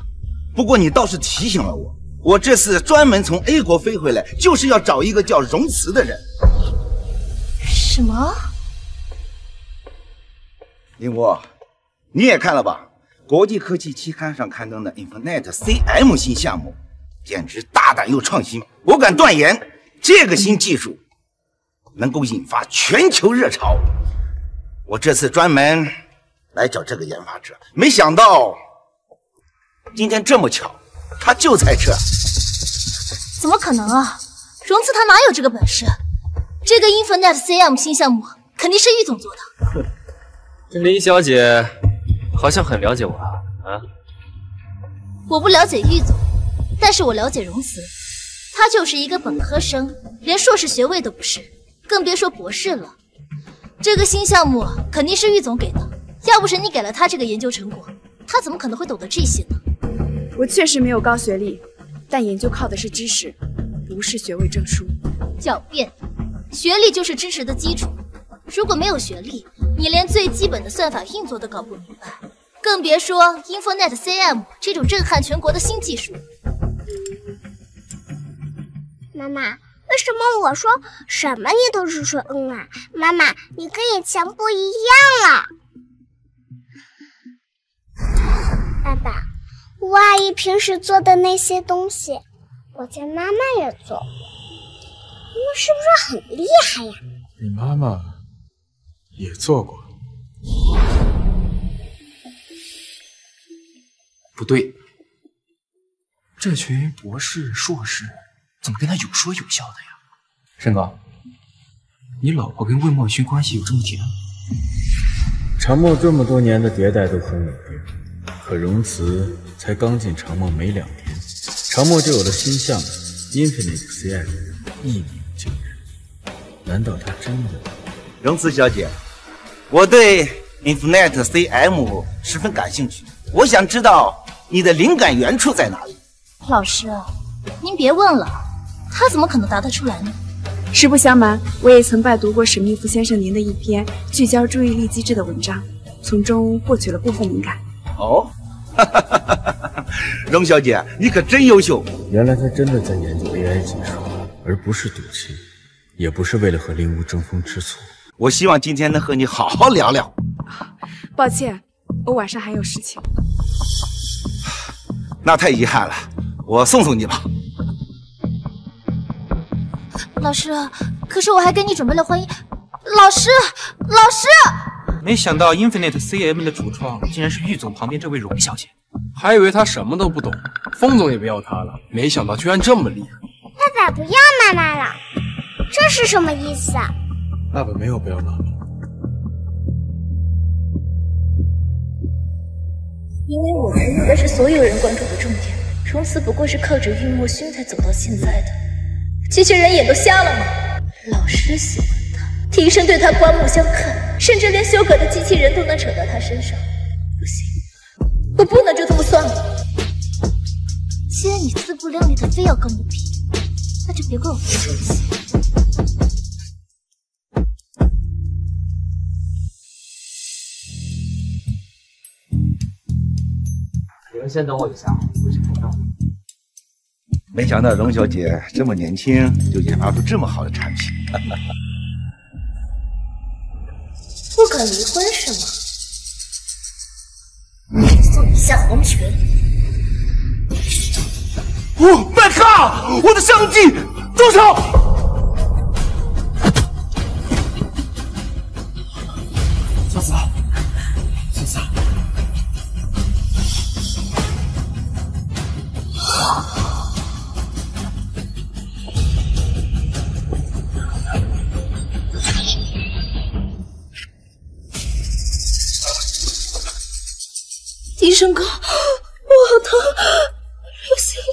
不过你倒是提醒了我，我这次专门从 A 国飞回来，就是要找一个叫荣慈的人。什么？林武，你也看了吧？国际科技期刊上刊登的 Infinite CM 新项目，简直大胆又创新。我敢断言，这个新技术能够引发全球热潮。我这次专门来找这个研发者，没想到今天这么巧，他就在这。怎么可能啊？荣慈他哪有这个本事？这个 Infinite CM 新项目肯定是玉总做的。这林小姐好像很了解我啊。我不了解玉总，但是我了解荣慈，他就是一个本科生，连硕士学位都不是，更别说博士了。这个新项目肯定是玉总给的，要不是你给了他这个研究成果，他怎么可能会懂得这些呢？我确实没有高学历，但研究靠的是知识，不是学位证书。狡辩，学历就是知识的基础，如果没有学历，你连最基本的算法运作都搞不明白，更别说 InfoNet CM 这种震撼全国的新技术。妈妈，为什么我说什么你都是说嗯啊？妈妈，你跟以前不一样了。爸爸，吴阿姨平时做的那些东西，我家妈妈也做过，那是不是很厉害呀？你妈妈也做过。不对，这群博士、硕士怎么跟他有说有笑的呀？申哥，你老婆跟魏墨勋关系有这么甜？长梦这么多年的迭代都很稳定，可荣慈才刚进长梦没2天，长梦就有了新项目 Infinite CM， 一鸣惊人。难道他真的？荣慈小姐，我对 Infinite CM 十分感兴趣，我想知道你的灵感源处在哪里？老师，您别问了，他怎么可能答得出来呢？实不相瞒，我也曾拜读过史密夫先生您的一篇聚焦注意力机制的文章，从中获取了部分灵感。哦，荣小姐，你可真优秀。原来他真的在研究 AI 技术，而不是赌气，也不是为了和林屋争风吃醋。我希望今天能和你好好聊聊。抱歉，我晚上还有事情。那太遗憾了，我送送你吧。老师，可是我还给你准备了婚姻。老师，没想到 Infinite CM 的主创竟然是玉总旁边这位荣小姐。还以为他什么都不懂，风总也不要他了，没想到居然这么厉害。爸爸不要妈妈了，这是什么意思啊？爸爸没有不要妈妈。因为我服务的是所有人关注的重点，荣慈不过是靠着玉墨勋才走到现在的。机器人眼都瞎了吗？老师喜欢他，庭生对他刮目相看，甚至连修改的机器人都能扯到他身上。不行，我不能就这么算了。既然你自不量力的非要跟我比，那就别怪我不客气。你们先等我一下，我去补上。没想到荣小姐这么年轻就研发出这么好的产品。不肯离婚是吗？送你下黄泉。哦 ，My God！ 我的相机，动手！小紫，小紫。医生哥，我好疼，流血了。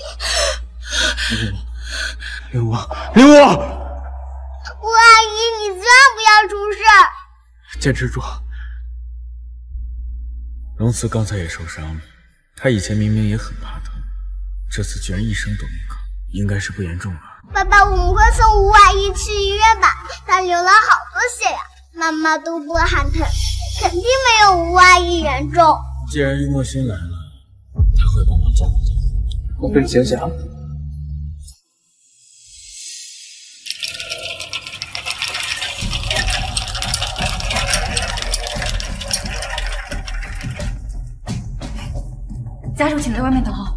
林武，吴阿姨，你千万不要出事！坚持住。荣慈刚才也受伤了，他以前明明也很怕疼，这次居然一声都没吭，应该是不严重吧？爸爸，我们快送吴阿姨去医院吧，她流了好多血呀，妈妈都不喊疼，肯定没有吴阿姨严重。既然玉墨勋来了，他会帮忙照顾的。我跟你想想。家属请在外面等候。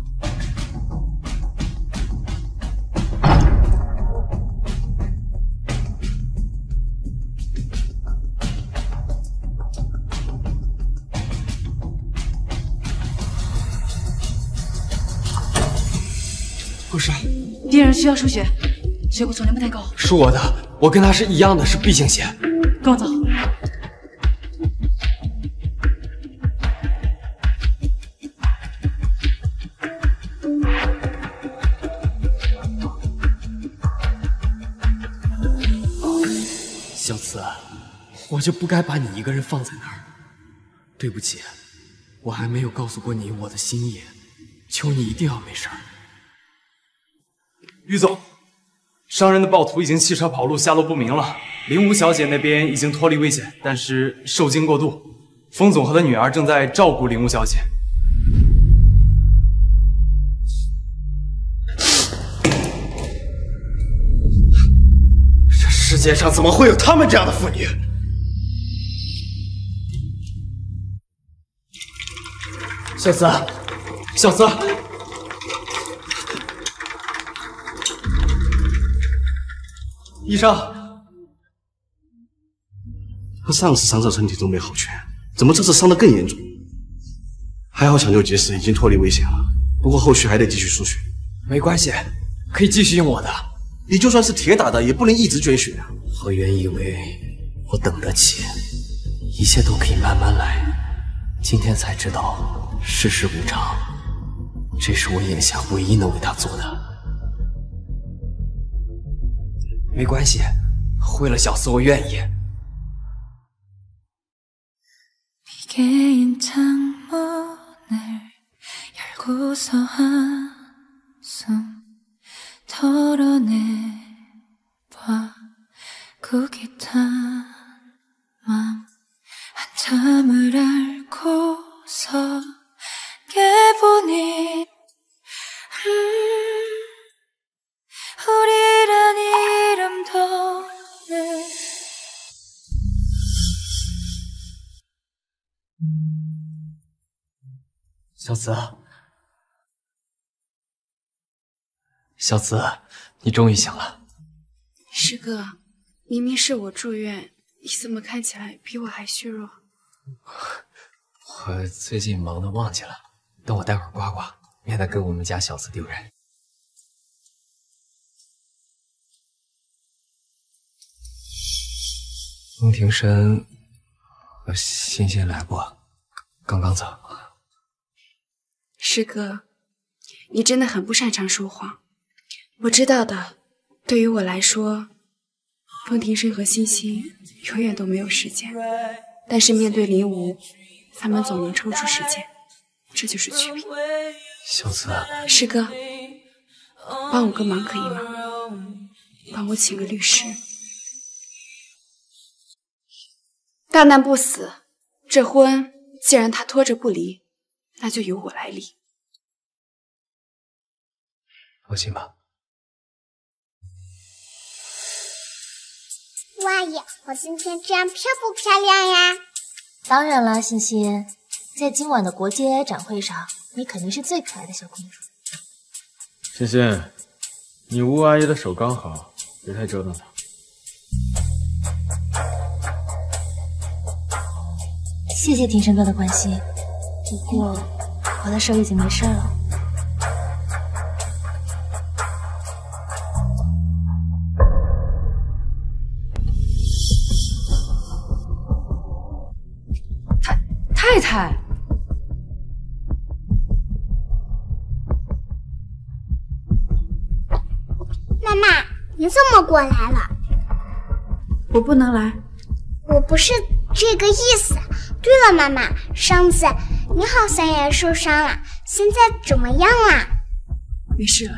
护士，病人需要输血，血骨总量不太高。是我的，我跟他是一样的，是 B 型血。跟我走。小慈，我就不该把你一个人放在那儿。对不起，我还没有告诉过你我的心意，求你一定要没事儿。于总，伤人的暴徒已经弃车跑路，下落不明了。林武小姐那边已经脱离危险，但是受惊过度。封总和他女儿正在照顾林武小姐。这世界上怎么会有他们这样的妇女？小慈，小慈，医生，他上次伤者身体都没好全，怎么这次伤得更严重？还好抢救及时，已经脱离危险了。不过后续还得继续输血。没关系，可以继续用我的。你就算是铁打的，也不能一直捐血啊！我原以为我等得起，一切都可以慢慢来，今天才知道。世事无常，这是我眼下唯一能为他做的。没关系，为了小四，我愿意。 개인 창문을 열고서 한숨 털어내봐 구깃한 맘 한참을 앓고서 깨보니 우리란 이름도 내小慈，小慈，你终于醒了。师哥，明明是我住院，你怎么看起来比我还虚弱？我最近忙得忘记了，等我待会儿刮刮，免得给我们家小慈丢人。翁庭深和欣欣来过，刚刚走。 师哥，你真的很不擅长说谎。我知道的，对于我来说，风庭深和欣欣永远都没有时间，但是面对林武，他们总能抽出时间，这就是区别。小慈，师哥，帮我个忙可以吗？帮我请个律师。大难不死，这婚既然他拖着不离。 那就由我来理。放心吧。吴阿姨，我今天这样漂不漂亮呀？当然啦，欣欣，在今晚的国际 AI 展会上，你肯定是最可爱的小公主。欣欣，你吴阿姨的手刚好，别太折腾她。谢谢庭深哥的关心。 不过，我的手已经没事了。太太，妈妈，你怎么过来了？我不能来。我不是这个意思。对了，妈妈，上次。 你好像也受伤了，现在怎么样啦？没事了。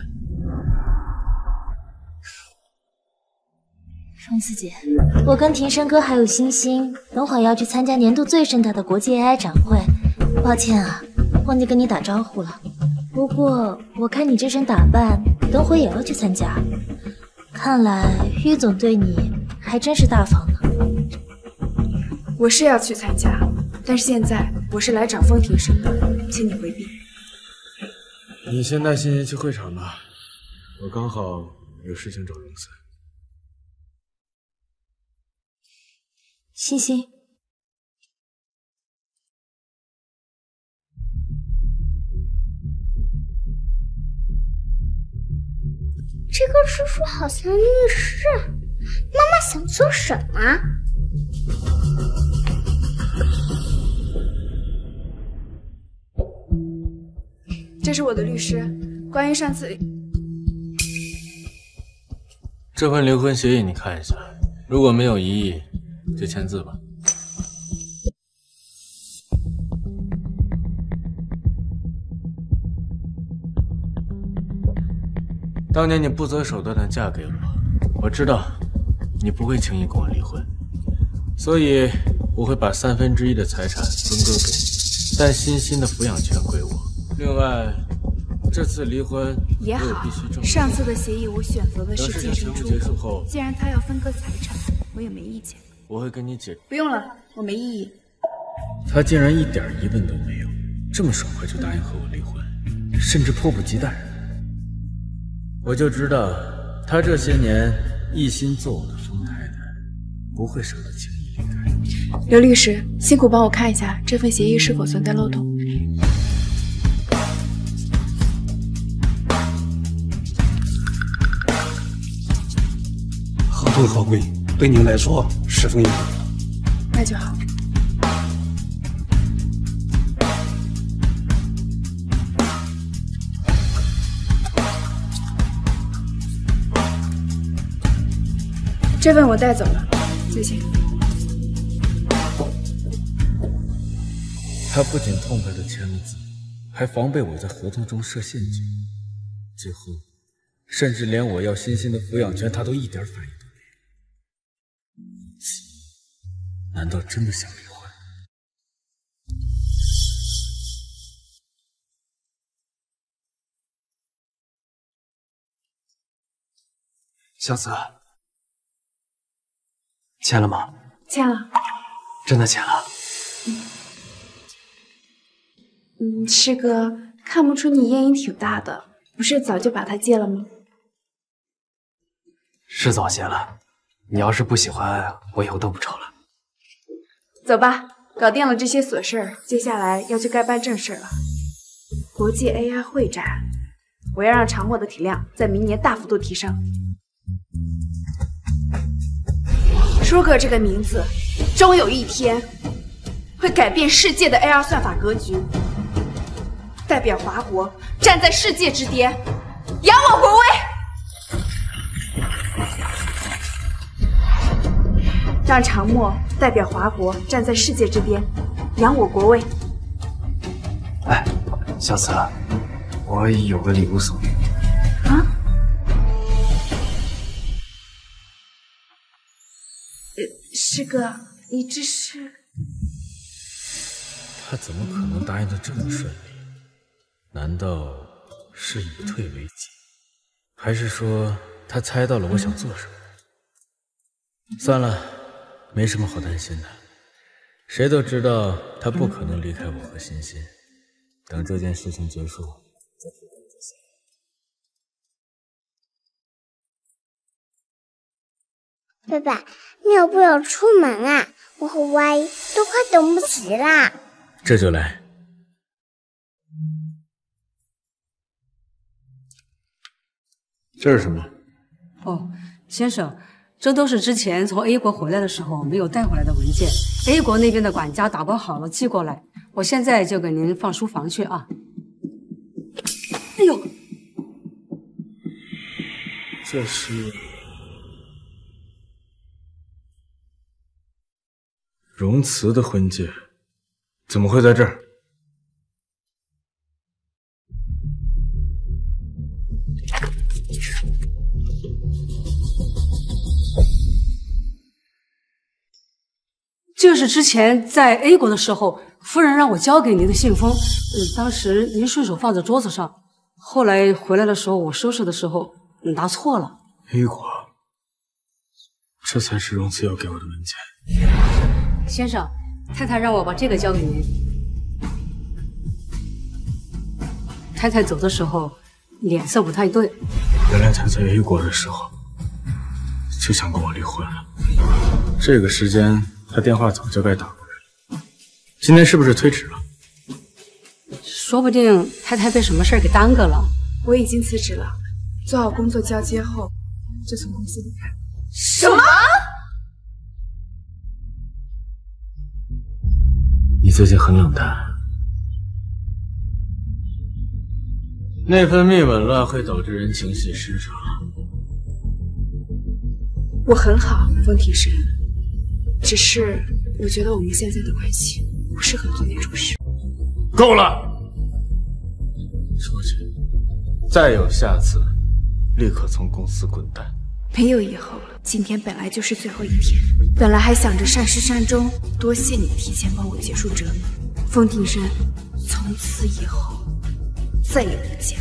双子姐，我跟庭深哥还有欣欣，等会儿要去参加年度最盛大的国际 AI 展会。抱歉啊，忘记跟你打招呼了。不过我看你这身打扮，等会儿也要去参加。看来于总对你还真是大方呢。我是要去参加。 但是现在我是来找风庭深的，请你回避。你先带欣欣去会场吧，我刚好有事情找荣思。欣欣，这个叔叔好像律师，妈妈想做什么？ 这是我的律师，关于上次这份离婚协议你看一下，如果没有异议，就签字吧。当年你不择手段的嫁给我，我知道你不会轻易跟我离婚，所以我会把1/3的财产分割给你，但欣欣的抚养权归我。另外，这次离婚也好，上次的协议我选择的是净身出户。既然他要分割财产，我也没意见。我会跟你解。不用了，我没异议。他竟然一点疑问都没有，这么爽快就答应和我离婚，甚至迫不及待。我就知道他这些年一心做我的丰太太，不会舍得轻易离开。刘律师，辛苦帮我看一下这份协议是否存在漏洞。合同合规，对您来说十分有利。那就好。这份我带走了，谢谢。他不仅痛快地签了字，还防备我在合同中设陷阱，最后甚至连我要欣欣的抚养权他都一点反应都没有。难道真的想离婚？小紫，签了吗？签了。真的签了？师哥，看不出你烟瘾挺大的，不是早就把它戒了吗？是早戒了，你要是不喜欢，我以后都不抽了。走吧，搞定了这些琐事儿，接下来要去该办正事了。国际 AI 会展，我要让长墨的体量在明年大幅度提升。舒克这个名字，终有一天会改变世界的 AR 算法格局，代表华国站在世界之巅，扬我国威。让长墨代表华国站在世界之巅，扬我国威。哎，小紫，我有个礼物送你。啊？师哥，你这是？他怎么可能答应的这么顺利？难道是以退为进，还是说他猜到了我想做什么？算了，没什么好担心的。谁都知道他不可能离开我和欣欣。等这件事情结束，再说这些。爸爸，你要不要出门啊？我和歪都快等不及啦。这就来。这是什么？哦，先生，这都是之前从 A 国回来的时候没有带回来的文件 ，A 国那边的管家打包好了寄过来，我现在就给您放书房去啊。哎呦，这是荣慈的婚戒，怎么会在这儿？这是之前在 A 国的时候，夫人让我交给您的信封，当时您顺手放在桌子上，后来回来的时候我收拾的时候拿错了。A 国，这才是荣慈要给我的文件。先生，太太让我把这个交给您。太太走的时候脸色不太对，原来他在 A 国的时候就想跟我离婚了。这个时间他电话早就该打过来了，今天是不是推迟了？说不定太太被什么事儿给耽搁了。我已经辞职了，做好工作交接后就从公司离开。什么？你最近很冷淡。内分泌紊乱会导致人情绪失常。我很好，风庭生，只是我觉得我们现在的关系不适合做那种事。够了！出去，再有下次，立刻从公司滚蛋。没有以后了。今天本来就是最后一天，本来还想着善始善终，多谢你提前帮我结束折磨。风庭山，从此以后再也不见。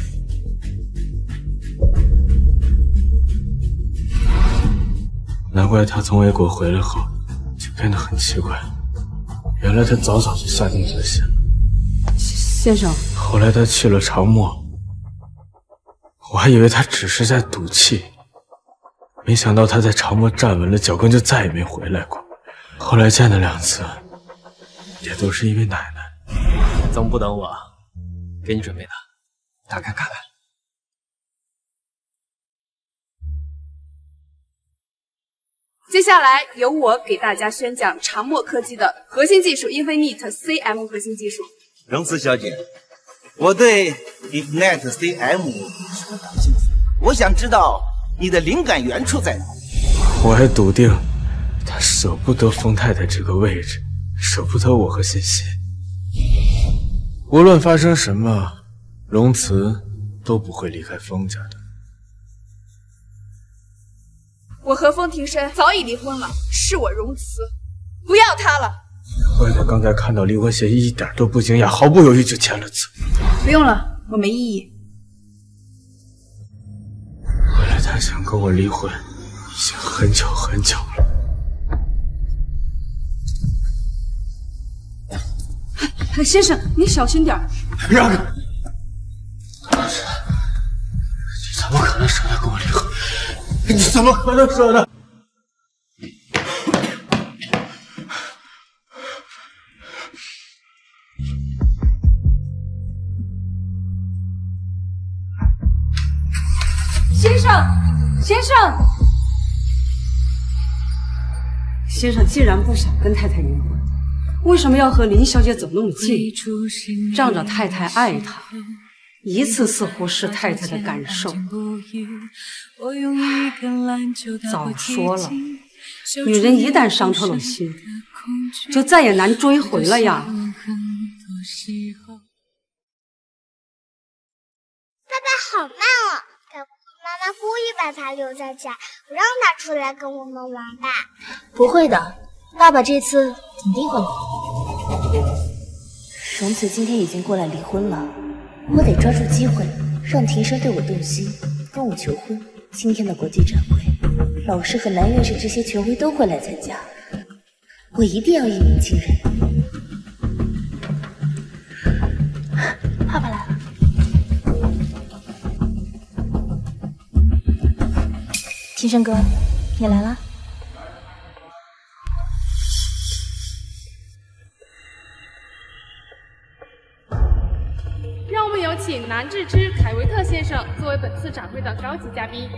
难怪他从 A 国回来后就变得很奇怪，原来他早早就下定决心了。先生，后来他去了长墨，我还以为他只是在赌气，没想到他在长墨站稳了脚跟就再也没回来过。后来见了2次，也都是因为奶奶。怎么不等我？给你准备的，打开看看。接下来由我给大家宣讲长墨科技的核心技术 Infinite CM 核心技术。荣慈小姐，我对 Infinite CM 十分感兴趣，我想知道你的灵感源处在哪里。我还笃定他舍不得风太太这个位置，舍不得我和欣欣。无论发生什么，龙慈都不会离开风家的。我和风庭山早已离婚了，是我容辞，不要他了。怪他刚才看到离婚协议一点都不惊讶，毫不犹豫就签了字。不用了，我没异议。原来他想跟我离婚，已经很久很久了。先生，你小心点。让开！你怎么可能舍得跟我离婚？你怎么可能舍得？先生，先生，先生既然不想跟太太离婚，为什么要和林小姐走那么近？仗着太太爱他，一次次忽视太太的感受。早说了，女人一旦伤透了心，就再也难追回了呀。爸爸好慢哦，该不会妈妈故意把他留在家，不让他出来跟我们玩吧？不会的，爸爸这次肯定会来。荣慈今天已经过来离婚了，我得抓住机会，让庭生对我动心，跟我求婚。今天的国际展会，老师和男院士这些权威都会来参加，我一定要一鸣惊人。爸爸来了。庭生哥，你来了。让我们有请南志之、凯维特先生作为本次展会的高级嘉宾。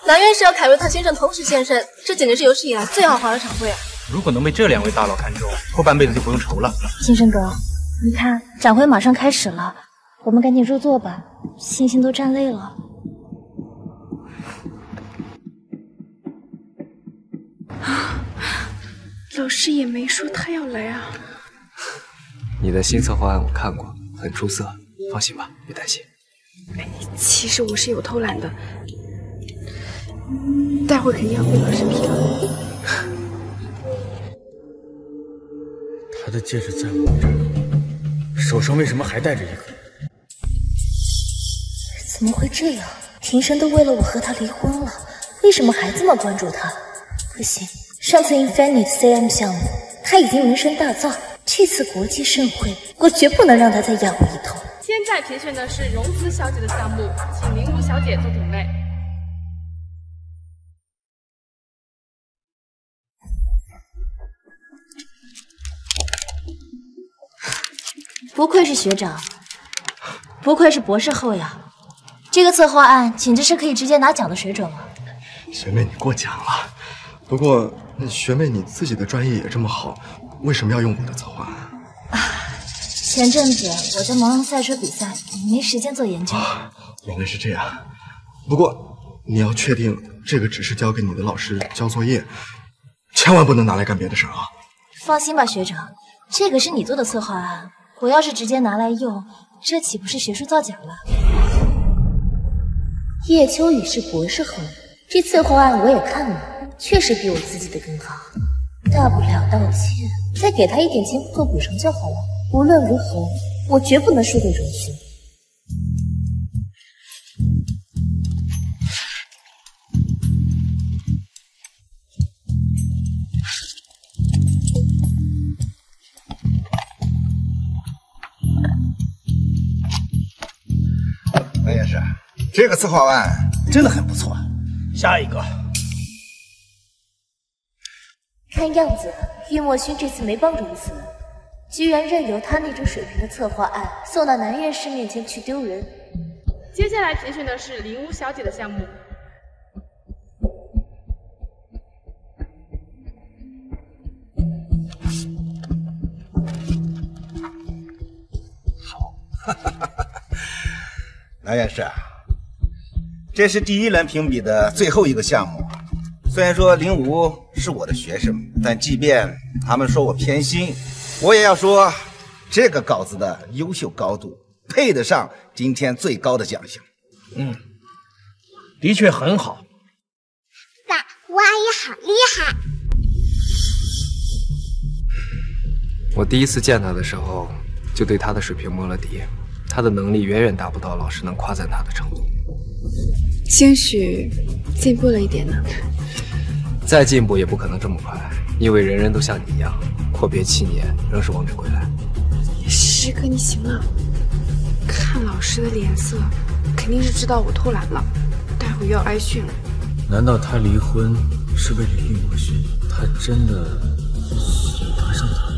南院士和凯维特先生同时现身，这简直是有史以来最豪华的场会啊！如果能被这2位大佬看中，后半辈子就不用愁了。先生哥，你看展会马上开始了，我们赶紧入座吧，星星都站累了。老师也没说他要来啊。你的新策划案我看过，很出色，放心吧，别担心。其实我是有偷懒的，待会肯定要被老师批了。他的戒指在我这儿，手上为什么还戴着一个？怎么会这样？庭生都为了我和他离婚了，为什么还这么关注他？不行，上次 Infinite CM 项目他已经名声大噪，这次国际盛会我绝不能让他再压我一头。现在评选的是荣慈小姐的项目，请林如小姐做准备。不愧是学长，不愧是博士后呀！这个策划案简直是可以直接拿奖的水准了。学妹，你过奖了。不过，学妹你自己的专业也这么好，为什么要用我的策划案？前阵子我在忙赛车比赛，没时间做研究。原来是这样。不过你要确定这个只是交给你的老师交作业，千万不能拿来干别的事啊。放心吧，学长，这个是你做的策划案，我要是直接拿来用，这岂不是学术造假了？叶秋雨是博士后，这策划案我也看了，确实比我自己的更好。大不了道歉，再给他一点钱做补偿就好了。无论如何，我绝不能输给荣子。那也是，这个策划案真的很不错。下一个，看样子玉墨勋这次没帮荣子，居然任由他那种水平的策划案送到南院士面前去丢人。接下来评选的是林屋小姐的项目。南院士，这是第1轮评比的最后一个项目。虽然说林武是我的学生，但即便他们说我偏心，我也要说这个稿子的优秀高度配得上今天最高的奖项。的确很好。爸，吴阿姨好厉害！我第一次见他的时候，就对他的水平摸了底。他的能力远远达不到老师能夸赞他的程度，兴许进步了一点呢。再进步也不可能这么快，因为人人都像你一样，阔别7年仍是王者归来。师哥，你行了，看老师的脸色，肯定是知道我偷懒了，待会又要挨训了。难道他离婚是为了玉墨勋？他真的喜欢上他？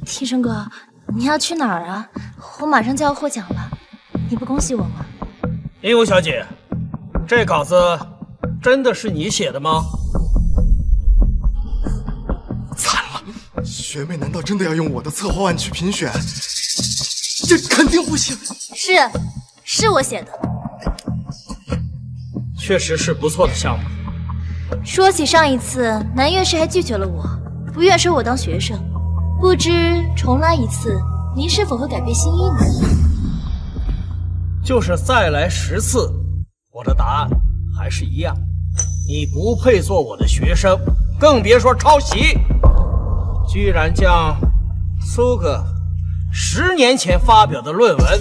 天生哥，你要去哪儿啊？我马上就要获奖了，你不恭喜我吗？林武小姐，这稿子真的是你写的吗？惨了，学妹难道真的要用我的策划案去评选？这肯定不行。是我写的，确实是不错的项目。说起上一次，南院士还拒绝了我，不愿收我当学生。不知重来一次，您是否会改变心意呢？就是再来10次，我的答案还是一样。你不配做我的学生，更别说抄袭。居然将苏哥10年前发表的论文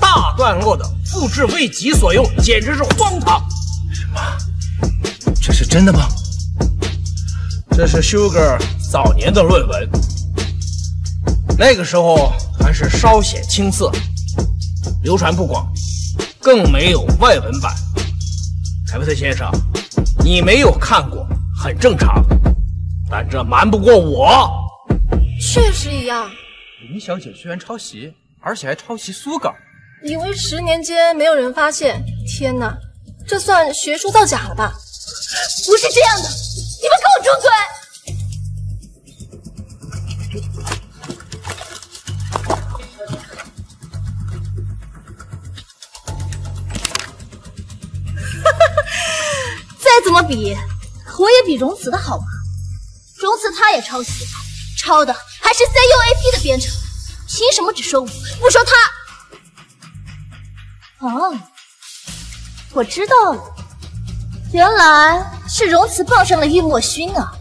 大段落的复制为己所用，简直是荒唐！什么？这是真的吗？这是 Sugar 早年的论文，那个时候还是稍显青涩，流传不广，更没有外文版。凯文特先生，你没有看过很正常，但这瞒不过我。确实一样。林小姐居然抄袭，而且还抄袭苏稿，以为10年间没有人发现，天哪，这算学术造假了吧？不是这样的，你们给我住嘴！再怎么比，我也比荣子的好嘛。荣子她也抄袭，抄的还是 CUAP 的编程，凭什么只说我不说他？哦，我知道了，原来是荣子傍上了玉墨勋啊！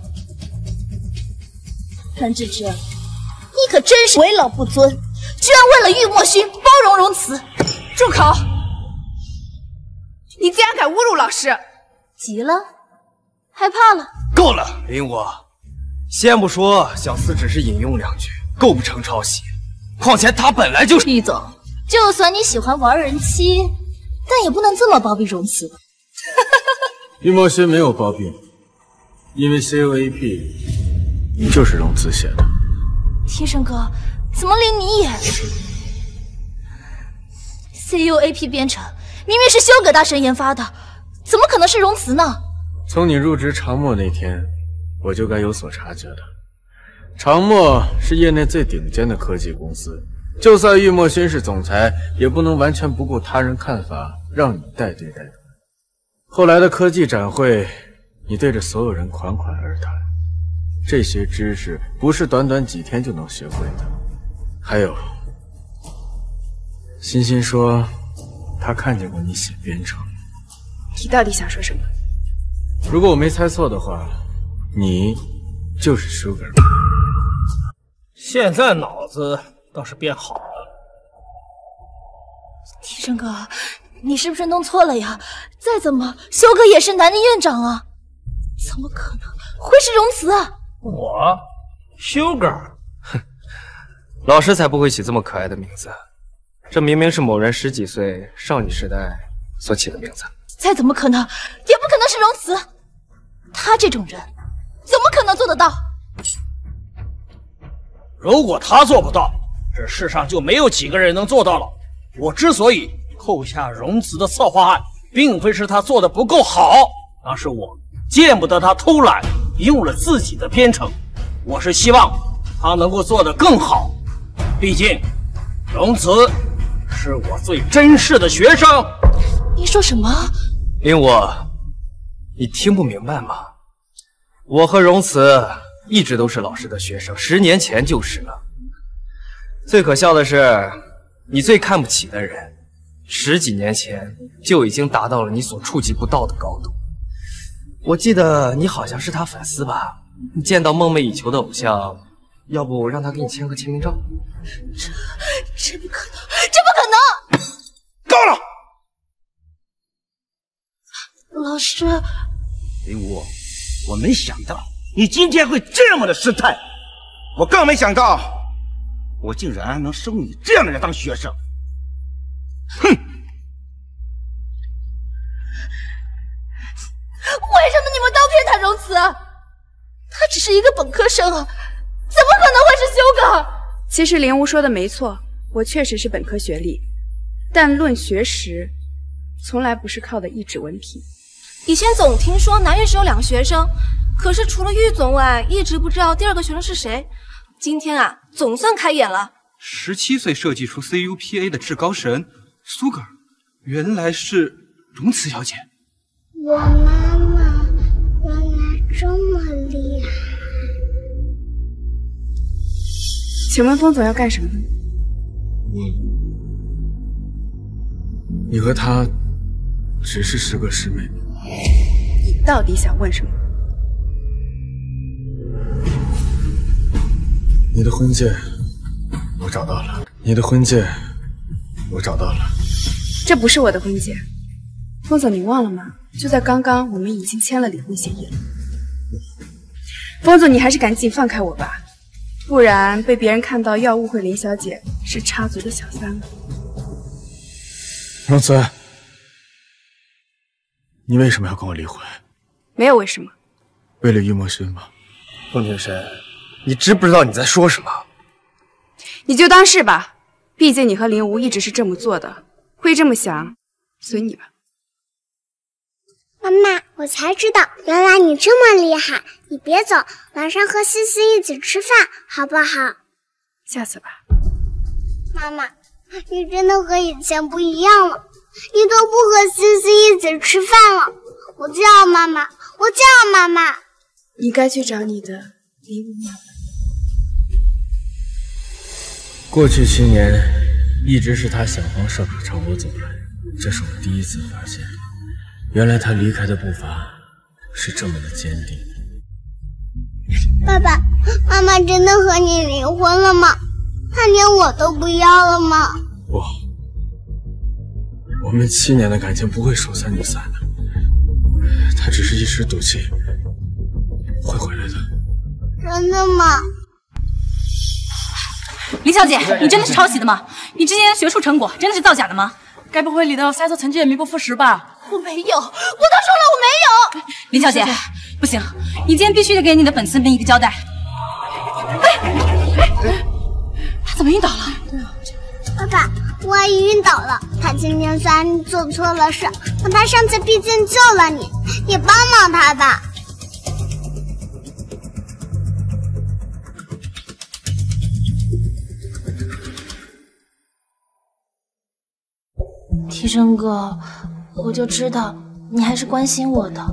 栾芝芝，你可真是为老不尊，居然为了玉墨勋包容荣子！住口！你竟然敢侮辱老师！急了，害怕了。够了，林武，先不说小厮只是引用2句，构不成抄袭。况且他本来就是……厉总，就算你喜欢玩人妻，但也不能这么包庇荣子吧？玉墨勋没有包庇你，因为 CUAP 就是荣子写的。天生哥，怎么连你也 ？CUAP 编程明明是修葛大神研发的，怎么可能是荣子呢？从你入职长墨那天，我就该有所察觉的。长墨是业内最顶尖的科技公司，就算玉墨勋是总裁，也不能完全不顾他人看法，让你带队带团。后来的科技展会，你对着所有人款款而谈，这些知识不是短短几天就能学会的。还有，欣欣说她看见过你写编程。你到底想说什么？如果我没猜错的话，你就是 Sugar。现在脑子倒是变好了。提升哥，你是不是弄错了呀？再怎么，修哥也是南宁院长啊，怎么可能会是荣慈啊？我 Sugar， 哼，老师才不会起这么可爱的名字，这明明是某人10几岁少女时代所起的名字。再怎么可能，也不可能是荣慈。他这种人，怎么可能做得到？如果他做不到，这世上就没有几个人能做到了。我之所以扣下荣慈的策划案，并非是他做的不够好，而是我见不得他偷懒，用了自己的编程。我是希望他能够做得更好，毕竟荣慈是我最珍视的学生。你说什么？令我，你听不明白吗？我和荣慈一直都是老师的学生，10年前就是了。最可笑的是，你最看不起的人，10几年前就已经达到了你所触及不到的高度。我记得你好像是他粉丝吧？你见到梦寐以求的偶像，要不让他给你签个签名照？这不可能，这不可能！够了！老师，林武，我没想到你今天会这么的失态，我更没想到我竟然能收你这样的人当学生。哼！为什么你们都骗他荣慈？他只是一个本科生啊，怎么可能会是修哥？其实林无说的没错，我确实是本科学历，但论学识，从来不是靠的一纸文凭。以前总听说南院是有2个学生，可是除了玉总外，一直不知道第2个学生是谁。今天啊，总算开眼了。17岁设计出 CUPA 的至高神苏格尔，原来是荣慈小姐。我妈妈原来这么厉害。请问风总要干什么？你和他只是师哥师妹。你到底想问什么？你的婚戒我找到了，你的婚戒我找到了。这不是我的婚戒，风总，你忘了吗？就在刚刚，我们已经签了离婚协议了。风总，你还是赶紧放开我吧，不然被别人看到要误会林小姐是插足的小三了。荣慈，你为什么要跟我离婚？没有为什么。为了玉墨勋吗？风庭深，你知不知道你在说什么？你就当是吧，毕竟你和林无一直是这么做的，会这么想，随你吧。妈妈，我才知道，原来你这么厉害。你别走，晚上和西西一起吃饭，好不好？下次吧。妈妈，你真的和以前不一样了，你都不和西西一起吃饭了。我就要妈妈，我就要妈妈。你该去找你的林无妈妈。过去7年，一直是他想方设法朝我走来，这是我第一次发现，原来他离开的步伐是这么的坚定。爸爸妈妈真的和你离婚了吗？他连我都不要了吗？不，我们7年的感情不会说散就散的，他只是一时赌气，会回来的。真的吗？林小姐，你真的是抄袭的吗？你之前的学术成果真的是造假的吗？该不会你的筛测成绩也名不副实吧？我没有，我都说了我没有。林小姐，不行，你今天必须得给你的粉丝们一个交代。他怎么晕倒了？爸爸，我阿姨晕倒了。她今天虽然做错了事，可她上次毕竟救了你，你帮帮她吧。提升哥，我就知道你还是关心我的。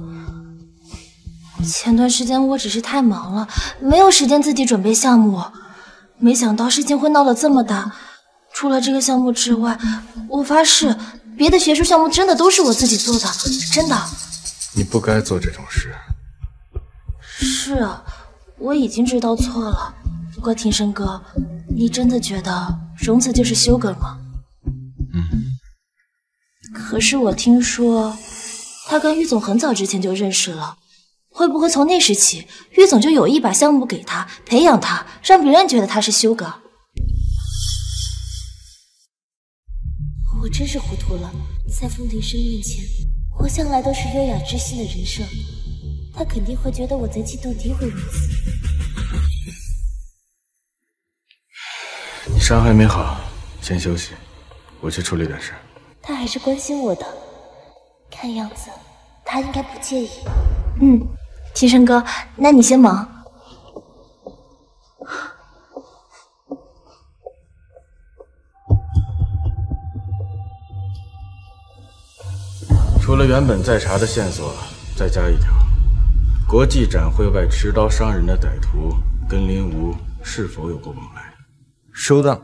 前段时间我只是太忙了，没有时间自己准备项目，没想到事情会闹得这么大。除了这个项目之外，我发誓，别的学术项目真的都是我自己做的，真的。你不该做这种事。是啊，我已经知道错了。不过庭生哥，你真的觉得荣慈就是修哥吗？可是我听说他跟玉总很早之前就认识了，会不会从那时起，玉总就有意把项目给他，培养他，让别人觉得他是修哥？我真是糊涂了，在风庭生面前，我向来都是优雅知性的人设，他肯定会觉得我贼气斗诋毁如此。你伤还没好，先休息，我去处理点事。他还是关心我的，看样子他应该不介意。提升哥，那你先忙。除了原本在查的线索，再加一条：国际展会外持刀伤人的歹徒跟林无是否有过往来？收到。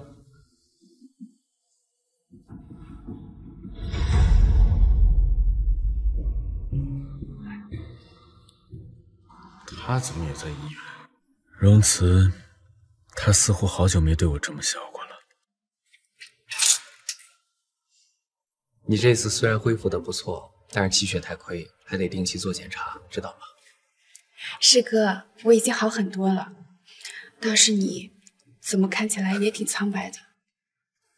他怎么也在医院？荣慈，他似乎好久没对我这么笑过了。你这次虽然恢复的不错，但是气血太亏，还得定期做检查，知道吗？师哥，我已经好很多了。倒是你，怎么看起来也挺苍白的？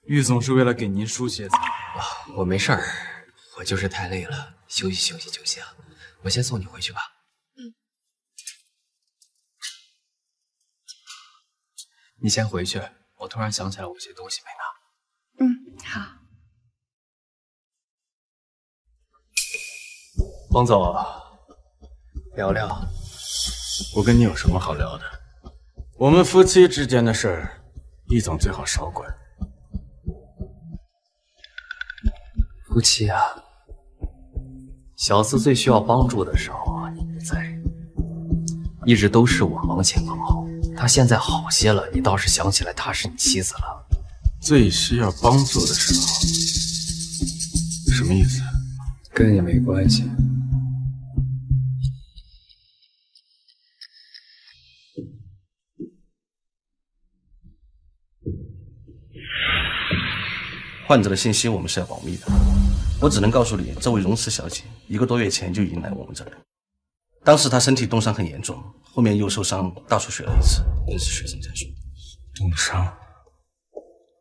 玉总是为了给您输血才。我没事儿，我就是太累了，休息休息就行。我先送你回去吧。你先回去，我突然想起来我有些东西没拿。好。王总，聊聊。我跟你有什么好聊的？我们夫妻之间的事儿，易总最好少管。夫妻啊，小四最需要帮助的时候啊，你不在，一直都是我忙前忙后。他现在好些了，你倒是想起来她是你妻子了。最需要帮助的时候，什么意思？跟你没关系。患者的信息我们是要保密的，我只能告诉你，这位荣慈小姐1个多月前就已经来我们这里，当时她身体冻伤很严重，后面又受伤大出血了一次，这是学生家属。冻伤、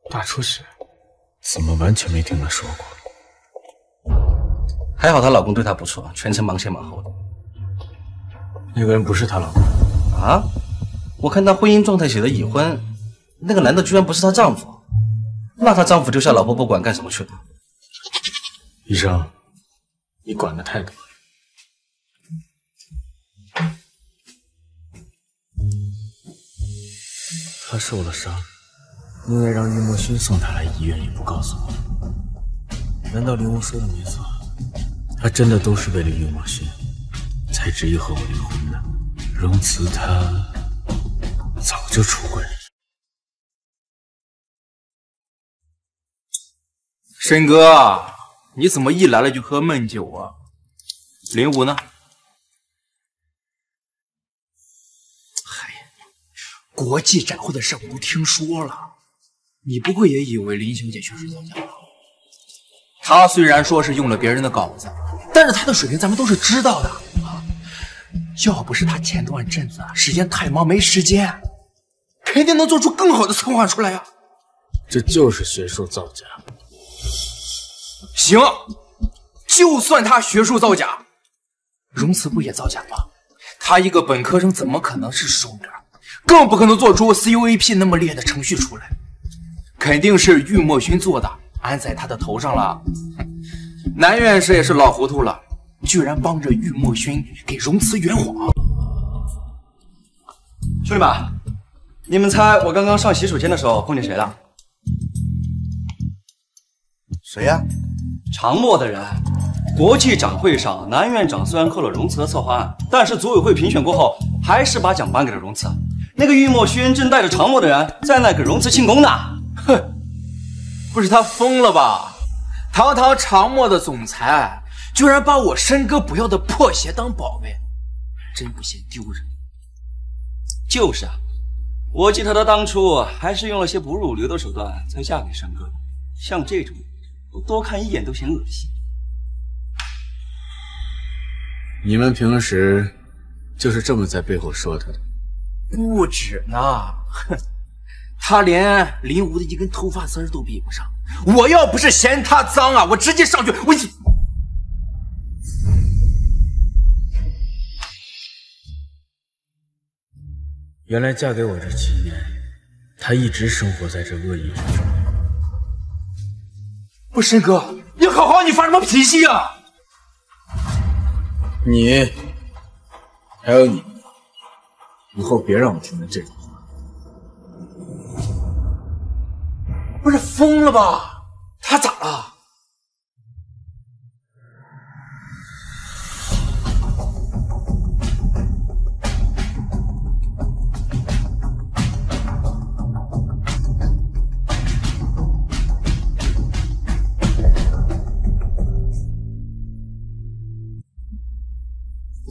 大出血，怎么完全没听她说过？还好她老公对她不错，全程忙前忙后的。那个人不是她老公啊？我看她婚姻状态写的已婚，那个男的居然不是她丈夫。那她丈夫丢下老婆不管干什么去了？医生，你管的太多了。他受了伤，宁愿让玉墨勋送他来医院，也不告诉我。难道林无说的没错？他真的都是为了玉墨勋，才执意和我离婚的？荣慈他早就出轨了。申哥，你怎么一来了就喝闷酒啊？林无呢？国际展会的事我都听说了，你不会也以为林小姐确实造假吧？她虽然说是用了别人的稿子，但是她的水平咱们都是知道的啊。要不是她前段阵子时间太忙没时间，肯定能做出更好的策划出来呀。这就是学术造假。行，就算她学术造假，荣慈不也造假吗？她一个本科生怎么可能是书哥？更不可能做出 CUAP 那么烈的程序出来，肯定是玉墨勋做的，安在他的头上了。南院士也是老糊涂了，居然帮着玉墨勋给荣慈圆谎。兄弟们，你们猜我刚刚上洗手间的时候碰见谁了？谁呀？常默的人。国际展会上，南院长虽然扣了荣慈的策划案，但是组委会评选过后，还是把奖颁给了荣慈。那个玉墨轩正带着常默的人在那给荣慈庆功呢。哼，不是他疯了吧？堂堂常默的总裁，居然把我申哥不要的破鞋当宝贝，真不嫌丢人。就是啊，我记得他当初还是用了些不入流的手段才嫁给申哥的。像这种，我多看一眼都嫌恶心。你们平时就是这么在背后说他的？不止呢，哼，他连林武的一根头发丝都比不上。我要不是嫌他脏啊，我直接上去，我一……原来嫁给我这7年，她一直生活在这恶意之中。不，申哥，你好好，你发什么脾气啊？你，还有你，以后别让我听见这种话。不是疯了吧？他咋了？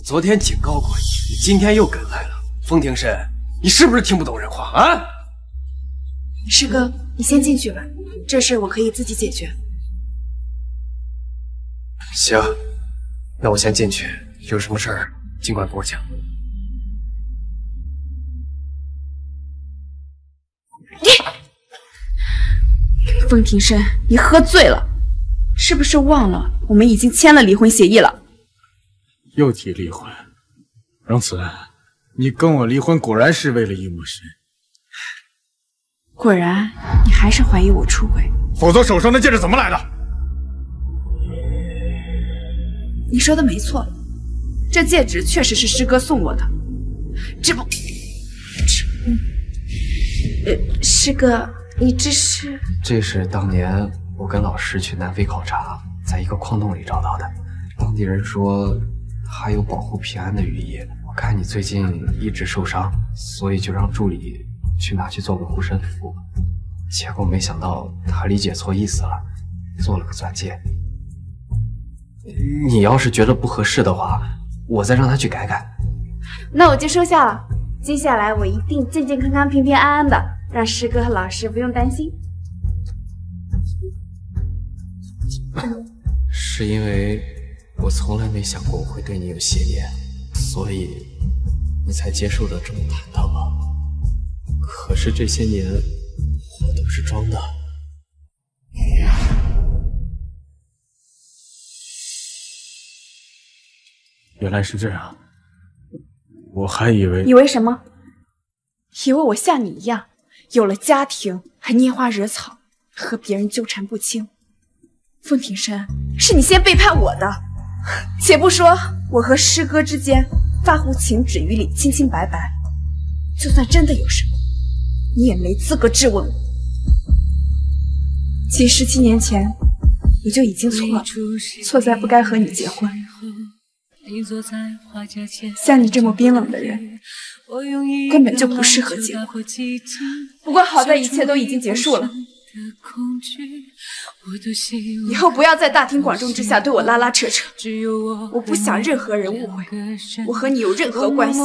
昨天警告过你，你今天又跟来了。风庭深，你是不是听不懂人话啊？师哥，你先进去吧，这事我可以自己解决。行，那我先进去，有什么事儿尽管跟我讲。风庭深，你喝醉了，是不是忘了我们已经签了离婚协议了？又提离婚，荣慈，你跟我离婚果然是为了易墨轩。果然，你还是怀疑我出轨，否则手上的戒指怎么来的？你说的没错，这戒指确实是师哥送我的。师哥，你这是？这是当年我跟老师去南非考察，在一个矿洞里找到的。当地人说还有保护平安的寓意。我看你最近一直受伤，所以就让助理去拿去做个护身符。结果没想到他理解错意思了，做了个钻戒。你要是觉得不合适的话，我再让他去改改。那我就收下了。接下来我一定健健康康、平平安安的，让师哥和老师不用担心。是因为我从来没想过我会对你有邪念，所以你才接受的这么坦荡吗？可是这些年我都是装的。原来是这样，我还以为……以为什么？以为我像你一样，有了家庭还拈花惹草，和别人纠缠不清。风庭深，是你先背叛我的。且不说我和师哥之间发乎情止于理，清清白白，就算真的有什么，你也没资格质问我。其实17年前我就已经错了，错在不该和你结婚。像你这么冰冷的人，根本就不适合结婚。不过好在一切都已经结束了。以后不要在大庭广众之下对我拉拉扯扯，我不想任何人误会我和你有任何关系。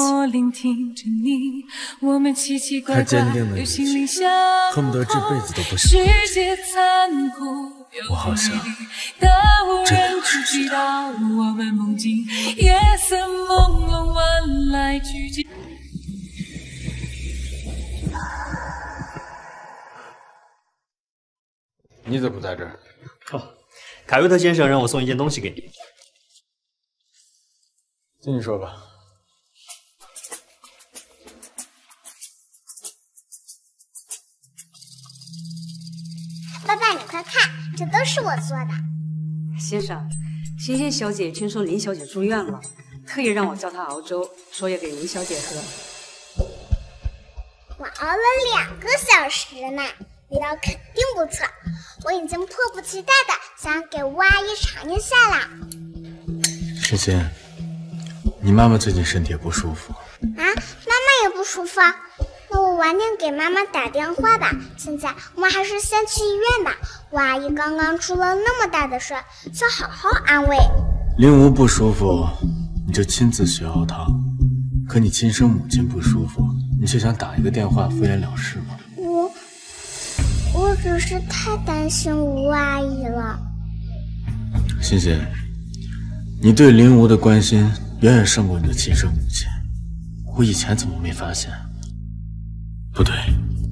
太坚定的语气，恨不得这辈子都不想。我好像真的有事知道。你怎么在这儿？凯瑞特先生让我送一件东西给你。进去说吧。爸爸，你快看，这都是我做的。先生，欣欣小姐听说林小姐住院了，特意让我叫她熬粥，说要给林小姐喝。我熬了2个小时呢，味道肯定不错。我已经迫不及待的想要给吴阿姨尝一下啦。诗欣，你妈妈最近身体也不舒服。啊，妈妈也不舒服啊。那我晚点给妈妈打电话吧。现在我们还是先去医院吧。吴阿姨刚刚出了那么大的事，需要好好安慰。林吴不舒服，你就亲自去熬汤；可你亲生母亲不舒服，你就想打一个电话敷衍了事吗？我只是太担心吴阿姨了。欣欣，你对林吴的关心远远胜过你的亲生母亲，我以前怎么没发现？不对，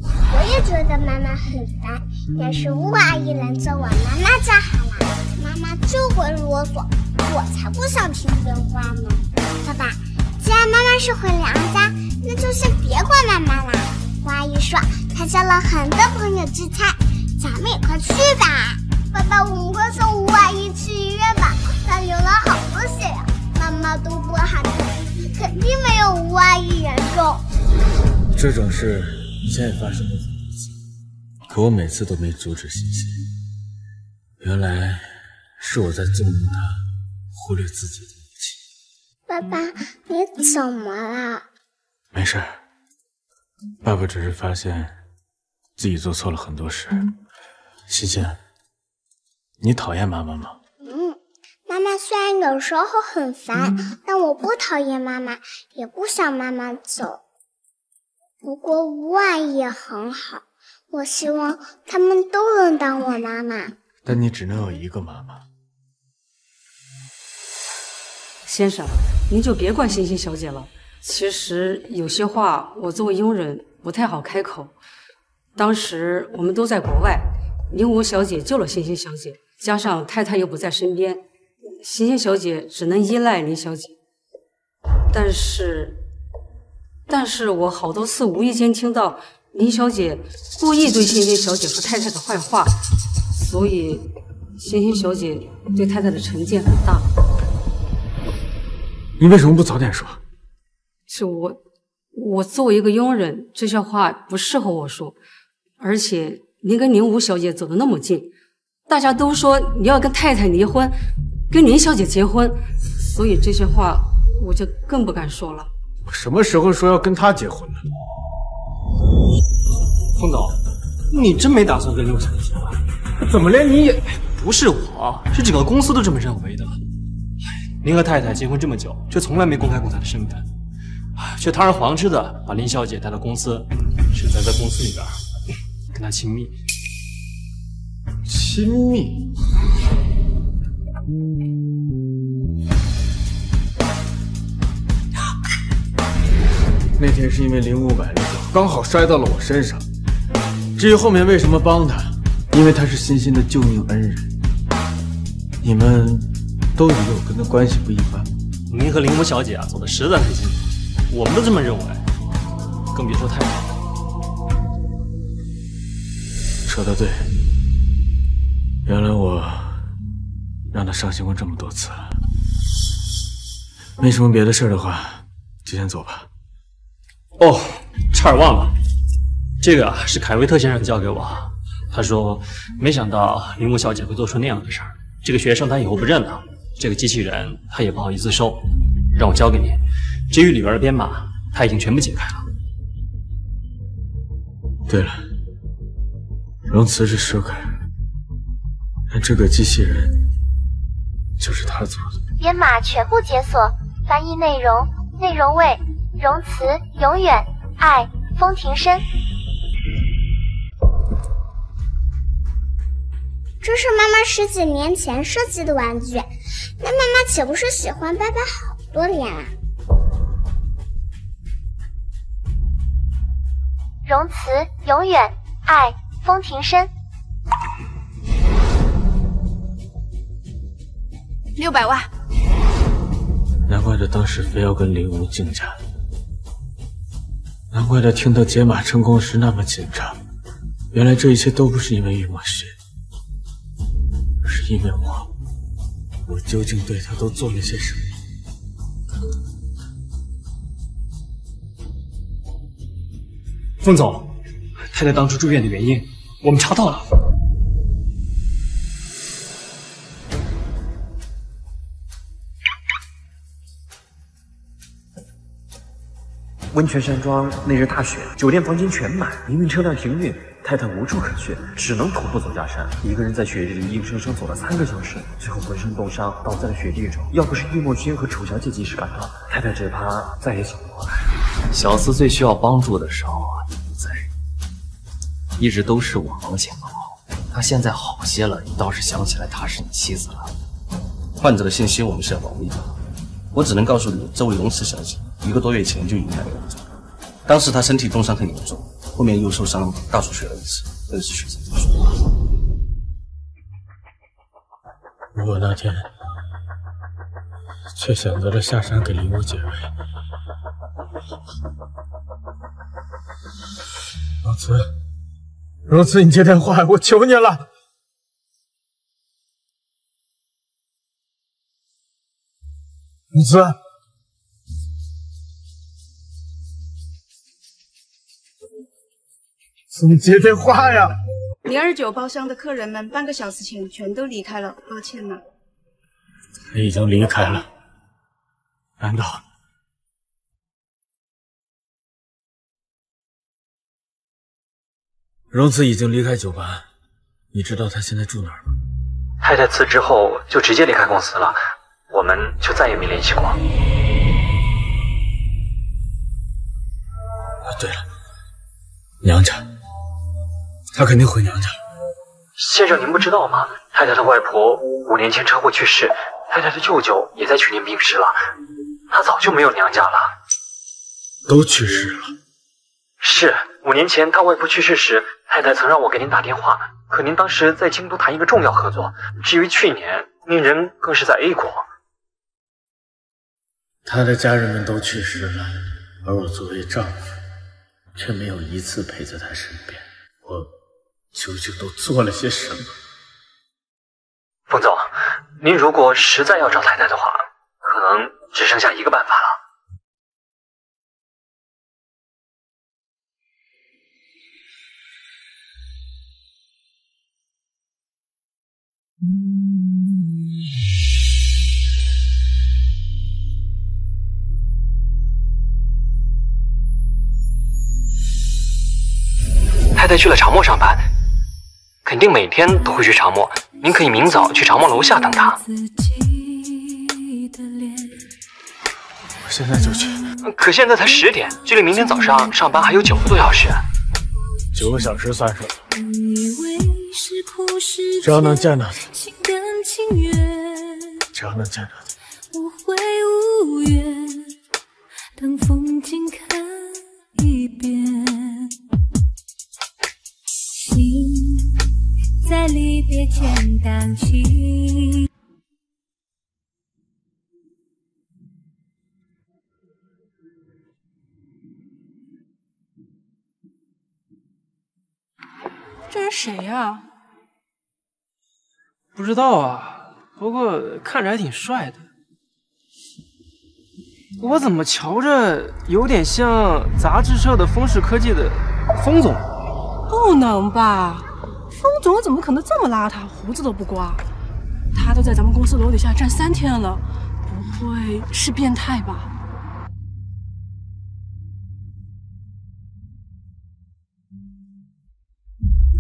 我也觉得妈妈很烦，但是吴阿姨能叫我妈妈就好了。妈妈就会啰嗦，我才不想听电话呢。爸爸，既然妈妈是回娘家，那就先别管妈妈啦。吴阿姨说她交了很多朋友聚餐，咱们也快去吧。爸爸，我们快送吴阿姨去医院吧，她流了好多血呀，妈妈都不喊疼，肯定没有吴阿姨严重。这种事以前也发生过很多次，可我每次都没阻止欣欣。原来是我在纵容她，忽略自己的母亲。爸爸，你怎么了？没事，爸爸只是发现自己做错了很多事。欣欣，你讨厌妈妈吗？妈妈虽然有时候很烦，但我不讨厌妈妈，也不想妈妈走。不过吴阿姨也很好，我希望他们都能当我妈妈。但你只能有一个妈妈。先生，您就别怪欣欣小姐了。其实有些话我作为佣人不太好开口。当时我们都在国外，林吴小姐救了欣欣小姐，加上太太又不在身边，欣欣小姐只能依赖林小姐。但是我好多次无意间听到林小姐故意对欣欣小姐和太太的坏话，所以欣欣小姐对太太的成见很大。你为什么不早点说？是我作为一个佣人，这些话不适合我说。而且您跟林吴小姐走得那么近，大家都说你要跟太太离婚，跟林小姐结婚，所以这些话我就更不敢说了。我什么时候说要跟她结婚了？冯总，你真没打算跟林吴小姐结婚？怎么连你也……不是我，是整个公司都这么认为的。您和太太结婚这么久，却从来没公开过她的身份，却堂而皇之的把林小姐带到公司，是在公司里边跟她亲密。亲密？那天是因为林500了脚，刚好摔到了我身上。至于后面为什么帮他，因为他是欣欣的救命恩人。你们都以为我跟他关系不一般。您和林吴小姐走得实在太近了，我们都这么认为，更别说太太。说得对，原来我让他伤心过这么多次了。没什么别的事的话，就先走吧。哦，差点忘了，这个是凯维特先生交给我。他说，没想到林吴小姐会做出那样的事儿。这个学生他以后不认了，这个机器人他也不好意思收，让我交给你。至于里边的编码，他已经全部解开了。对了，容词是Sugar，但这个机器人就是他做的。编码全部解锁，翻译内容，内容为容词永远爱风庭深。这是妈妈10几年前设计的玩具，那妈妈岂不是喜欢爸爸好多年啊？容词永远爱风庭深。600万。难怪他当时非要跟林吴竞价，难怪他听到解码成功时那么紧张。原来这一切都不是因为玉墨轩，而是因为我究竟对他都做了些什么？冯总，太太当初住院的原因我们查到了。温泉山庄那日大雪，酒店房间全满，营运车辆停运，太太无处可去，只能徒步走下山。一个人在雪地里硬生生走了3个小时，最后浑身冻伤，倒在了雪地中。要不是易墨轩和楚小姐及时赶到，太太只怕再也醒不过来。小厮最需要帮助的时候你不在，一直都是我忙前忙后。他现在好些了，你倒是想起来她是你妻子了。患者的信息我们是要保密的，我只能告诉你，这位荣慈小姐1个多月前就已经来过我们这里，当时她身体冻伤很严重，后面又受伤大出血了一次，更是血色结束。我那天却选择了下山给林武解围。荣慈，你接电话，我求你了。荣慈，你接电话呀！029包厢的客人们半个小时前全都离开了，抱歉了。他已经离开了，难道？荣慈已经离开酒吧，你知道他现在住哪儿吗？太太辞职后就直接离开公司了，我们就再也没联系过。对了，娘家，他肯定回娘家。先生，您不知道吗？太太的外婆5年前车祸去世，太太的舅舅也在去年病逝了，她早就没有娘家了。都去世了？是，5年前他外婆去世时，太太曾让我给您打电话，可您当时在京都谈一个重要合作。至于去年，您人更是在 A 国。他的家人们都去世了，而我作为丈夫，却没有一次陪在他身边。我究竟都做了些什么？冯总，您如果实在要找太太的话，可能只剩下一个办法了。太太去了长墨上班，肯定每天都会去长墨。您可以明早去长墨楼下等她。我现在就去。可现在才10点，距离明天早上上班还有9个多小时。9个小时算什么？只要能见到他，只要能见到他，我会无怨，当风景看一遍，心在离别前荡起。这人谁呀？不知道啊，不过看着还挺帅的。我怎么瞧着有点像杂志社的风氏科技的风总？不能吧，风总怎么可能这么邋遢，胡子都不刮？他都在咱们公司楼底下站3天了，不会是变态吧？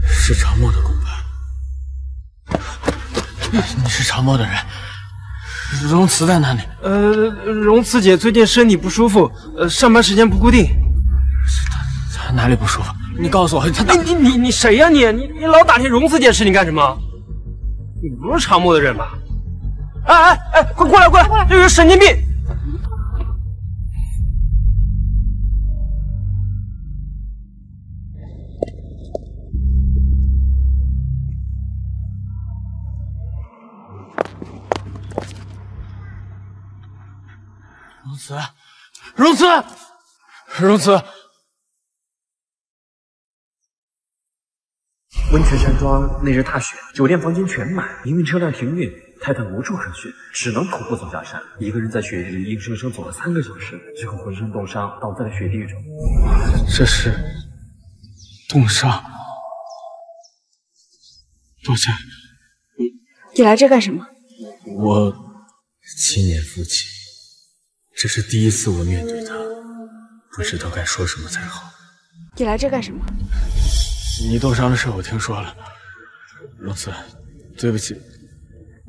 是长墨的公办。你是长墨的人，荣慈在哪里？荣慈姐最近身体不舒服，上班时间不固定。她哪里不舒服？你告诉我，你谁呀你老打听荣慈姐事情干什么？你不是长墨的人吧？哎，快过来，这有神经病！荣慈！温泉山庄那日大雪，酒店房间全满，营运车辆停运，太太无处可去，只能徒步走下山。一个人在雪地里硬生生走了3个小时，最后浑身冻伤，倒在了雪地中。这是冻伤。抱歉。你来这干什么？我7年夫妻，这是第一次我面对他，不知道该说什么才好。你来这干什么？你冻伤的事我听说了，荣子，对不起，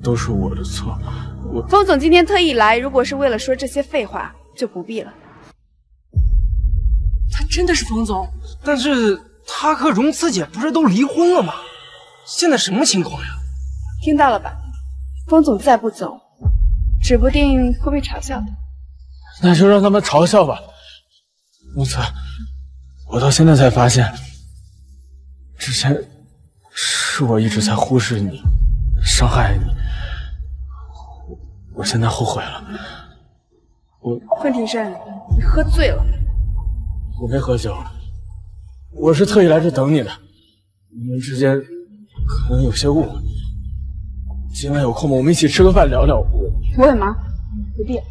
都是我的错。风总今天特意来，如果是为了说这些废话，就不必了。他真的是风总，但是他和荣慈姐不是都离婚了吗？现在什么情况呀？听到了吧？风总再不走，指不定会被嘲笑的。那就让他们嘲笑吧。荣子，我到现在才发现，之前是我一直在忽视你，伤害你。我现在后悔了。凤庭生，你喝醉了。我没喝酒，我是特意来这等你的。你们之间可能有些误会。今晚有空吗？我们一起吃个饭聊聊。我很忙，不必了。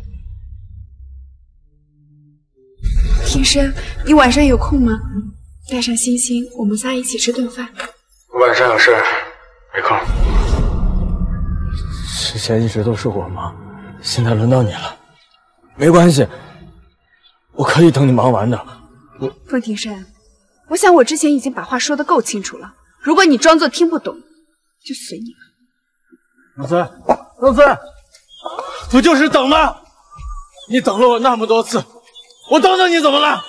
庭生，你晚上有空吗？带上星星，我们仨一起吃顿饭。晚上有事，没空。之前一直都是我忙，现在轮到你了。没关系，我可以等你忙完的。凤庭生，我想我之前已经把话说得够清楚了，如果你装作听不懂，就随你了。荣子，荣子，不就是等吗？你等了我那么多次，我等等你怎么了？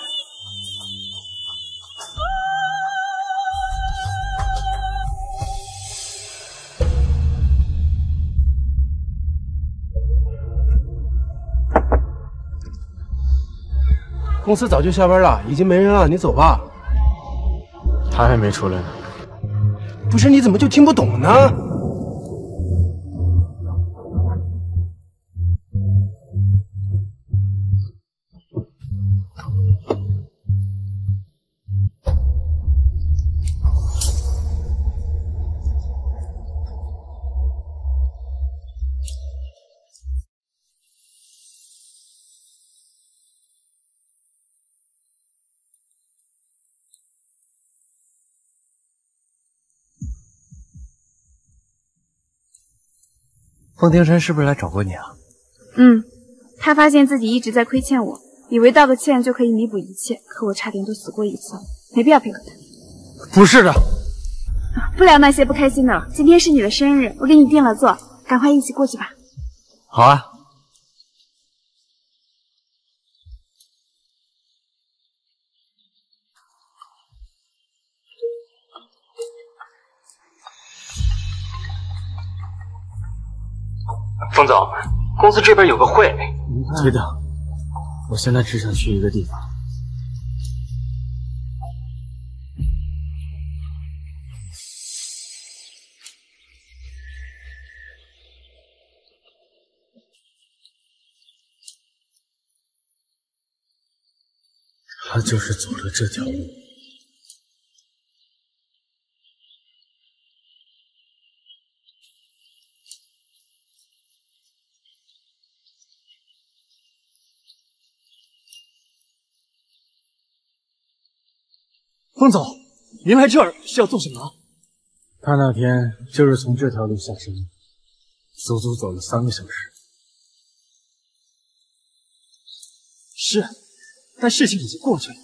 公司早就下班了，已经没人了，你走吧。他还没出来呢。不是，你怎么就听不懂呢？凤庭生是不是来找过你啊？他发现自己一直在亏欠我，以为道个歉就可以弥补一切，可我差点都死过一次，没必要配合他。不是的，不聊那些不开心的了。今天是你的生日，我给你订了座，赶快一起过去吧。好啊。冯总，公司这边有个会。对的，我现在只想去一个地方。他就是走了这条路。风总，您来这儿是要做什么？他那天就是从这条路下山，足足走了3个小时。是，但事情已经过去了，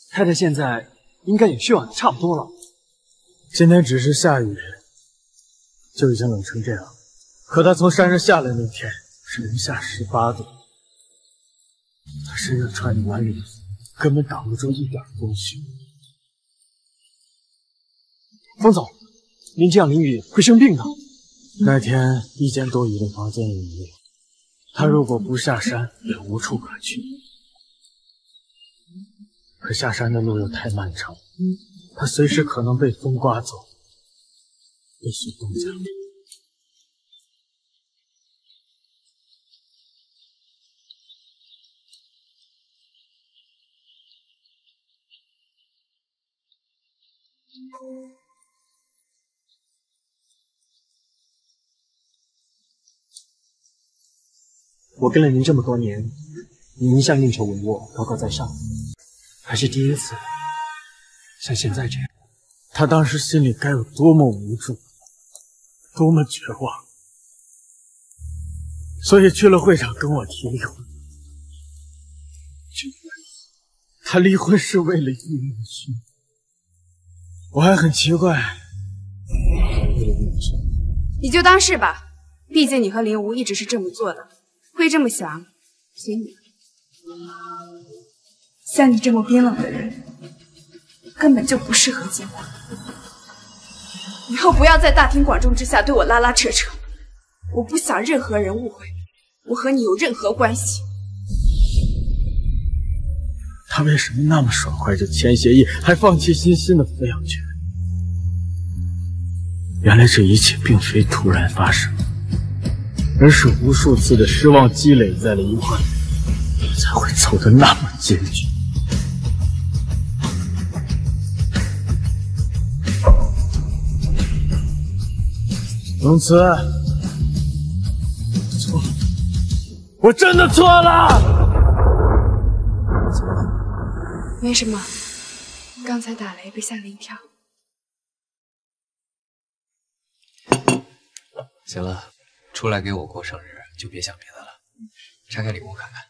太太现在应该也休养的差不多了。今天只是下雨，就已经冷成这样。可他从山上下来那天是零下18度，他身上穿着晚礼服，根本挡不住一点风雪。风总，您这样淋雨会生病的。那天一间多余的房间也没有，他如果不下山，也无处可去。可下山的路又太漫长，他随时可能被风刮走，被雪冻僵。我跟了您这么多年，您一向应酬帷幄，高高在上，还是第一次像现在这样。他当时心里该有多么无助，多么绝望，所以去了会场跟我提离婚。他离婚是为了玉木须，我还很奇怪。为了玉木须，你就当是吧，毕竟你和林无一直是这么做的，会这么想，随你。像你这么冰冷的人，根本就不适合结婚。以后不要在大庭广众之下对我拉拉扯扯，我不想任何人误会我和你有任何关系。他为什么那么爽快就签协议，还放弃欣欣的抚养权？原来这一切并非突然发生，而是无数次的失望积累在了一块，才会走得那么艰巨。龙慈，错，我真的错了。没什么，刚才打雷被吓了一跳。行了，出来给我过生日就别想别的了，拆开礼物看看。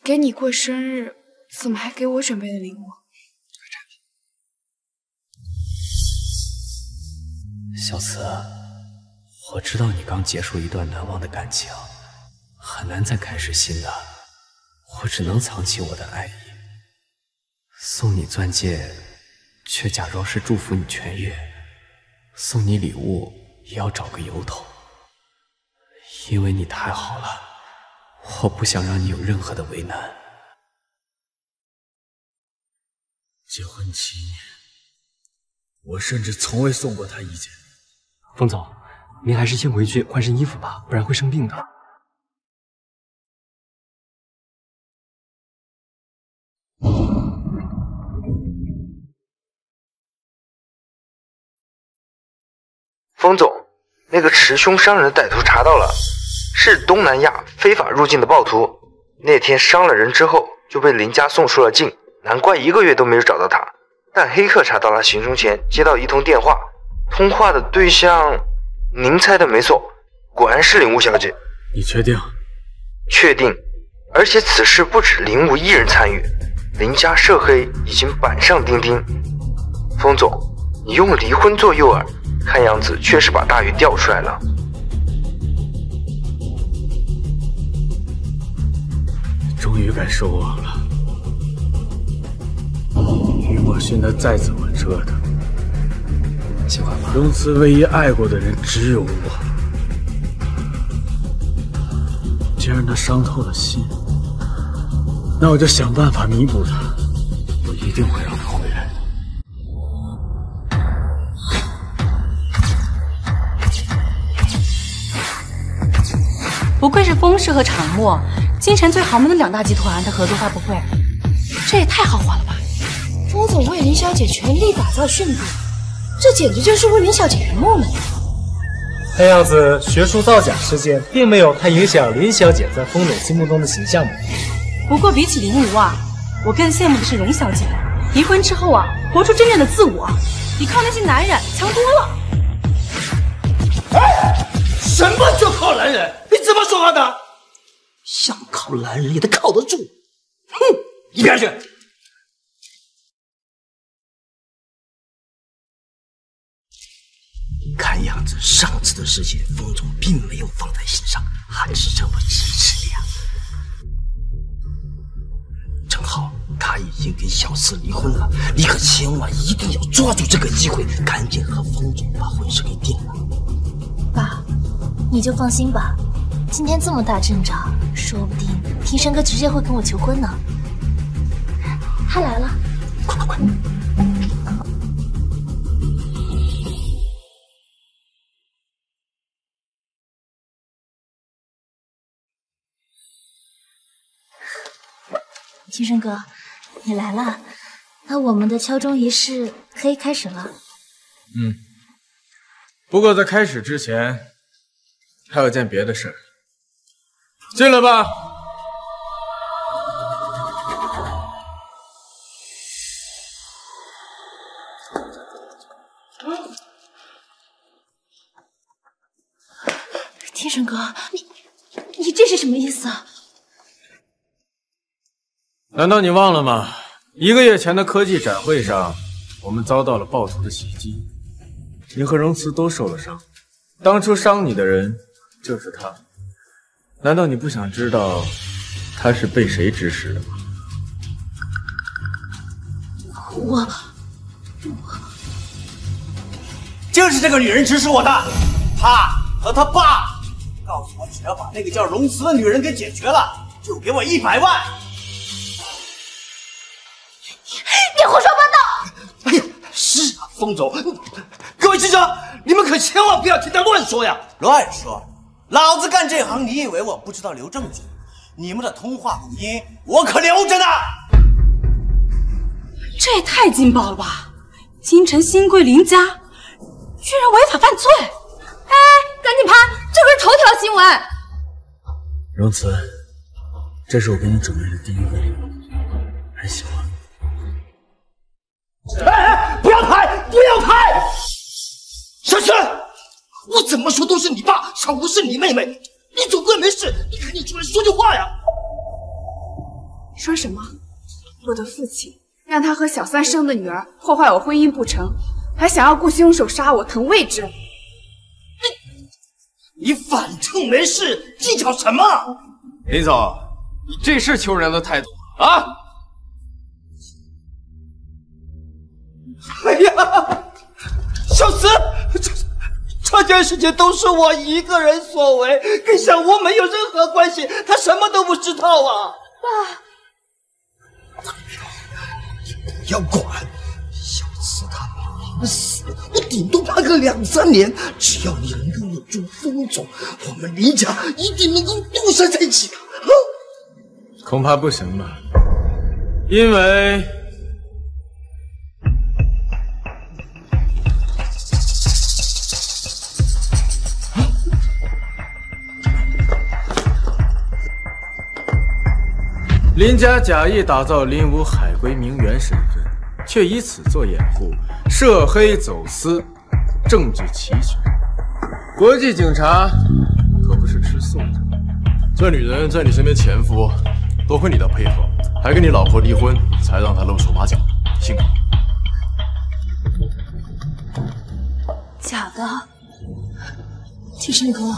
给你过生日，怎么还给我准备了礼物？小慈，我知道你刚结束一段难忘的感情，很难再开始新的，我只能藏起我的爱意，送你钻戒，却假装是祝福你痊愈；送你礼物，也要找个由头，因为你太好了，我不想让你有任何的为难。结婚7年，我甚至从未送过他一件。冯总，您还是先回去换身衣服吧，不然会生病的。冯总，那个持凶伤人的歹徒查到了，是东南亚非法入境的暴徒。那天伤了人之后，就被林家送出了境，难怪1个月都没有找到他。但黑客查到他行凶前接到一通电话，通话的对象，您猜的没错，果然是林雾小姐。你确定？确定，而且此事不止林雾一人参与，林家涉黑已经板上钉钉。冯总，你用离婚做诱饵，看样子确实把大鱼钓出来了。终于该收网了。于墨勋他再怎么折腾，喜欢吗？荣慈唯一爱过的人只有我。既然他伤透了心，那我就想办法弥补他。我一定会让他回来的。不愧是风氏和场墨，京城最豪门的2大集团的合作发布会，这也太豪华了吧！风总为林小姐全力打造炫度，这简直就是为林小姐圆梦了。看样子学术造假事件并没有太影响林小姐在风总心目中的形象嘛。不过比起林武啊，我更羡慕的是荣小姐，离婚之后啊，活出真正的自我，比靠那些男人强多了。哎，什么叫靠男人？你怎么说话的？想靠男人也得靠得住。哼，一边去！看样子上次的事情，风总并没有放在心上，还是这么支持你啊。正好他已经跟小四离婚了，你可千万一定要抓住这个机会，赶紧和风总把婚事给定了。爸，你就放心吧，今天这么大阵仗，说不定庭生哥直接会跟我求婚呢。他来了，快快快！庭生哥，你来了，那我们的敲钟仪式可以开始了。不过在开始之前，还有件别的事儿。进来吧。庭生哥，你这是什么意思啊？难道你忘了吗？1个月前的科技展会上，我们遭到了暴徒的袭击，你和荣慈都受了伤。当初伤你的人就是他，难道你不想知道他是被谁指使的吗？我就是这个女人指使我的，她和她爸告诉我，只要把那个叫荣慈的女人给解决了，就给我100万。你胡说八道！哎呀，是啊，风总，各位记者，你们可千万不要听他乱说呀！乱说！老子干这行，你以为我不知道留证据？你们的通话录音我可留着呢。这也太劲爆了吧！京城新贵林家居然违法犯罪！哎，赶紧拍，这可是头条新闻！荣慈，这是我给你准备的第1个礼物，还喜欢？哎，不要拍，不要拍！小轩，我怎么说都是你爸，小吴是你妹妹，你总归没事，你赶紧出来说句话呀！说什么？我的父亲让他和小三生的女儿破坏我婚姻不成，还想要雇凶手杀我腾位置。你反正没事，计较什么？林总，你这是求人的态度啊！哎呀，小慈，这件事情都是我一个人所为，跟小吴没有任何关系，他什么都不知道啊！爸，你不要管，小慈他明明死，我顶多判个2、3年，只要你能够稳住风总，我们林家一定能够东山再起的。恐怕不行吧，因为林家假意打造林武海归名媛身份，却以此做掩护，涉黑走私，证据齐全。国际警察可不是吃素的。这女人在你身边潜伏，多亏你的配合，还跟你老婆离婚，才让她露出马脚，辛苦。假的，天生哥，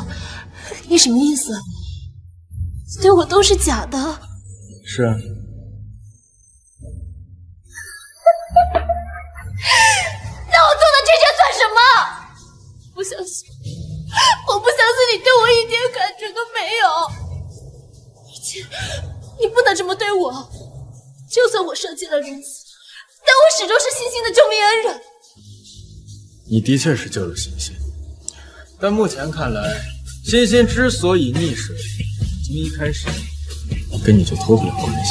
你什么意思？对我都是假的。是啊。那我做的这些算什么？不相信，我不相信你对我一点感觉都没有。你不能这么对我。就算我舍弃了荣慈，但我始终是欣欣的救命恩人。你的确是救了欣欣，但目前看来，欣欣之所以溺水，从一开始跟你就脱不了关系。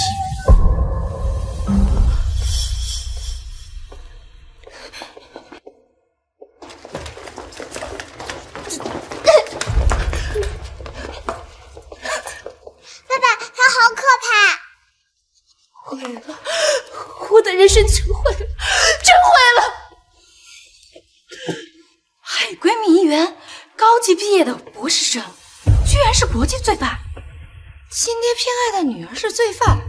爸爸，他好可怕！毁了，我的人生全毁了，真毁了！海归名媛，高级毕业的博士生，居然是国际罪犯。亲爹偏爱的女儿是罪犯，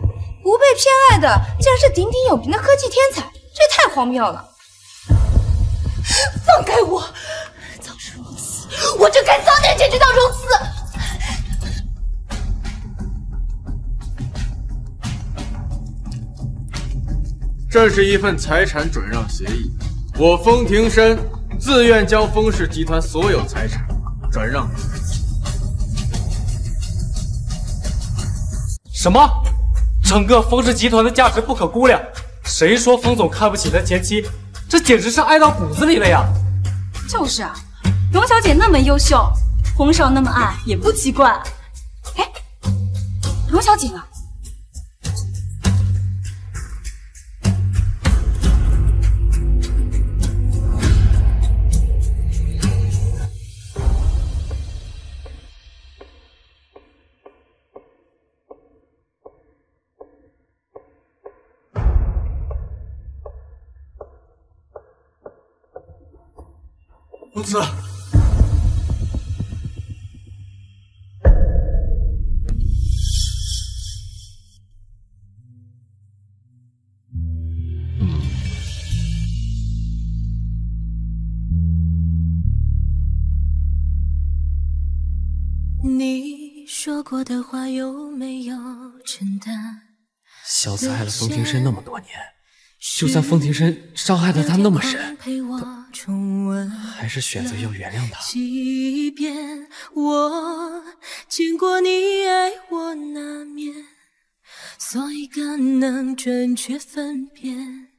不被偏爱的竟然是鼎鼎有名的科技天才，这也太荒谬了！放开我！早知如此，我就该早点解决到荣慈。这是一份财产转让协议，我封庭深自愿将封氏集团所有财产转让。什么？整个封氏集团的价值不可估量？谁说封总看不起他前妻？这简直是爱到骨子里了呀！就是啊，荣小姐那么优秀，封少那么爱，也不奇怪。哎，荣小姐啊！公子，过的话有没有承担？小子爱了风庭深那么多年，就算风庭深伤害的他那么深，还是选择要原谅他。即便我见过你爱我那面，所以更能准确分辨，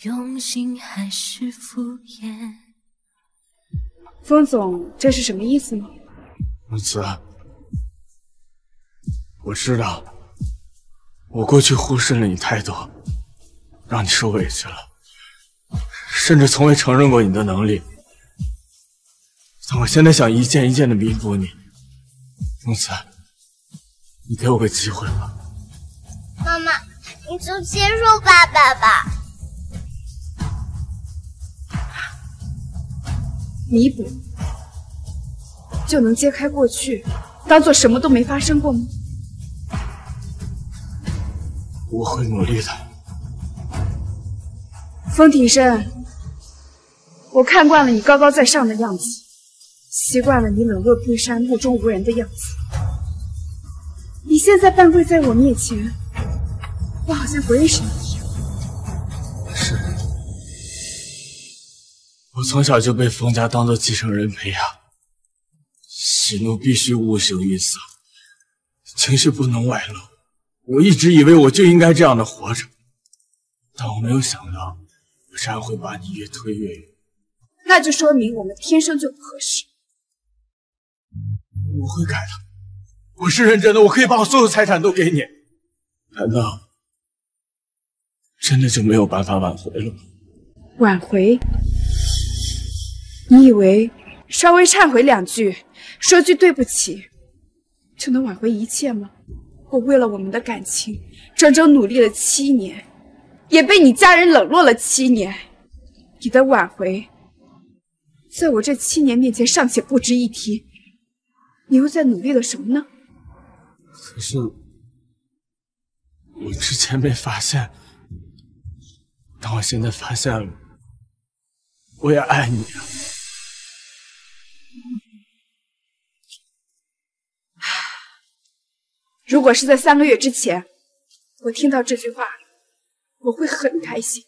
用心还是敷衍。风总，这是什么意思呢？如此，我知道，我过去忽视了你太多，让你受委屈了，甚至从未承认过你的能力。但我现在想一件一件的弥补你。如此，你给我个机会吧。妈妈，你就接受爸爸吧。弥补就能揭开过去，当做什么都没发生过吗？我会努力的。风庭深，我看惯了你高高在上的样子，习惯了你冷若冰山、目中无人的样子。你现在半跪在我面前，我好像不认识你一样。是，我从小就被风家当做继承人培养，喜怒必须物形于色，情绪不能外露。我一直以为我就应该这样的活着，但我没有想到，我这样会把你越推越远。那就说明我们天生就不合适。我会改的，我是认真的，我可以把我所有财产都给你。难道真的就没有办法挽回了吗？挽回？你以为稍微忏悔2句，说句对不起，就能挽回一切吗？我为了我们的感情，整整努力了7年，也被你家人冷落了7年。你的挽回，在我这7年面前尚且不值一提，你又在努力了什么呢？可是我之前没发现，但我现在发现了，我也爱你啊。如果是在3个月之前，我听到这句话，我会很开心。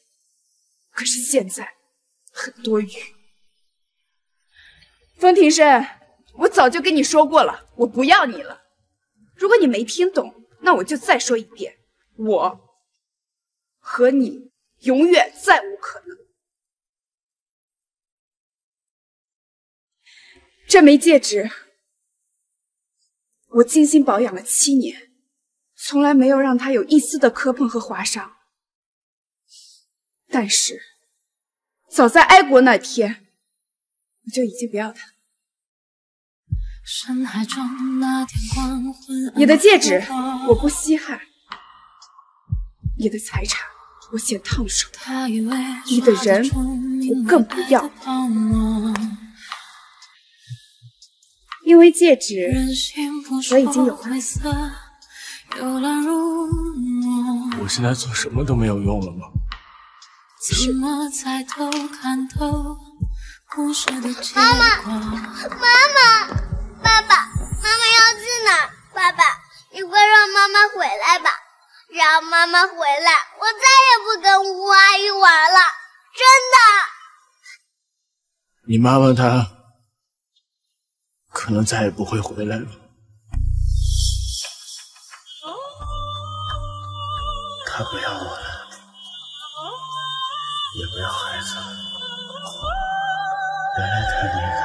可是现在，很多余。风庭深，我早就跟你说过了，我不要你了。如果你没听懂，那我就再说一遍，我和你永远再无可能。这枚戒指，我精心保养了7年，从来没有让它有一丝的磕碰和划伤。但是，早在哀国那天，我就已经不要它。你的戒指我不稀罕，你的财产我嫌烫手，你的人我更不要。因为戒指，我已经有了。我现在做什么都没有用了吗？是。妈妈，爸爸，妈妈要去哪儿？爸爸，你快让妈妈回来吧！让妈妈回来，我再也不跟吴阿姨玩了，真的。你妈妈她可能再也不会回来了。她不要我了，也不要孩子了。原来她离开，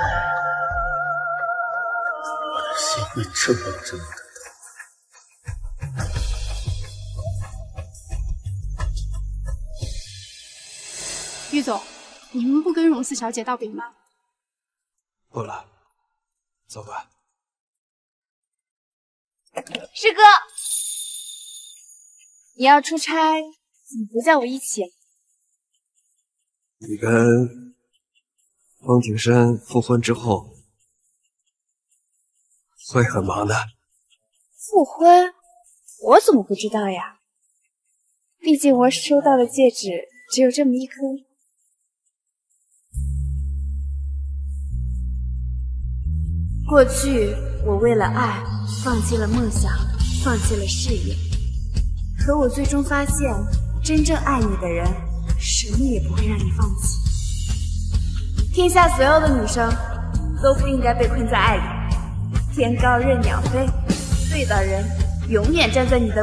我的心会这么这么的痛。玉总，你们不跟荣四小姐道别吗？不了，走吧。师哥，你要出差，怎么不叫我一起？你跟风庭深复婚之后，会很忙的。复婚？我怎么不知道呀？毕竟我收到的戒指只有这么一颗。过去我为了爱放弃了梦想，放弃了事业。可我最终发现，真正爱你的人，什么也不会让你放弃。天下所有的女生都不应该被困在爱里，天高任鸟飞，对的人永远站在你的